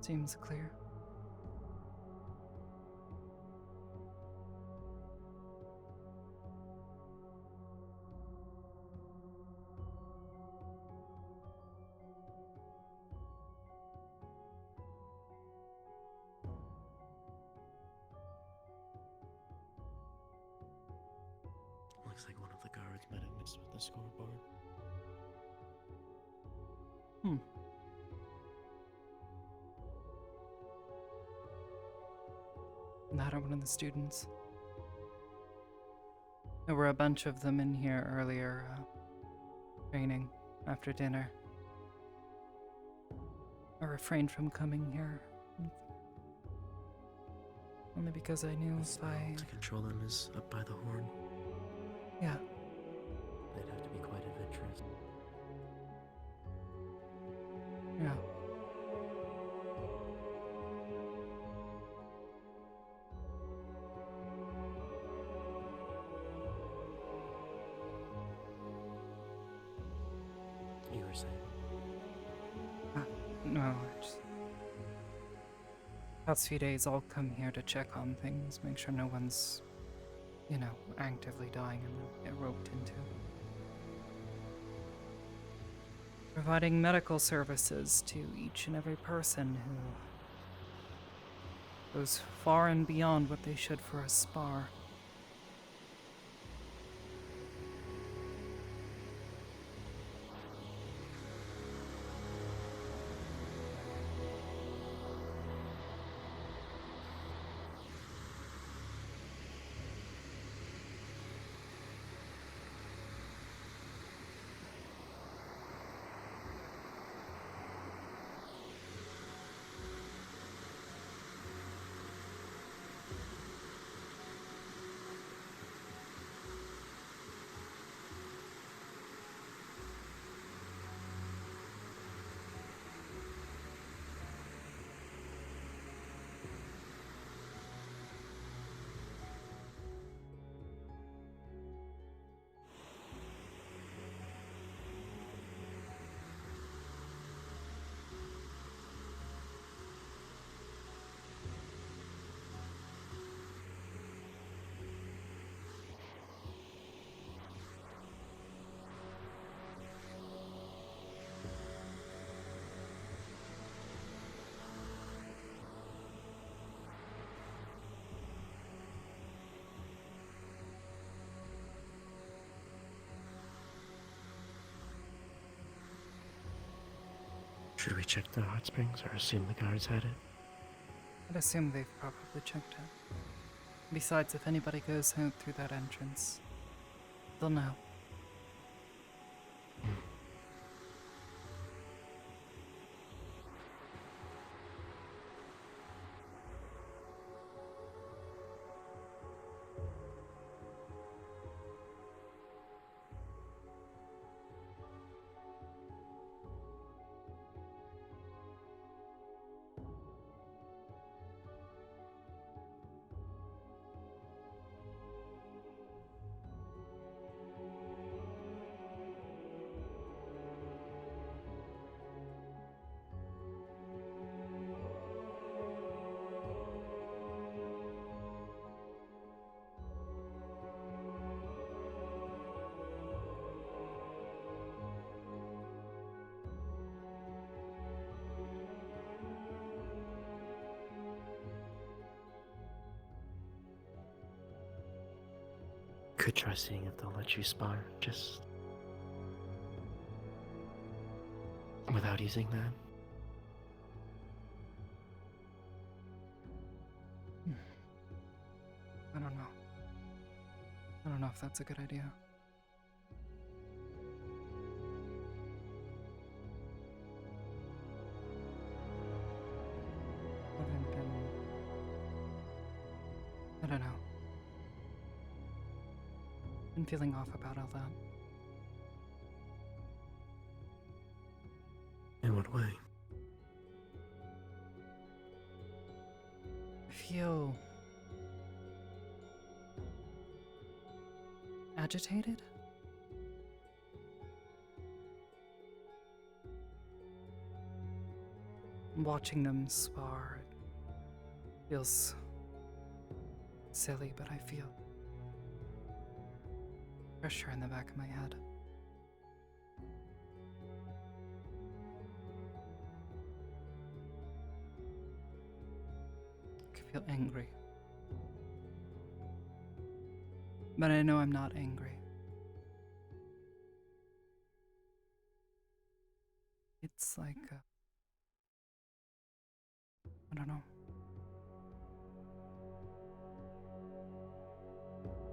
Seems clear. Looks like one of the guards might have missed with the scoreboard. That or one of the students. There were a bunch of them in here earlier, training after dinner. I refrained from coming here. Only because I knew if I... To control them is up by the horn. Yeah. They'd have to be quite adventurous. Yeah. You were saying? No, I just... Past few days I'll come here to check on things, make sure no one's, you know, actively dying and get roped into. Providing medical services to each and every person who goes far and beyond what they should for a spar. Should we check the hot springs or assume the guards had it? I'd assume they've probably checked it. Besides, if anybody goes out through that entrance, they'll know. Could try seeing if they'll let you spar, just without using that. I don't know. I don't know if that's a good idea. I don't know. Been feeling off about all that. In what way? I feel agitated. watching them spar feels silly, but I feel pressure in the back of my head. I can feel angry. But I know I'm not angry. It's like, I don't know.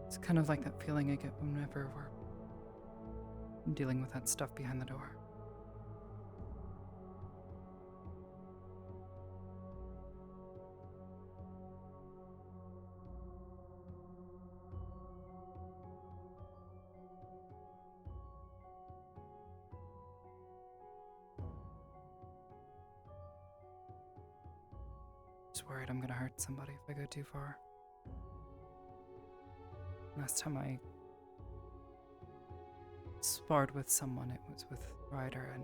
It's kind of like that feeling I get whenever we're dealing with that stuff behind the door. Just worried I'm gonna hurt somebody if I go too far. Last time I sparred with someone, it was with Ryder, and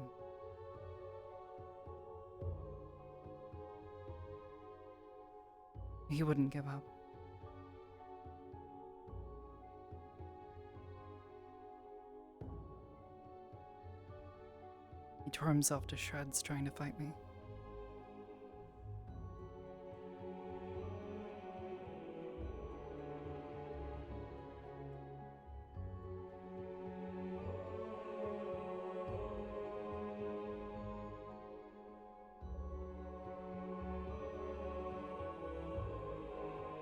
he wouldn't give up. He tore himself to shreds trying to fight me.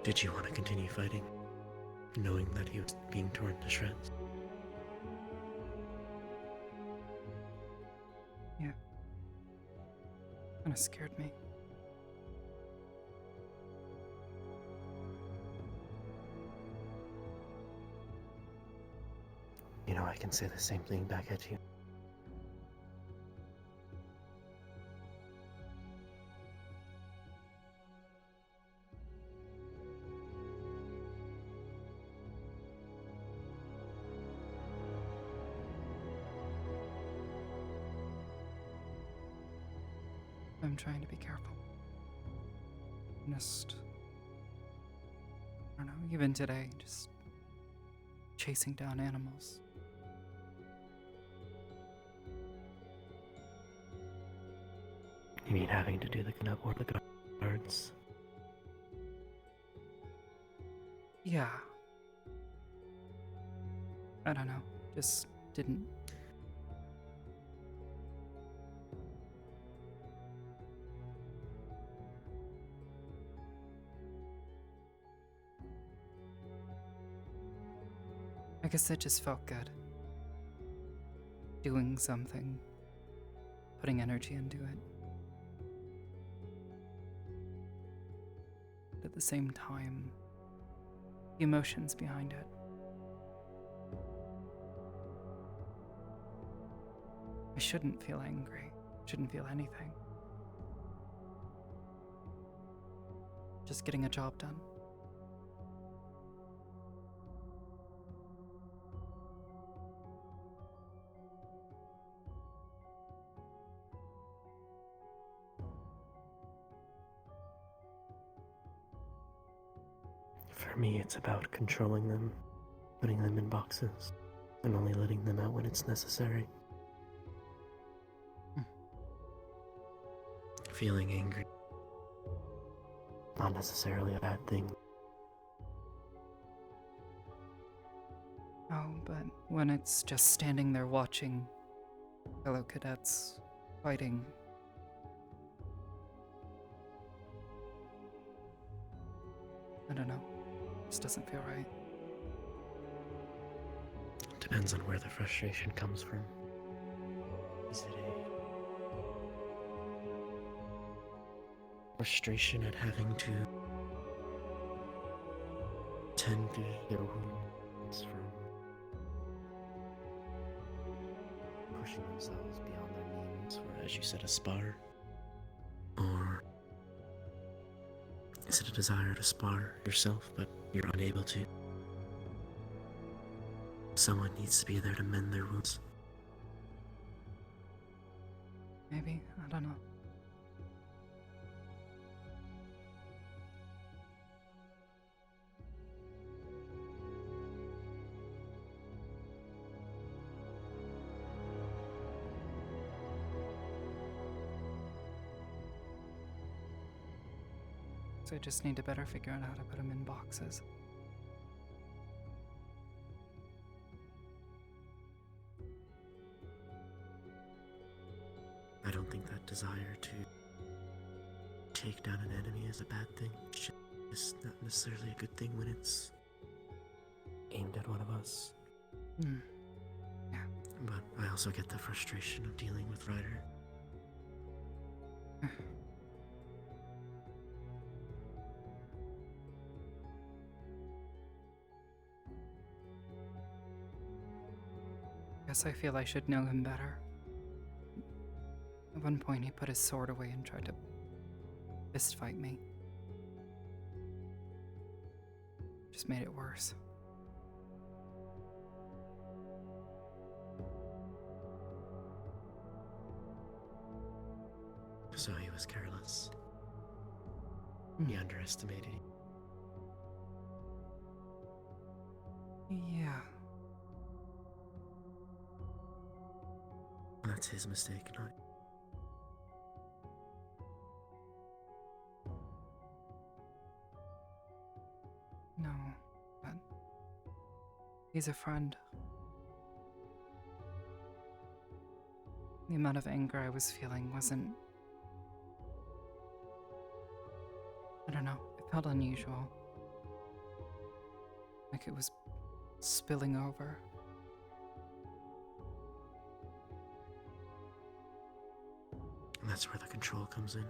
Did you want to continue fighting, knowing that he was being torn to shreds? Yeah. Kinda scared me. You know, I can say the same thing back at you. I'm trying to be careful. Just, I don't know, even today, just chasing down animals. You mean having to do the cleanup or the guards? Yeah. I don't know, just didn't. I guess it just felt good. Doing something. Putting energy into it. But at the same time, the emotions behind it. I shouldn't feel angry. Shouldn't feel anything. Just getting a job done. For me, it's about controlling them, putting them in boxes, and only letting them out when it's necessary. Feeling angry. Not necessarily a bad thing. Oh, but when it's just standing there watching fellow cadets fighting, I don't know. This doesn't feel right. Depends on where the frustration comes from. Is it a frustration at having to tend to their wounds from pushing themselves beyond their means for, as you said, a spar? Or is it a desire to spar yourself, but you're unable to? Someone needs to be there to mend their wounds. Maybe, I don't know. So I just need to better figure out how to put them in boxes. I don't think that desire to take down an enemy is a bad thing. It's not necessarily a good thing when it's aimed at one of us. Hmm. Yeah. But I also get the frustration of dealing with Ryder. Guess I feel I should know him better. At one point, he put his sword away and tried to fist fight me. Just made it worse. So he was careless. He underestimated you. Yeah. That's his mistake, not. No, but he's a friend. The amount of anger I was feeling wasn't... I don't know, it felt unusual. Like it was spilling over. And that's where the control comes in.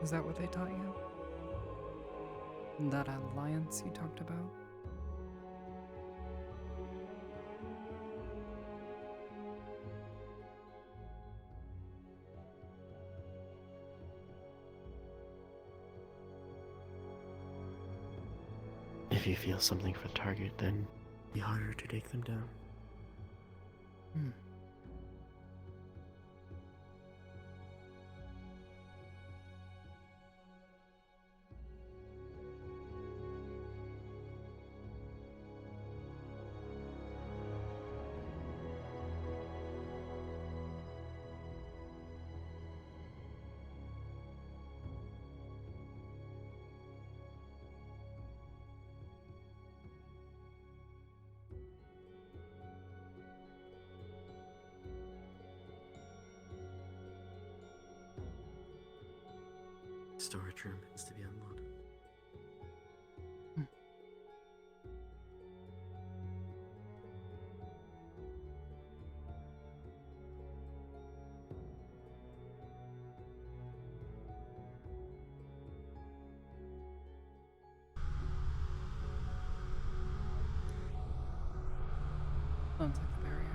Is that what they taught you? That alliance you talked about? If you feel something for the target, then it'll be harder to take them down. Storage room needs to be unloaded. Sounds like the barrier.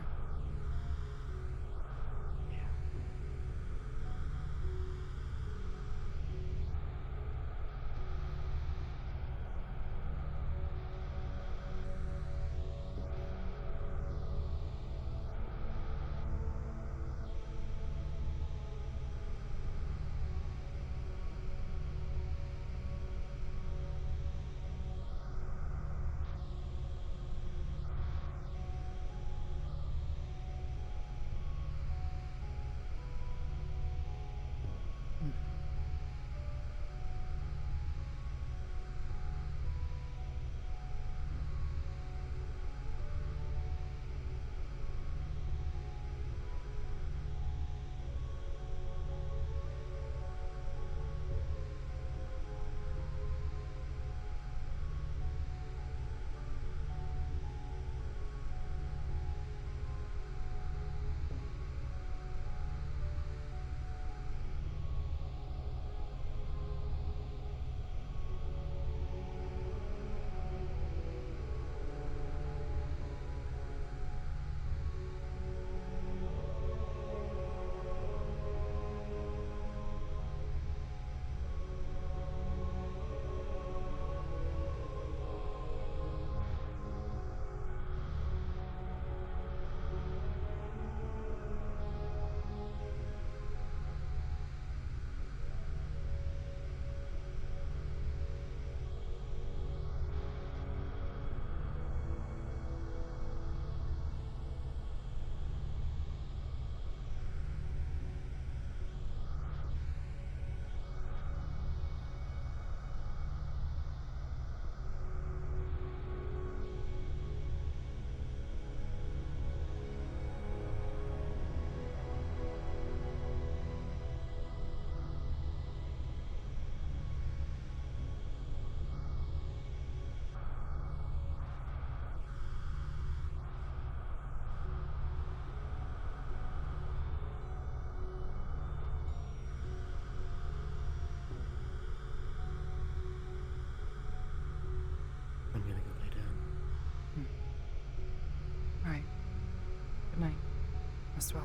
Rest well.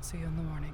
See you in the morning.